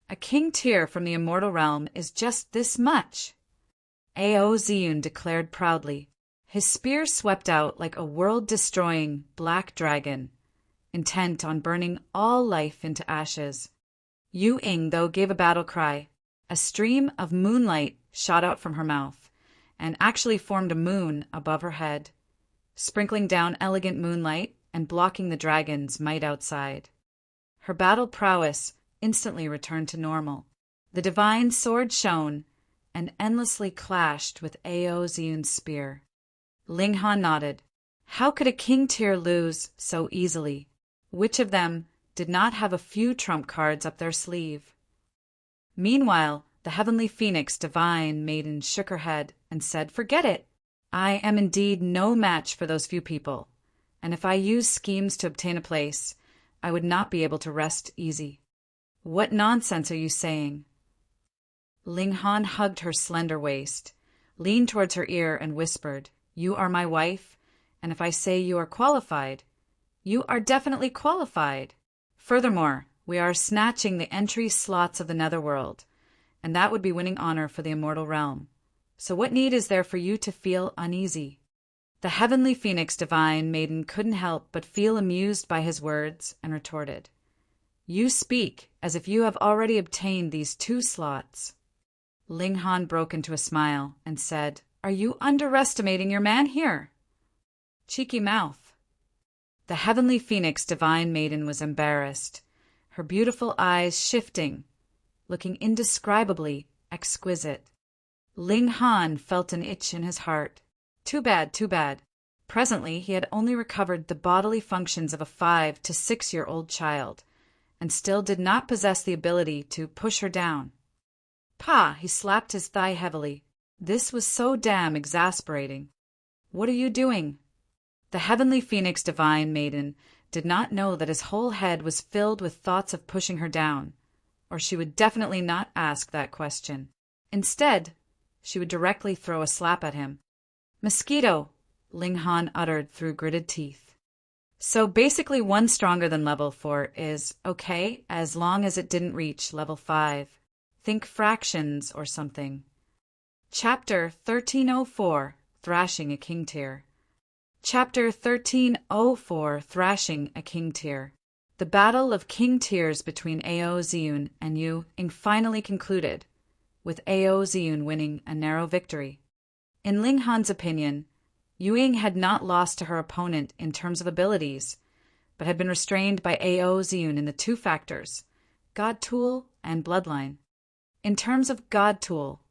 A king tier from the immortal realm is just this much, Aozian declared proudly. His spear swept out like a world-destroying black dragon, intent on burning all life into ashes. Yu Ying, though, gave a battle cry. A stream of moonlight shot out from her mouth, and actually formed a moon above her head, sprinkling down elegant moonlight and blocking the dragon's might outside. Her battle prowess instantly returned to normal. The divine sword shone and endlessly clashed with Aozian's spear. Ling Han nodded. How could a king tier lose so easily? Which of them did not have a few trump cards up their sleeve? Meanwhile, the heavenly phoenix divine maiden shook her head and said, "Forget it. I am indeed no match for those few people, and if I used schemes to obtain a place, I would not be able to rest easy." "What nonsense are you saying?" Ling Han hugged her slender waist, leaned towards her ear and whispered, "You are my wife, and if I say you are qualified, you are definitely qualified. Furthermore, we are snatching the entry slots of the netherworld, and that would be winning honor for the immortal realm. So what need is there for you to feel uneasy?" The heavenly phoenix divine maiden couldn't help but feel amused by his words and retorted, "You speak as if you have already obtained these 2 slots. Ling Han broke into a smile and said, "Are you underestimating your man here?" Cheeky mouth. The heavenly phoenix divine maiden was embarrassed, her beautiful eyes shifting, looking indescribably exquisite. Ling Han felt an itch in his heart. Too bad, too bad. Presently he had only recovered the bodily functions of a 5 to 6-year-old child, and still did not possess the ability to push her down. "Pah!" He slapped his thigh heavily. This was so damn exasperating. "What are you doing?" The heavenly phoenix divine maiden did not know that his whole head was filled with thoughts of pushing her down, or she would definitely not ask that question. Instead, she would directly throw a slap at him. "Mosquito," Ling Han uttered through gritted teeth. So basically 1 stronger than level 4 is okay as long as it didn't reach level 5. Think fractions or something. Chapter 1304, Thrashing a King Tier. Chapter 1304, Thrashing a King Tier. The battle of King Tiers between Ao Ziyun and Yu Ying finally concluded, with Ao Ziyun winning a narrow victory. In Ling Han's opinion, Yu Ying had not lost to her opponent in terms of abilities, but had been restrained by Ao Ziyun in the 2 factors, God Tool and Bloodline. In terms of God Tool,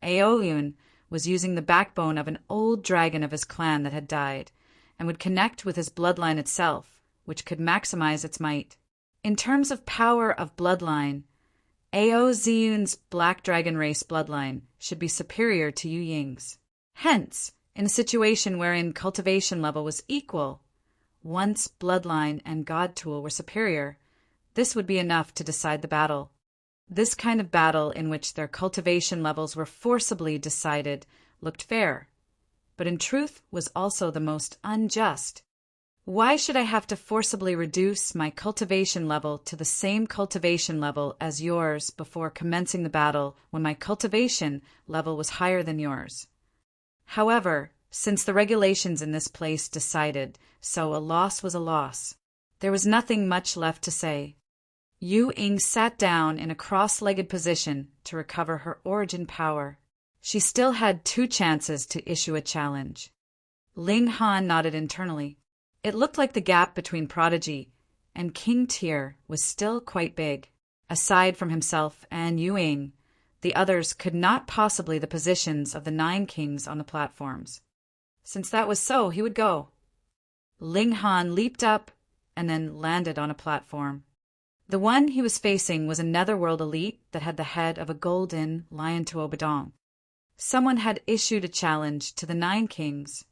Ao Ziyun was using the backbone of an old dragon of his clan that had died, and would connect with his bloodline itself, which could maximize its might. In terms of power of bloodline, Ao Ziyun's Black Dragon race bloodline should be superior to Yu Ying's. Hence, in a situation wherein cultivation level was equal, once bloodline and God Tool were superior, this would be enough to decide the battle. This kind of battle in which their cultivation levels were forcibly decided looked fair, but in truth was also the most unjust. Why should I have to forcibly reduce my cultivation level to the same cultivation level as yours before commencing the battle when my cultivation level was higher than yours? However, since the regulations in this place decided, so a loss was a loss. There was nothing much left to say. Yu Ying sat down in a cross-legged position to recover her origin power. She still had 2 chances to issue a challenge. Ling Han nodded internally. It looked like the gap between Prodigy and King Tier was still quite big. Aside from himself and Yu Ying, the others could not possibly the positions of the 9 kings on the platforms. Since that was so, he would go. Ling Han leaped up and then landed on a platform. The one he was facing was a netherworld elite that had the head of a golden lion to Obadong. Someone had issued a challenge to the 9 kings.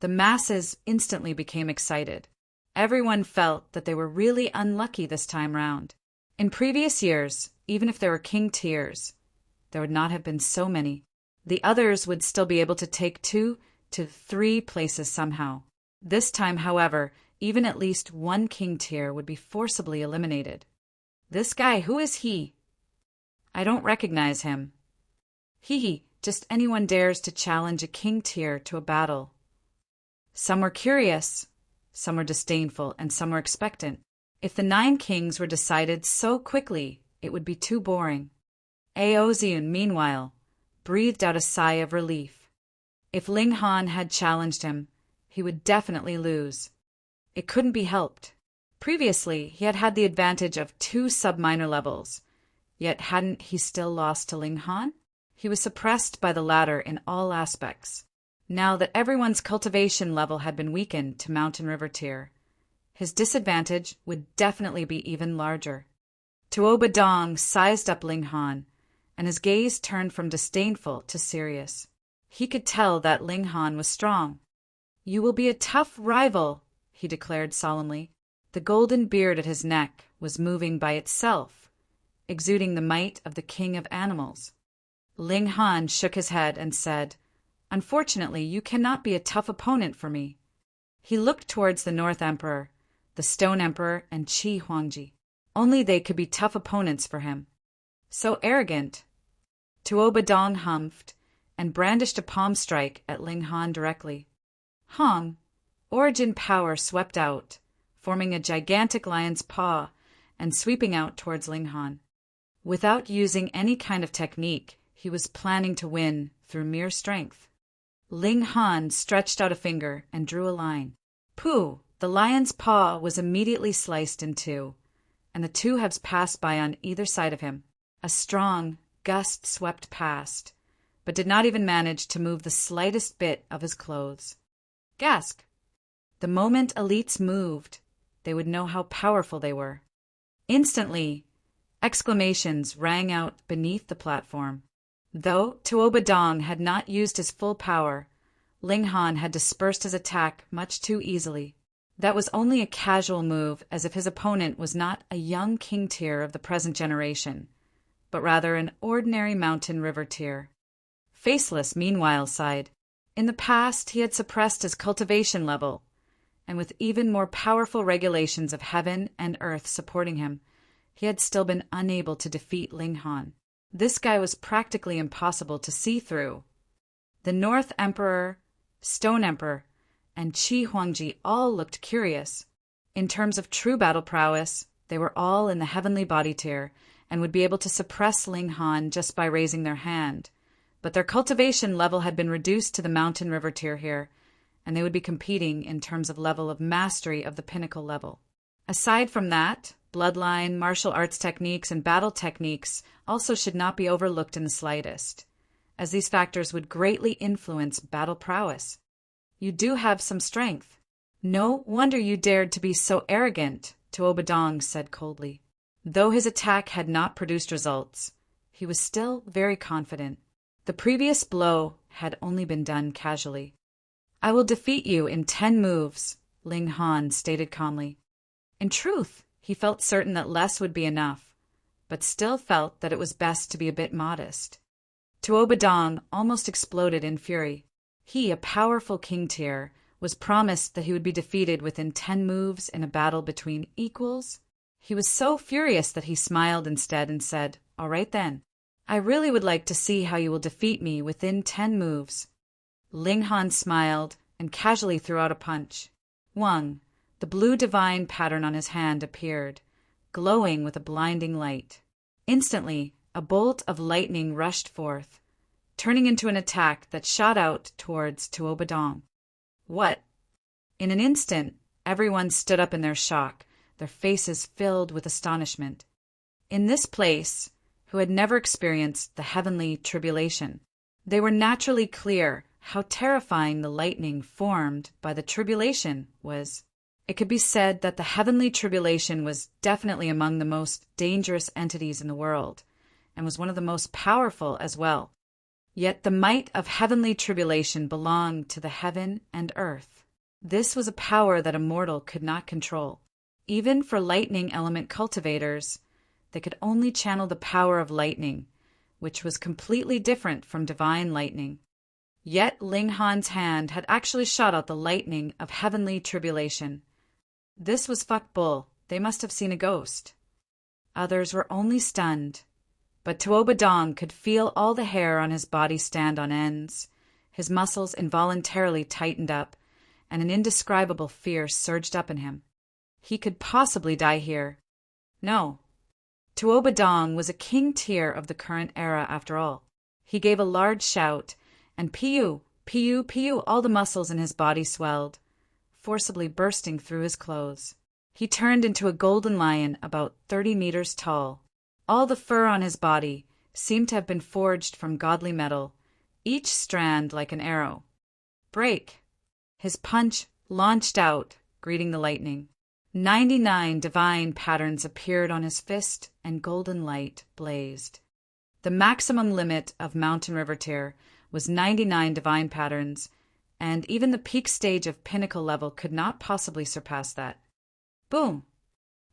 The masses instantly became excited. Everyone felt that they were really unlucky this time round. In previous years, even if there were king tiers, there would not have been so many. The others would still be able to take 2 to 3 places somehow. This time, however, even at least 1 king tier would be forcibly eliminated. This guy, who is he? I don't recognize him. He, just anyone dares to challenge a king tier to a battle. Some were curious, some were disdainful, and some were expectant. If the 9 kings were decided so quickly, it would be too boring. Ao Ziyun, meanwhile, breathed out a sigh of relief. If Ling Han had challenged him, he would definitely lose. It couldn't be helped. Previously, he had had the advantage of 2 sub-minor levels, yet hadn't he still lost to Ling Han? He was suppressed by the latter in all aspects. Now that everyone's cultivation level had been weakened to Mountain River tier, his disadvantage would definitely be even larger. Tuoba Dong sized up Ling Han, and his gaze turned from disdainful to serious. He could tell that Ling Han was strong. "You will be a tough rival," he declared solemnly. The golden beard at his neck was moving by itself, exuding the might of the king of animals. Ling Han shook his head and said, "Unfortunately, you cannot be a tough opponent for me." He looked towards the North Emperor, the Stone Emperor, and Qi Huangji. Only they could be tough opponents for him. So arrogant. Tuoba Dong humphed and brandished a palm strike at Ling Han directly. Hong, origin power swept out, forming a gigantic lion's paw and sweeping out towards Ling Han. Without using any kind of technique, he was planning to win through mere strength. Ling Han stretched out a finger and drew a line. Pooh! The lion's paw was immediately sliced in 2, and the 2 halves passed by on either side of him. A strong gust swept past, but did not even manage to move the slightest bit of his clothes. Gasp! The moment elites moved, they would know how powerful they were. Instantly, exclamations rang out beneath the platform. Though Tuobadong had not used his full power, Ling Han had dispersed his attack much too easily. That was only a casual move, as if his opponent was not a young king tier of the present generation, but rather an ordinary mountain river tier. Faceless, meanwhile, sighed. In the past, he had suppressed his cultivation level, and with even more powerful regulations of heaven and earth supporting him, he had still been unable to defeat Ling Han. This guy was practically impossible to see through. The North Emperor, Stone Emperor, and Qi Huangji all looked curious. In terms of true battle prowess, they were all in the heavenly body tier and would be able to suppress Ling Han just by raising their hand. But their cultivation level had been reduced to the mountain river tier here, and they would be competing in terms of level of mastery of the pinnacle level. Aside from that, bloodline, martial arts techniques, and battle techniques also should not be overlooked in the slightest, as these factors would greatly influence battle prowess. You do have some strength. No wonder you dared to be so arrogant, Tuobadong said coldly. Though his attack had not produced results, he was still very confident. The previous blow had only been done casually. I will defeat you in 10 moves, Ling Han stated calmly. In truth, he felt certain that less would be enough, but still felt that it was best to be a bit modest. Tuobadong almost exploded in fury. He, a powerful king tier, was promised that he would be defeated within 10 moves in a battle between equals. He was so furious that he smiled instead and said, "All right then. I really would like to see how you will defeat me within 10 moves." Ling Han smiled and casually threw out a punch. Wang, the blue divine pattern on his hand appeared, glowing with a blinding light. Instantly, a bolt of lightning rushed forth, turning into an attack that shot out towards Tuobadong. What? In an instant, everyone stood up in their shock, their faces filled with astonishment. In this place, who had never experienced the heavenly tribulation, they were naturally clear how terrifying the lightning formed by the tribulation was. It could be said that the heavenly tribulation was definitely among the most dangerous entities in the world, and was one of the most powerful as well. Yet the might of heavenly tribulation belonged to the heaven and earth. This was a power that a mortal could not control. Even for lightning element cultivators, they could only channel the power of lightning, which was completely different from divine lightning. Yet Ling Han's hand had actually shot out the lightning of heavenly tribulation. This was fuck bull. They must have seen a ghost. Others were only stunned. But Tuobadong could feel all the hair on his body stand on ends. His muscles involuntarily tightened up, and an indescribable fear surged up in him. He could possibly die here. No. Tuobadong was a king tier of the current era after all. He gave a large shout, and Piu, Piu, Piu, all the muscles in his body swelled, forcibly bursting through his clothes. He turned into a golden lion about 30 meters tall. All the fur on his body seemed to have been forged from godly metal, each strand like an arrow. Break! His punch launched out, greeting the lightning. 99 divine patterns appeared on his fist, and golden light blazed. The maximum limit of Mountain River tier was 99 divine patterns, and even the peak stage of pinnacle level could not possibly surpass that. Boom!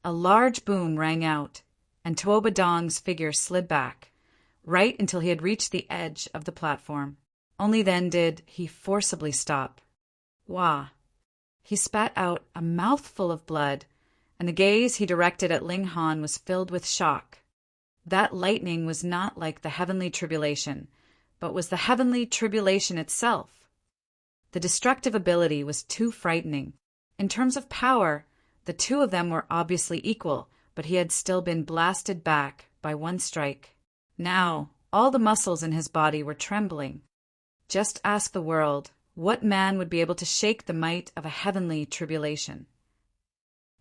A large boom rang out, and Tuobadong's figure slid back, right until he had reached the edge of the platform. Only then did he forcibly stop. Wah! He spat out a mouthful of blood, and the gaze he directed at Ling Han was filled with shock. That lightning was not like the heavenly tribulation, but was the heavenly tribulation itself. The destructive ability was too frightening. In terms of power, the two of them were obviously equal, but he had still been blasted back by one strike. Now, all the muscles in his body were trembling. Just ask the world, what man would be able to shake the might of a heavenly tribulation?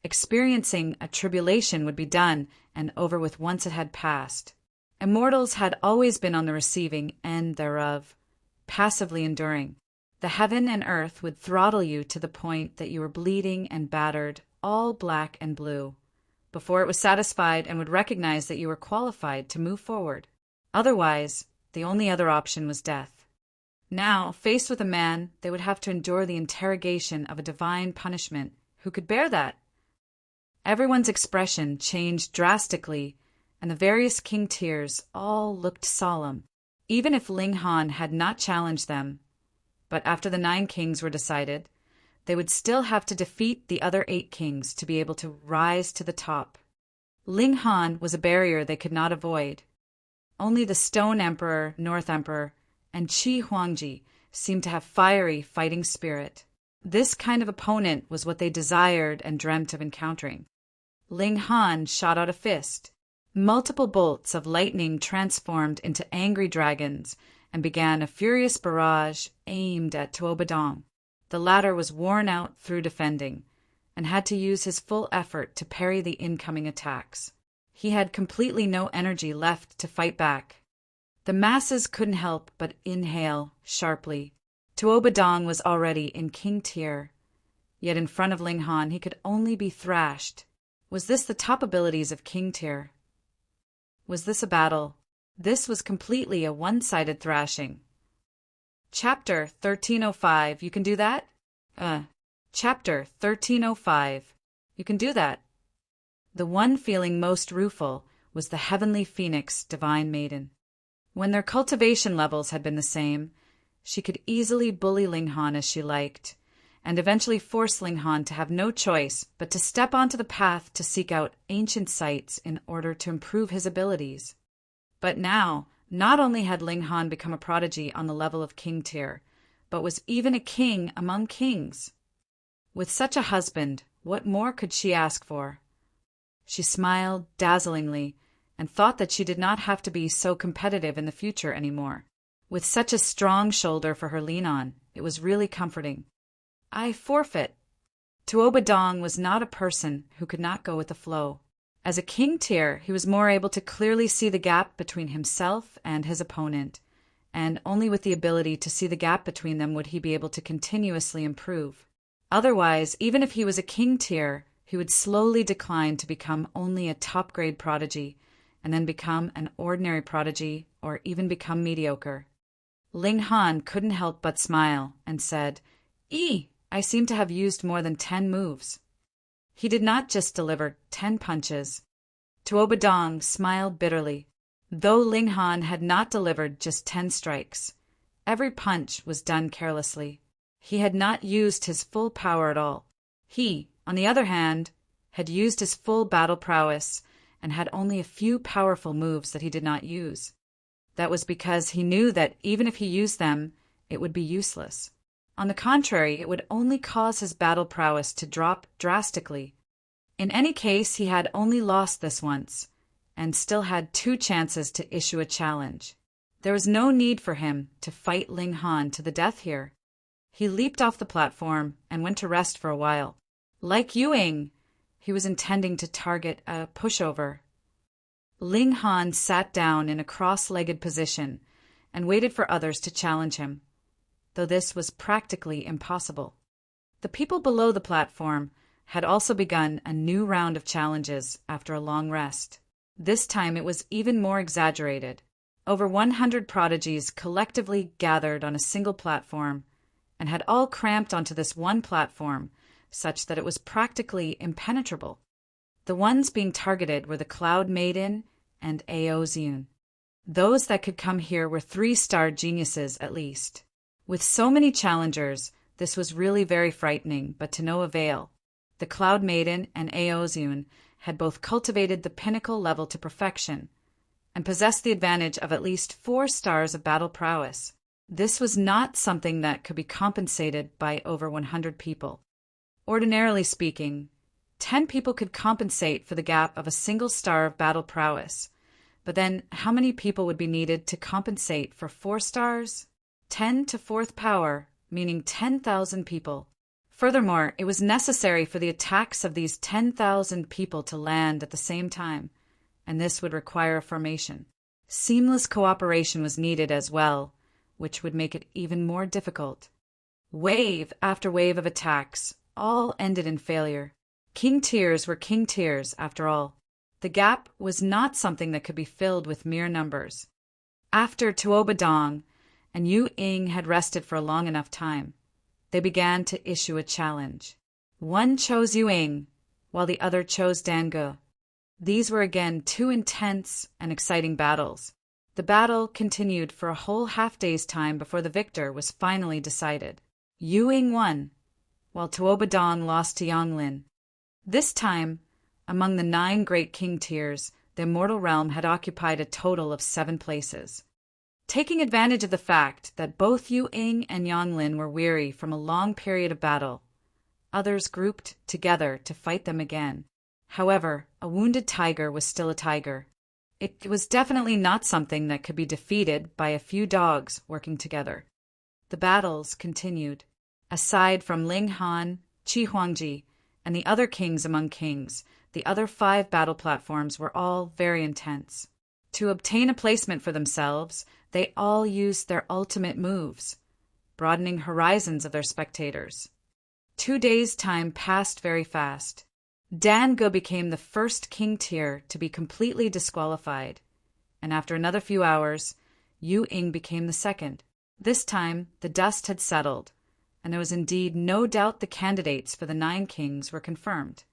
Experiencing a tribulation would be done and over with once it had passed. Immortals had always been on the receiving end thereof, passively enduring. The heaven and earth would throttle you to the point that you were bleeding and battered, all black and blue. before it was satisfied and would recognize that you were qualified to move forward. Otherwise, the only other option was death. Now, faced with a man, they would have to endure the interrogation of a divine punishment. Who could bear that? Everyone's expression changed drastically, and the various king tiers all looked solemn, even if Ling Han had not challenged them. But after the 9 kings were decided, they would still have to defeat the other 8 kings to be able to rise to the top. Ling Han was a barrier they could not avoid. Only the Stone Emperor, North Emperor, and Qi Huangji seemed to have fiery fighting spirit. This kind of opponent was what they desired and dreamt of encountering. Ling Han shot out a fist. Multiple bolts of lightning transformed into angry dragons and began a furious barrage aimed at Tuobadong. The latter was worn out through defending and had to use his full effort to parry the incoming attacks. He had completely no energy left to fight back. The masses couldn't help but inhale sharply. Tuobadong was already in king tier, yet in front of Ling Han he could only be thrashed. Was this the top abilities of king tier? Was this a battle? This was completely a one-sided thrashing. Chapter 1305, you can do that? Chapter 1305, you can do that. The one feeling most rueful was the heavenly phoenix divine maiden. When their cultivation levels had been the same, she could easily bully Ling Han as she liked, and eventually force Ling Han to have no choice but to step onto the path to seek out ancient sites in order to improve his abilities. But now, not only had Ling Han become a prodigy on the level of king tier, but was even a king among kings. With such a husband, what more could she ask for? She smiled dazzlingly and thought that she did not have to be so competitive in the future anymore. With such a strong shoulder for her lean on, it was really comforting. I forfeit. Tuobadong was not a person who could not go with the flow. As a king tier, he was more able to clearly see the gap between himself and his opponent, and only with the ability to see the gap between them would he be able to continuously improve. Otherwise, even if he was a king tier, he would slowly decline to become only a top-grade prodigy, and then become an ordinary prodigy or even become mediocre. Ling Han couldn't help but smile and said, I seem to have used more than 10 moves. He did not just deliver 10 punches. Tuobadong smiled bitterly. Though Ling Han had not delivered just 10 strikes, every punch was done carelessly. He had not used his full power at all. He, on the other hand, had used his full battle prowess and had only a few powerful moves that he did not use. That was because he knew that even if he used them, it would be useless. On the contrary, it would only cause his battle prowess to drop drastically. In any case, he had only lost this once, and still had 2 chances to issue a challenge. There was no need for him to fight Ling Han to the death here. He leaped off the platform and went to rest for a while. Like Yuing, he was intending to target a pushover. Ling Han sat down in a cross-legged position and waited for others to challenge him, though this was practically impossible. The people below the platform had also begun a new round of challenges after a long rest. This time it was even more exaggerated. Over 100 prodigies collectively gathered on a single platform and had all cramped onto this one platform such that it was practically impenetrable. The ones being targeted were the Cloud Maiden and Aoziun. Those that could come here were 3-star geniuses at least. With so many challengers, this was really very frightening, but to no avail. The Cloud Maiden and Aoziun had both cultivated the pinnacle level to perfection and possessed the advantage of at least 4 stars of battle prowess. This was not something that could be compensated by over 100 people. Ordinarily speaking, 10 people could compensate for the gap of a single star of battle prowess. But then how many people would be needed to compensate for 4 stars? 10 to 4th power, meaning 10,000 people. Furthermore, it was necessary for the attacks of these 10,000 people to land at the same time, and this would require a formation. Seamless cooperation was needed as well, which would make it even more difficult. Wave after wave of attacks all ended in failure. King tiers were king tiers, after all. The gap was not something that could be filled with mere numbers. After Tuobadong and Yu Ying had rested for a long enough time, they began to issue a challenge. One chose Yu Ying, while the other chose Dange. These were again two intense and exciting battles. The battle continued for a whole half-day's time before the victor was finally decided. Yu Ying won, while Tuobadong lost to Yonglin. This time, among the 9 great king tiers, the immortal realm had occupied a total of 7 places. Taking advantage of the fact that both Yu Ying and Yonglin were weary from a long period of battle, others grouped together to fight them again. However, a wounded tiger was still a tiger. It was definitely not something that could be defeated by a few dogs working together. The battles continued. Aside from Ling Han, Qi Huangji, and the other kings among kings, the other 5 battle platforms were all very intense. To obtain a placement for themselves, they all used their ultimate moves, broadening horizons of their spectators. 2 days' time passed very fast. Dange became the first king tier to be completely disqualified, and after another few hours, Yu Ying became the second. This time, the dust had settled, and there was indeed no doubt the candidates for the 9 kings were confirmed.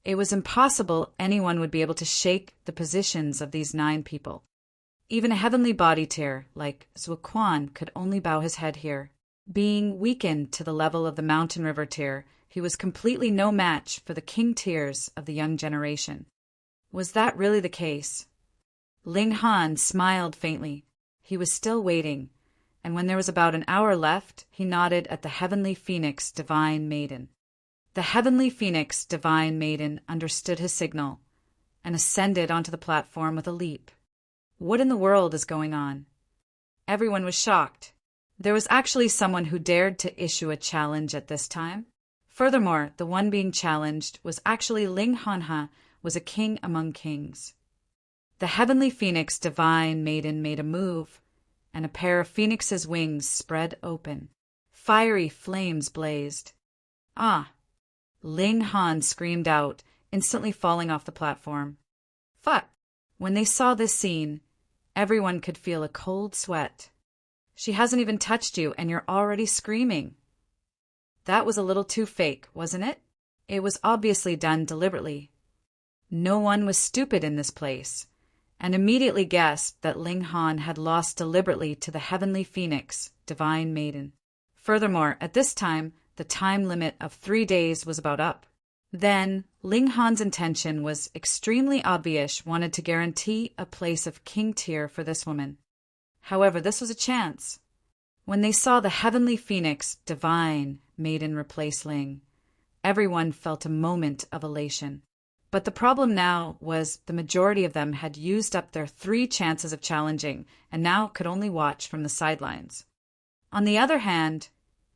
It was impossible anyone would be able to shake the positions of these 9 people. Even a heavenly body tier like Zuoquan could only bow his head here. Being weakened to the level of the mountain river tier, he was completely no match for the king tiers of the young generation. Was that really the case? Ling Han smiled faintly. He was still waiting, and when there was about an hour left, he nodded at the Heavenly Phoenix Divine Maiden. The Heavenly Phoenix Divine Maiden understood his signal and ascended onto the platform with a leap. What in the world is going on? Everyone was shocked. There was actually someone who dared to issue a challenge at this time. Furthermore, the one being challenged was actually Ling Hanha, was a king among kings. The Heavenly Phoenix Divine Maiden made a move, and a pair of phoenix's wings spread open. Fiery flames blazed. Ah! Ling Han screamed out, instantly falling off the platform. Fuck! When they saw this scene, everyone could feel a cold sweat. She hasn't even touched you, and you're already screaming. That was a little too fake, wasn't it? It was obviously done deliberately. No one was stupid in this place, and immediately guessed that Ling Han had lost deliberately to the Heavenly Phoenix, Divine Maiden. Furthermore, at this time, the time limit of 3 days was about up. Then, Ling Han's intention was extremely obvious, wanted to guarantee a place of king tier for this woman. However, this was a chance. When they saw the Heavenly Phoenix, Divine Maiden replace Ling, everyone felt a moment of elation. But the problem now was the majority of them had used up their 3 chances of challenging and now could only watch from the sidelines. On the other hand,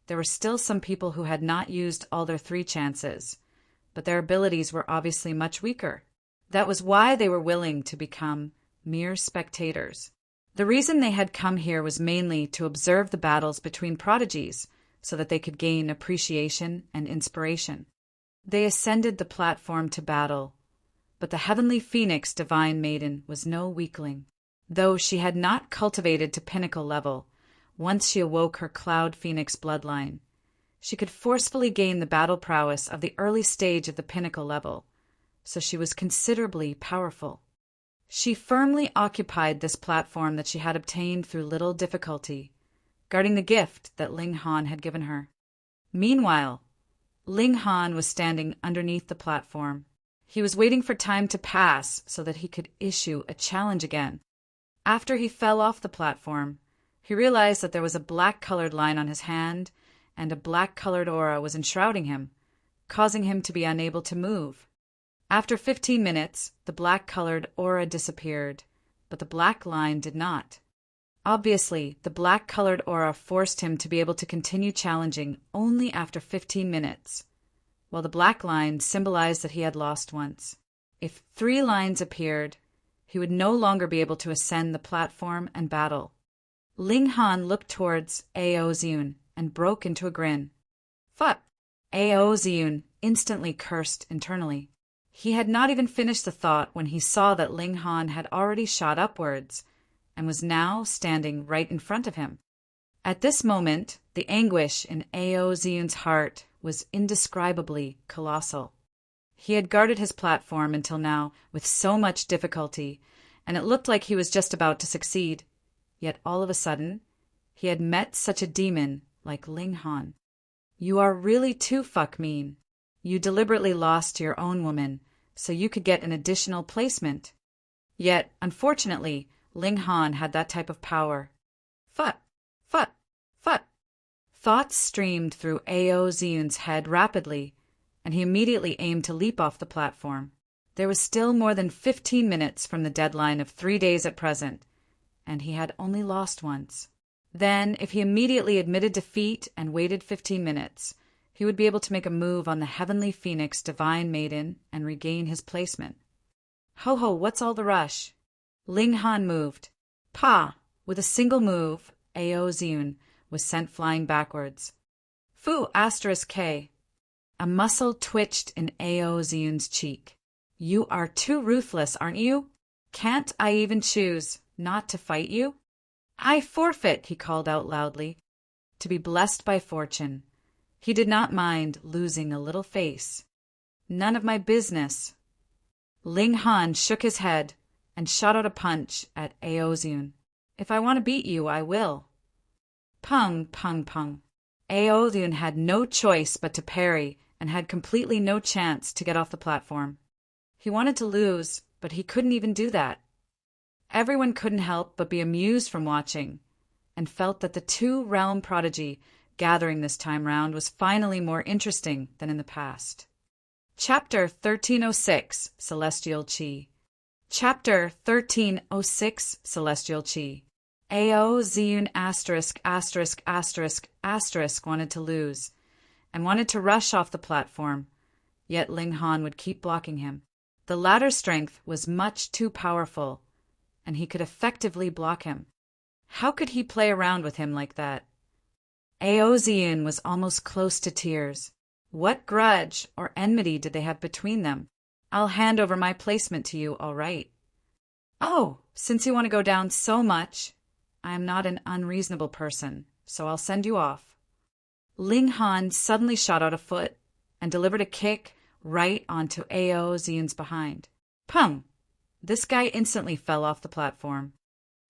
there were still some people who had not used all their 3 chances, but their abilities were obviously much weaker. That was why they were willing to become mere spectators. The reason they had come here was mainly to observe the battles between prodigies so that they could gain appreciation and inspiration. They ascended the platform to battle, but the Heavenly Phoenix Divine Maiden was no weakling. Though she had not cultivated to pinnacle level, once she awoke her Cloud Phoenix bloodline, she could forcefully gain the battle prowess of the early stage of the pinnacle level, so she was considerably powerful. She firmly occupied this platform that she had obtained through little difficulty, guarding the gift that Ling Han had given her. Meanwhile, Ling Han was standing underneath the platform. He was waiting for time to pass so that he could issue a challenge again. After he fell off the platform, he realized that there was a black-colored line on his hand, and a black-colored aura was enshrouding him, causing him to be unable to move. After 15 minutes, the black-colored aura disappeared, but the black line did not. Obviously, the black-colored aura forced him to be able to continue challenging only after 15 minutes, while the black line symbolized that he had lost once. If 3 lines appeared, he would no longer be able to ascend the platform and battle. Ling Han looked towards Ao Zun and broke into a grin. Fuck! Aoziyun instantly cursed internally. He had not even finished the thought when he saw that Ling Han had already shot upwards and was now standing right in front of him. At this moment, the anguish in Aoziyun's heart was indescribably colossal. He had guarded his platform until now with so much difficulty, and it looked like he was just about to succeed. Yet all of a sudden, he had met such a demon like Ling Han. You are really too mean. You deliberately lost to your own woman so you could get an additional placement. Yet, unfortunately, Ling Han had that type of power. Phut! Phut! Phut! Thoughts streamed through Aoziyun's head rapidly, and he immediately aimed to leap off the platform. There was still more than 15 minutes from the deadline of 3 days at present, and he had only lost once. Then, if he immediately admitted defeat and waited 15 minutes, he would be able to make a move on the Heavenly Phoenix Divine Maiden and regain his placement. Ho, what's all the rush? Ling Han moved. Pa! With a single move, Aoziyun was sent flying backwards. Fu *K. A muscle twitched in Aoziyun's cheek. You are too ruthless, aren't you? Can't I even choose not to fight you? I forfeit, he called out loudly. To be blessed by fortune. He did not mind losing a little face. None of my business. Ling Han shook his head and shot out a punch at Aoziyun. If I want to beat you, I will. Pung, pung, pung. Aoziyun had no choice but to parry and had completely no chance to get off the platform. He wanted to lose, but he couldn't even do that. Everyone couldn't help but be amused from watching, and felt that the two-realm prodigy gathering this time round was finally more interesting than in the past. Chapter 1306, Celestial Chi. Chapter 1306, Celestial Chi. Aoziyun ***** wanted to lose, and wanted to rush off the platform, yet Ling Han would keep blocking him. The latter's strength was much too powerful, and he could effectively block him. How could he play around with him like that? Aoziyun was almost close to tears. What grudge or enmity did they have between them? I'll hand over my placement to you, all right. Oh, since you want to go down so much, I am not an unreasonable person, so I'll send you off. Ling Han suddenly shot out a foot and delivered a kick right onto Aoziyun's behind. Pung! This guy instantly fell off the platform.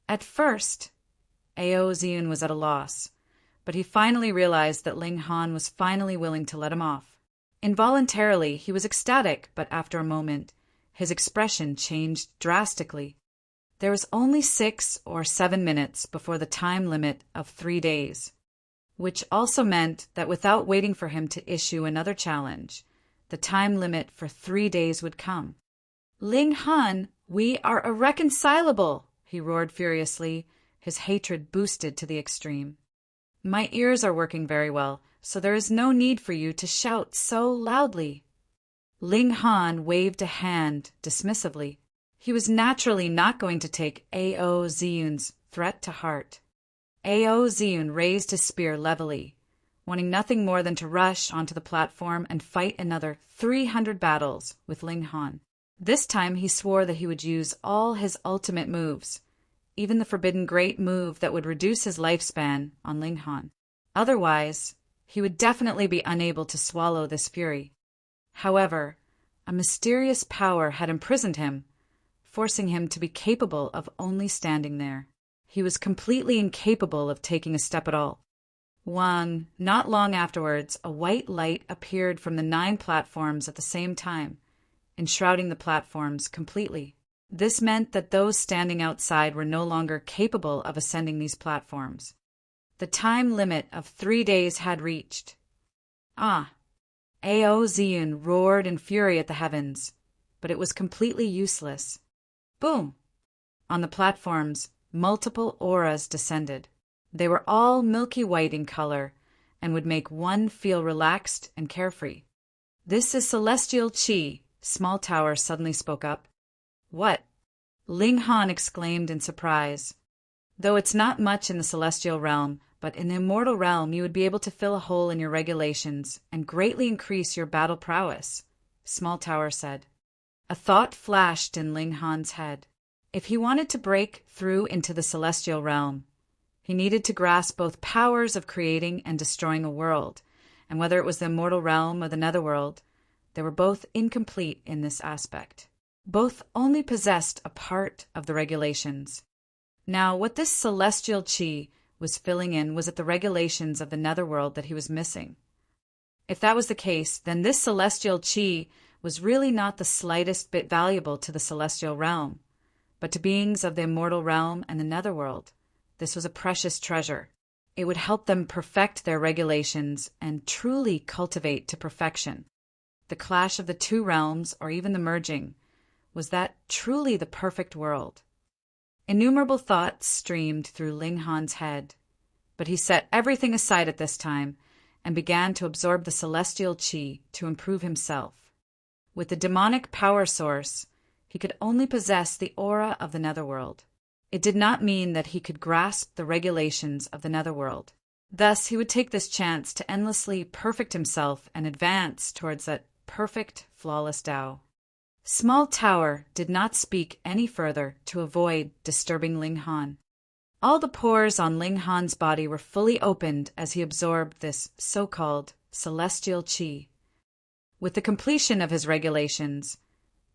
At first, Aoziyun was at a loss, but he finally realized that Ling Han was finally willing to let him off. Involuntarily, he was ecstatic, but after a moment, his expression changed drastically. There was only 6 or 7 minutes before the time limit of 3 days, which also meant that without waiting for him to issue another challenge, the time limit for 3 days would come. Ling Han, we are irreconcilable, he roared furiously, his hatred boosted to the extreme. My ears are working very well, so there is no need for you to shout so loudly. Ling Han waved a hand dismissively. He was naturally not going to take Aoziyun's threat to heart. Aoziyun raised his spear levelly, wanting nothing more than to rush onto the platform and fight another 300 battles with Ling Han. This time he swore that he would use all his ultimate moves, even the forbidden great move that would reduce his lifespan on Ling Han. Otherwise, he would definitely be unable to swallow this fury. However, a mysterious power had imprisoned him, forcing him to be capable of only standing there. He was completely incapable of taking a step at all. Not long afterwards, a white light appeared from the 9 platforms at the same time, enshrouding the platforms completely. This meant that those standing outside were no longer capable of ascending these platforms. The time limit of 3 days had reached. Aoziyun roared in fury at the heavens, but it was completely useless. Boom! On the platforms, multiple auras descended. They were all milky white in color and would make one feel relaxed and carefree. This is Celestial Chi, Small Tower suddenly spoke up. What? Ling Han exclaimed in surprise. Though it's not much in the celestial realm, but in the immortal realm you would be able to fill a hole in your regulations and greatly increase your battle prowess, Small Tower said. A thought flashed in Ling Han's head. If he wanted to break through into the celestial realm, he needed to grasp both powers of creating and destroying a world, and whether it was the immortal realm or the netherworld, they were both incomplete in this aspect. Both only possessed a part of the regulations. Now, what this celestial chi was filling in was at the regulations of the netherworld that he was missing. If that was the case, then this celestial chi was really not the slightest bit valuable to the celestial realm, but to beings of the immortal realm and the netherworld, this was a precious treasure. It would help them perfect their regulations and truly cultivate to perfection. The clash of the two realms, or even the merging, was that truly the perfect world? Innumerable thoughts streamed through Ling Han's head, but he set everything aside at this time and began to absorb the celestial chi to improve himself. With the demonic power source, he could only possess the aura of the netherworld. It did not mean that he could grasp the regulations of the netherworld. Thus, he would take this chance to endlessly perfect himself and advance towards that perfect, flawless Tao. Small Tower did not speak any further to avoid disturbing Ling Han. All the pores on Ling Han's body were fully opened as he absorbed this so-called celestial chi. With the completion of his regulations,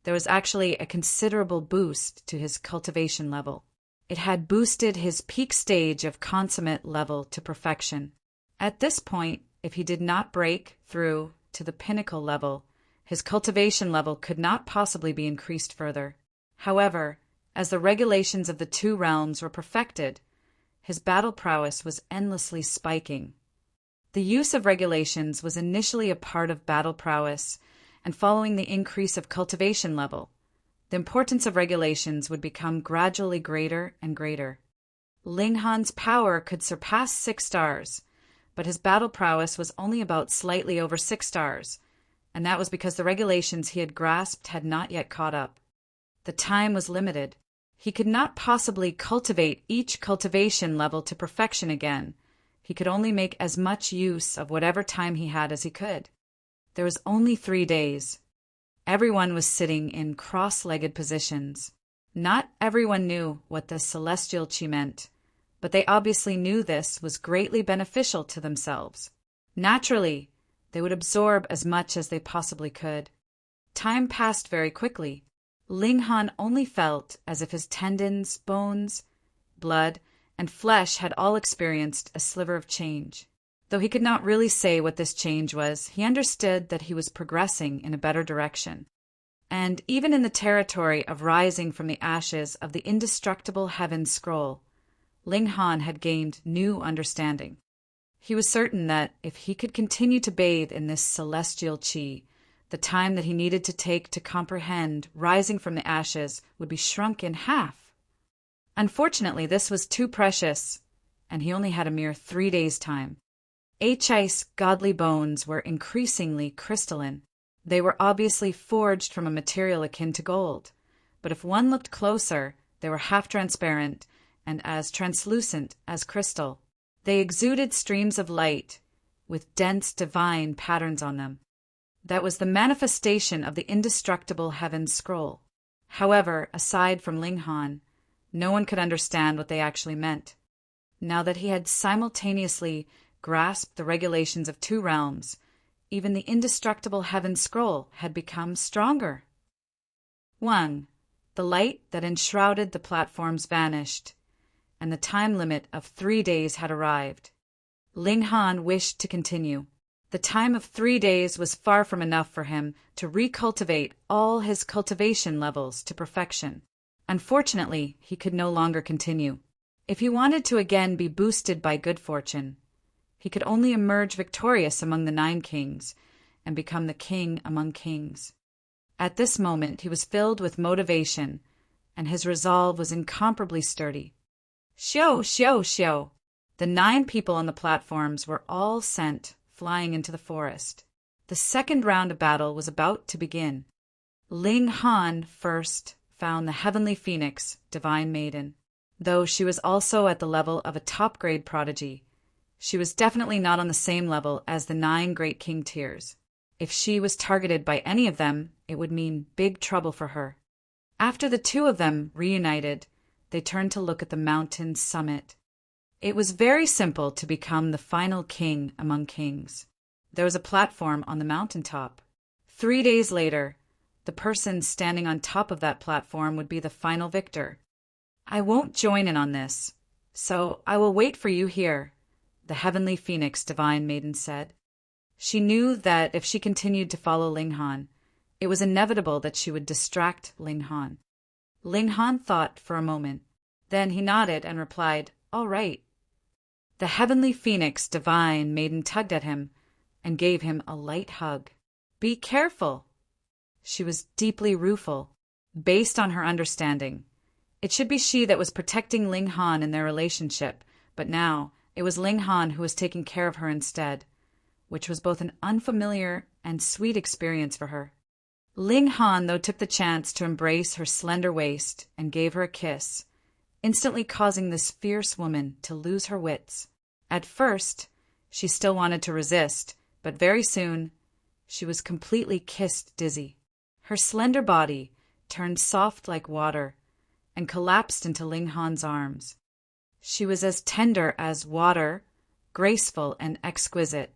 there was actually a considerable boost to his cultivation level. It had boosted his peak stage of consummate level to perfection. At this point, if he did not break through to the pinnacle level, his cultivation level could not possibly be increased further. However, as the regulations of the two realms were perfected, his battle prowess was endlessly spiking. The use of regulations was initially a part of battle prowess, and following the increase of cultivation level, the importance of regulations would become gradually greater and greater. Ling Han's power could surpass 6 stars, but his battle prowess was only about slightly over 6 stars, and that was because the regulations he had grasped had not yet caught up. The time was limited. He could not possibly cultivate each cultivation level to perfection again. He could only make as much use of whatever time he had as he could. There was only 3 days. Everyone was sitting in cross-legged positions. Not everyone knew what the celestial chi meant, but they obviously knew this was greatly beneficial to themselves. Naturally, they would absorb as much as they possibly could. Time passed very quickly. Ling Han only felt as if his tendons, bones, blood, and flesh had all experienced a sliver of change. Though he could not really say what this change was, he understood that he was progressing in a better direction. And even in the territory of rising from the ashes of the indestructible heaven scroll, Ling Han had gained new understanding. He was certain that if he could continue to bathe in this celestial chi, the time that he needed to take to comprehend rising from the ashes would be shrunk in half. Unfortunately, this was too precious, and he only had a mere 3 days' time. His godly bones were increasingly crystalline. They were obviously forged from a material akin to gold, but if one looked closer, they were half-transparent and as translucent as crystal. They exuded streams of light with dense divine patterns on them. That was the manifestation of the indestructible heaven scroll. However, aside from Ling Han, no one could understand what they actually meant. Now that he had simultaneously grasped the regulations of 2 realms, even the indestructible heaven scroll had become stronger. 1. The light that enshrouded the platforms vanished, and the time limit of 3 days had arrived. Ling Han wished to continue. The time of 3 days was far from enough for him to recultivate all his cultivation levels to perfection. Unfortunately, he could no longer continue. If he wanted to again be boosted by good fortune, he could only emerge victorious among the 9 kings and become the king among kings. At this moment, he was filled with motivation, and his resolve was incomparably sturdy. Xiao, xiao, xiao! The 9 people on the platforms were all sent flying into the forest. The second round of battle was about to begin. Ling Han first found the heavenly phoenix, Divine Maiden. Though she was also at the level of a top-grade prodigy, She was definitely not on the same level as the 9 great king tiers. If she was targeted by any of them, it would mean big trouble for her. After the 2 of them reunited, they turned to look at the mountain's summit. It was very simple to become the final king among kings. There was a platform on the mountaintop. 3 days later, the person standing on top of that platform would be the final victor. I won't join in on this, so I will wait for you here, the heavenly phoenix divine maiden said. She knew that if she continued to follow Ling Han, it was inevitable that she would distract Ling Han. Ling Han thought for a moment. Then he nodded and replied, "All right." The heavenly phoenix divine maiden tugged at him and gave him a light hug. "Be careful." She was deeply rueful. Based on her understanding, it should be she that was protecting Ling Han in their relationship, but now it was Ling Han who was taking care of her instead, which was both an unfamiliar and sweet experience for her. Ling Han, though, took the chance to embrace her slender waist and gave her a kiss, instantly causing this fierce woman to lose her wits. At first, she still wanted to resist, but very soon, she was completely kissed dizzy. Her slender body turned soft like water and collapsed into Ling Han's arms. She was as tender as water, graceful and exquisite.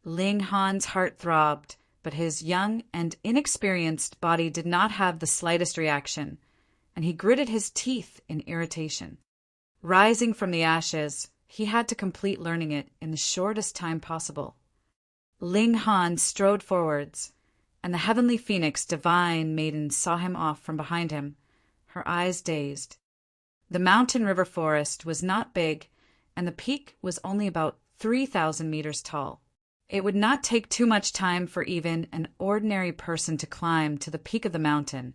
Ling Han's heart throbbed, but his young and inexperienced body did not have the slightest reaction, and he gritted his teeth in irritation. Rising from the ashes, he had to complete learning it in the shortest time possible. Ling Han strode forwards, and the heavenly phoenix divine maiden saw him off from behind him, her eyes dazed. The mountain river forest was not big, and the peak was only about 3,000 meters tall. It would not take too much time for even an ordinary person to climb to the peak of the mountain.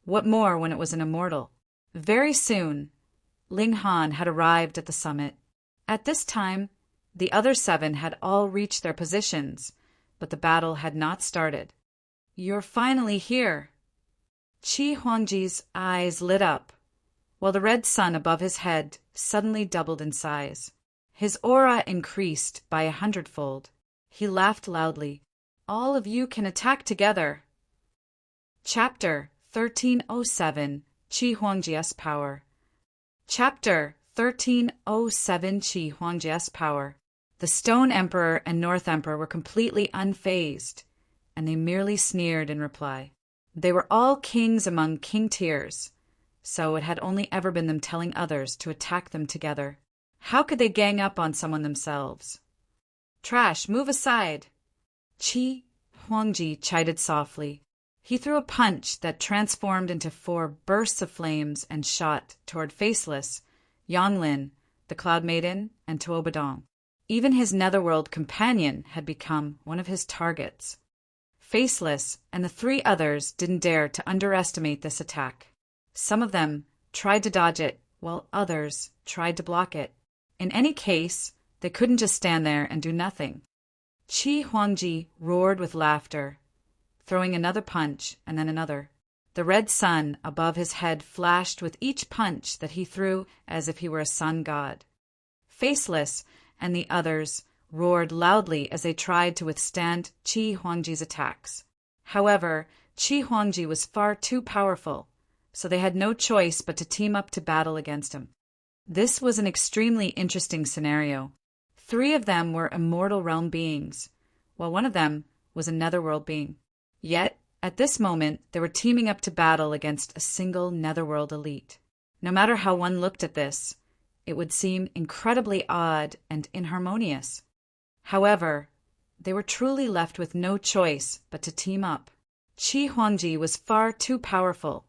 What more when it was an immortal? Very soon, Ling Han had arrived at the summit. At this time, the other 7 had all reached their positions, but the battle had not started. "You're finally here." Qi Huangji's eyes lit up, while the red sun above his head suddenly doubled in size. His aura increased by 100-fold. He laughed loudly. "All of you can attack together." Chapter 1307, Qi Huangji's Power. Chapter 1307, Qi Huangji's Power. The Stone Emperor and North Emperor were completely unfazed, and they merely sneered in reply. They were all kings among king tiers, so it had only ever been them telling others to attack them together. How could they gang up on someone themselves? "Trash, move aside!" Qi Huangji chided softly. He threw a punch that transformed into 4 bursts of flames and shot toward Faceless, Yanglin, the Cloud Maiden, and Tuobadong. Even his netherworld companion had become one of his targets. Faceless and the 3 others didn't dare to underestimate this attack. Some of them tried to dodge it, while others tried to block it. In any case, they couldn't just stand there and do nothing. Qi Huangji roared with laughter, throwing another punch and then another. The red sun above his head flashed with each punch that he threw as if he were a sun god. Faceless and the others roared loudly as they tried to withstand Qi Huangji's attacks. However, Qi Huangji was far too powerful, so they had no choice but to team up to battle against him. This was an extremely interesting scenario. 3 of them were immortal realm beings, while one of them was a netherworld being. Yet, at this moment, they were teaming up to battle against a single netherworld elite. No matter how one looked at this, it would seem incredibly odd and inharmonious. However, they were truly left with no choice but to team up. Qi Huangji was far too powerful,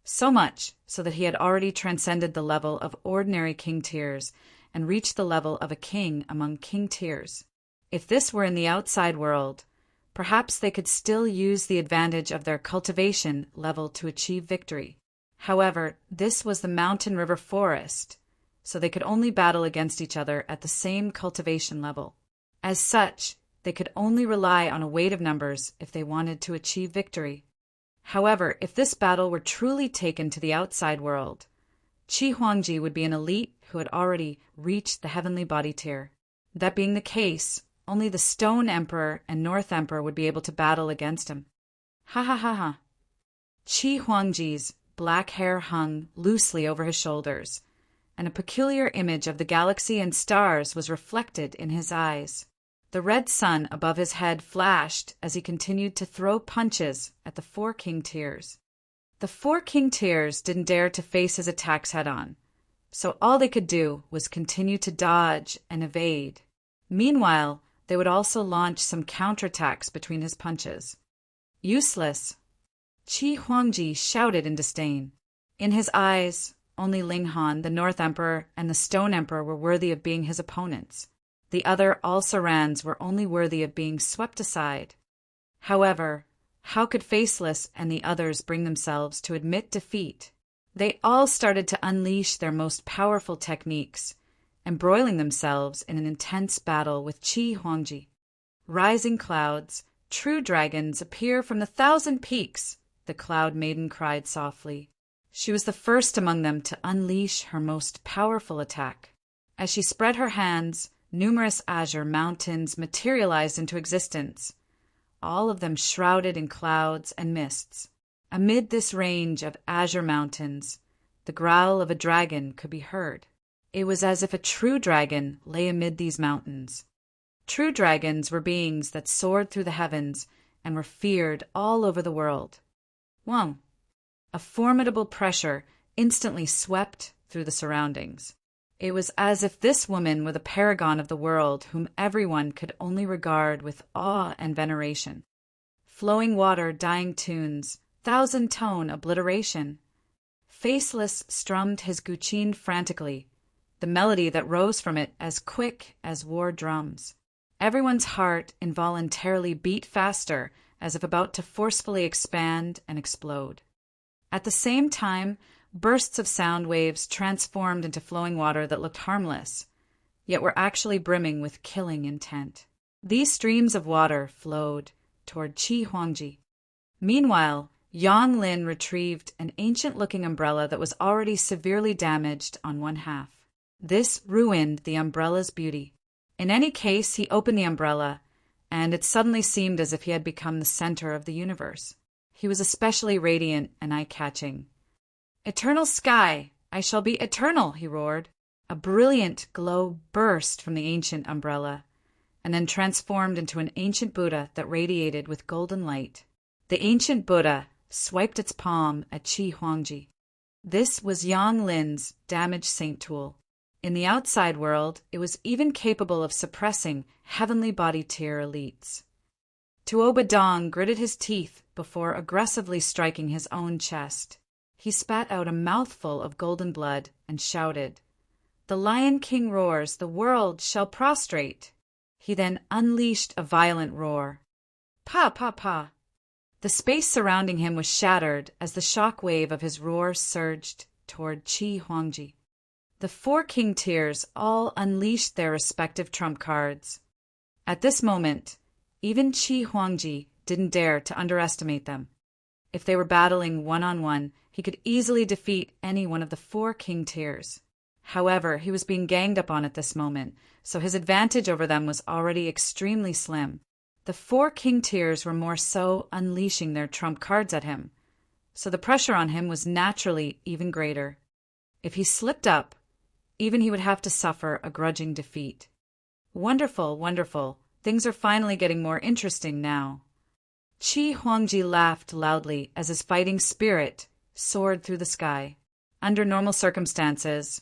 so much so that he had already transcended the level of ordinary king tiers and reached the level of a king among king tiers. If this were in the outside world, perhaps they could still use the advantage of their cultivation level to achieve victory. However, this was the mountain river forest, so they could only battle against each other at the same cultivation level. As such, they could only rely on a weight of numbers if they wanted to achieve victory. However, if this battle were truly taken to the outside world, Qi Huangji would be an elite who had already reached the heavenly body tier. That being the case, only the Stone Emperor and North Emperor would be able to battle against him. Ha ha ha ha. Qi Huangji's black hair hung loosely over his shoulders, and a peculiar image of the galaxy and stars was reflected in his eyes. The red sun above his head flashed as he continued to throw punches at the four king tiers. The four king tiers didn't dare to face his attacks head-on, so all they could do was continue to dodge and evade. Meanwhile, they would also launch some counterattacks between his punches. Useless. Qi Huangji shouted in disdain. In his eyes, only Ling Han, the North Emperor, and the Stone Emperor were worthy of being his opponents. The other Al-Sarans were only worthy of being swept aside. However, how could Faceless and the others bring themselves to admit defeat? They all started to unleash their most powerful techniques, embroiling themselves in an intense battle with Qi Huangji. Rising clouds, true dragons appear from the 1,000 peaks, the Cloud Maiden cried softly. She was the first among them to unleash her most powerful attack. As she spread her hands, numerous azure mountains materialized into existence, all of them shrouded in clouds and mists. Amid this range of azure mountains, the growl of a dragon could be heard. It was as if a true dragon lay amid these mountains. True dragons were beings that soared through the heavens and were feared all over the world. Whoa! A formidable pressure instantly swept through the surroundings. It was as if this woman were the paragon of the world whom everyone could only regard with awe and veneration. Flowing water, dying tunes, 1,000-tone obliteration. Faceless strummed his guqin frantically, the melody that rose from it as quick as war drums. Everyone's heart involuntarily beat faster, as if about to forcefully expand and explode. At the same time, bursts of sound waves transformed into flowing water that looked harmless, yet were actually brimming with killing intent. These streams of water flowed toward Qi Huangji. Meanwhile, Yang Lin retrieved an ancient-looking umbrella that was already severely damaged on one half. This ruined the umbrella's beauty. In any case, he opened the umbrella, and it suddenly seemed as if he had become the center of the universe. He was especially radiant and eye-catching. "Eternal sky! I shall be eternal!" he roared. A brilliant glow burst from the ancient umbrella, and then transformed into an ancient Buddha that radiated with golden light. The ancient Buddha swiped its palm at Qi Huangji. This was Yang Lin's damaged saint tool. In the outside world, it was even capable of suppressing heavenly body tier elites. Tuoba Dong gritted his teeth before aggressively striking his own chest. He spat out a mouthful of golden blood and shouted, "The Lion King roars, the world shall prostrate." He then unleashed a violent roar. Pa, pa, pa. The space surrounding him was shattered as the shock wave of his roar surged toward Qi Huangji. The four king tiers all unleashed their respective trump cards. At this moment, even Qi Huangji didn't dare to underestimate them. If they were battling one-on-one, he could easily defeat any one of the four king tiers. However, he was being ganged up on at this moment, so his advantage over them was already extremely slim. The four king tiers were more so unleashing their trump cards at him, so the pressure on him was naturally even greater. If he slipped up, even he would have to suffer a grudging defeat. Wonderful, wonderful. Things are finally getting more interesting now. Qi Huangji laughed loudly as his fighting spirit soared through the sky. Under normal circumstances,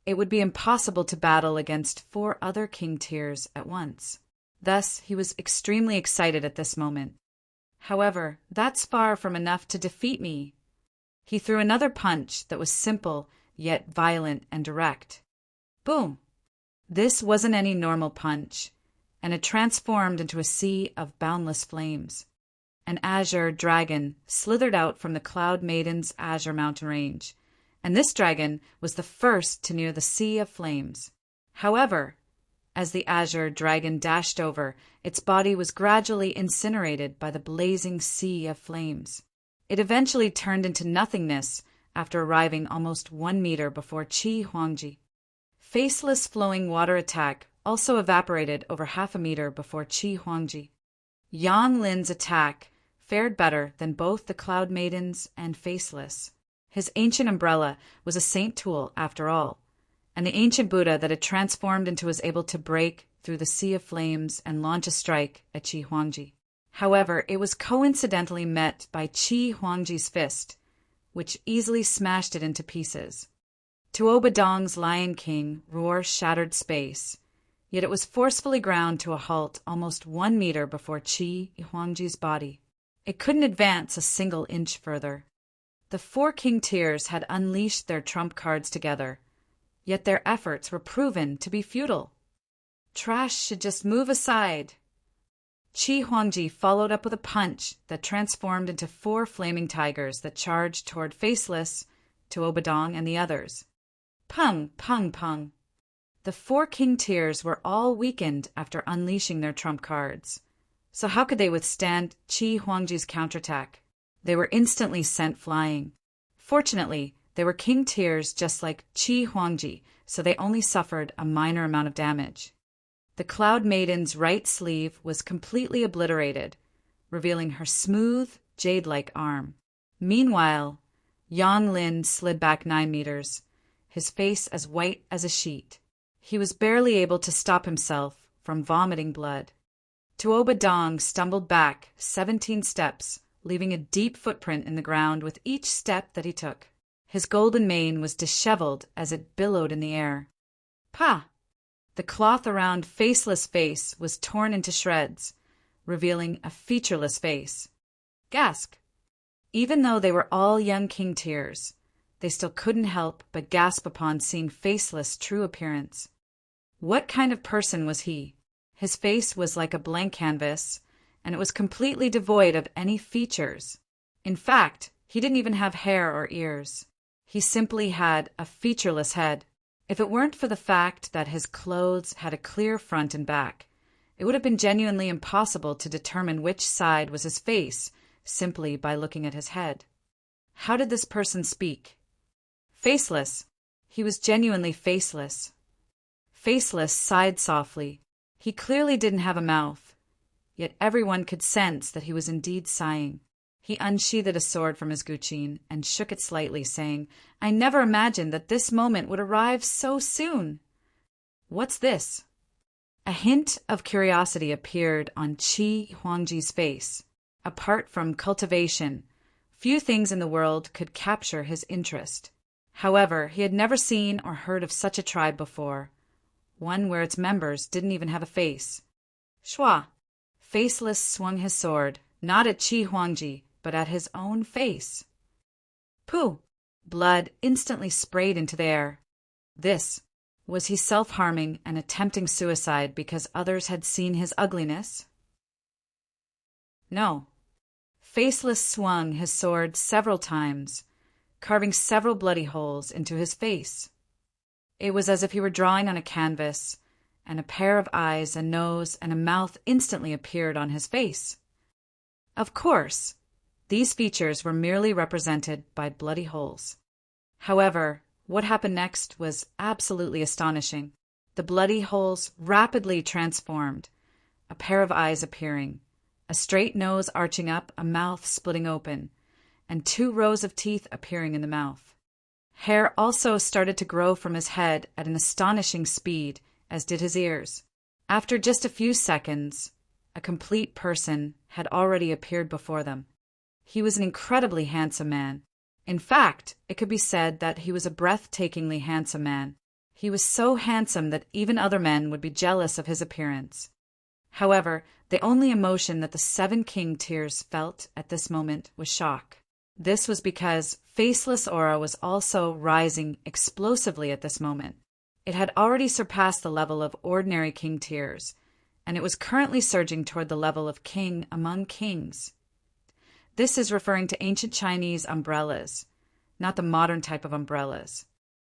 it would be impossible to battle against four other king tiers at once. Thus, he was extremely excited at this moment. However, that's far from enough to defeat me. He threw another punch that was simple, yet violent and direct. Boom! This wasn't any normal punch, and it transformed into a sea of boundless flames. An azure dragon slithered out from the Cloud Maiden's azure mountain range, and this dragon was the first to near the sea of flames. However, as the azure dragon dashed over, its body was gradually incinerated by the blazing sea of flames. It eventually turned into nothingness after arriving almost 1 meter before Qi Huangji. Faceless flowing water attack also evaporated over half a meter before Qi Huangji. Yang Lin's attack fared better than both the Cloud Maidens and Faceless. His ancient umbrella was a saint tool after all, and the ancient Buddha that had transformed into was able to break through the sea of flames and launch a strike at Qi Huangji. However, it was coincidentally met by Qi Huangji's fist, which easily smashed it into pieces. Tuo Badong's Lion King roar shattered space, yet it was forcefully ground to a halt almost 1 meter before Qi Huangji's body. It couldn't advance a single inch further. The 4 king tiers had unleashed their trump cards together, yet their efforts were proven to be futile. Trash should just move aside. Qi Huangji followed up with a punch that transformed into 4 flaming tigers that charged toward Faceless, Tuo Badong, and the others. Pung, pung, pung. The 4 king tiers were all weakened after unleashing their trump cards. So how could they withstand Qi Huangji's counterattack? They were instantly sent flying. Fortunately, they were king tiers just like Qi Huangji, so they only suffered a minor amount of damage. The Cloud Maiden's right sleeve was completely obliterated, revealing her smooth, jade-like arm. Meanwhile, Yang Lin slid back 9 meters, his face as white as a sheet. He was barely able to stop himself from vomiting blood. Tuo Badong stumbled back 17 steps, leaving a deep footprint in the ground with each step that he took. His golden mane was disheveled as it billowed in the air. Pah! The cloth around Faceless' face was torn into shreds, revealing a featureless face. Gasp! Even though they were all young king tiers, they still couldn't help but gasp upon seeing Faceless' true appearance. What kind of person was he? His face was like a blank canvas, and it was completely devoid of any features. In fact, he didn't even have hair or ears. He simply had a featureless head. If it weren't for the fact that his clothes had a clear front and back, it would have been genuinely impossible to determine which side was his face simply by looking at his head. How did this person speak? Faceless. He was genuinely faceless. Faceless sighed softly. He clearly didn't have a mouth, yet everyone could sense that he was indeed sighing. He unsheathed a sword from his guqin and shook it slightly, saying, "I never imagined that this moment would arrive so soon." What's this? A hint of curiosity appeared on Qi Huangji's face. Apart from cultivation, few things in the world could capture his interest. However, he had never seen or heard of such a tribe before, one where its members didn't even have a face. Shua! Faceless swung his sword, not at Qi Huangji, but at his own face. Pooh! Blood instantly sprayed into the air. Was he self-harming and attempting suicide because others had seen his ugliness? No. Faceless swung his sword several times, carving several bloody holes into his face. It was as if he were drawing on a canvas, and a pair of eyes, a nose, and a mouth instantly appeared on his face. Of course, these features were merely represented by bloody holes. However, what happened next was absolutely astonishing. The bloody holes rapidly transformed, a pair of eyes appearing, a straight nose arching up, a mouth splitting open, and 2 rows of teeth appearing in the mouth. Hair also started to grow from his head at an astonishing speed, as did his ears. After just a few seconds, a complete person had already appeared before them. He was an incredibly handsome man. In fact, it could be said that he was a breathtakingly handsome man. He was so handsome that even other men would be jealous of his appearance. However, the only emotion that the 7 king tiers felt at this moment was shock. This was because Faceless' aura was also rising explosively at this moment. It had already surpassed the level of ordinary king tiers, and it was currently surging toward the level of king among kings. This is referring to ancient Chinese umbrellas, not the modern type of umbrellas.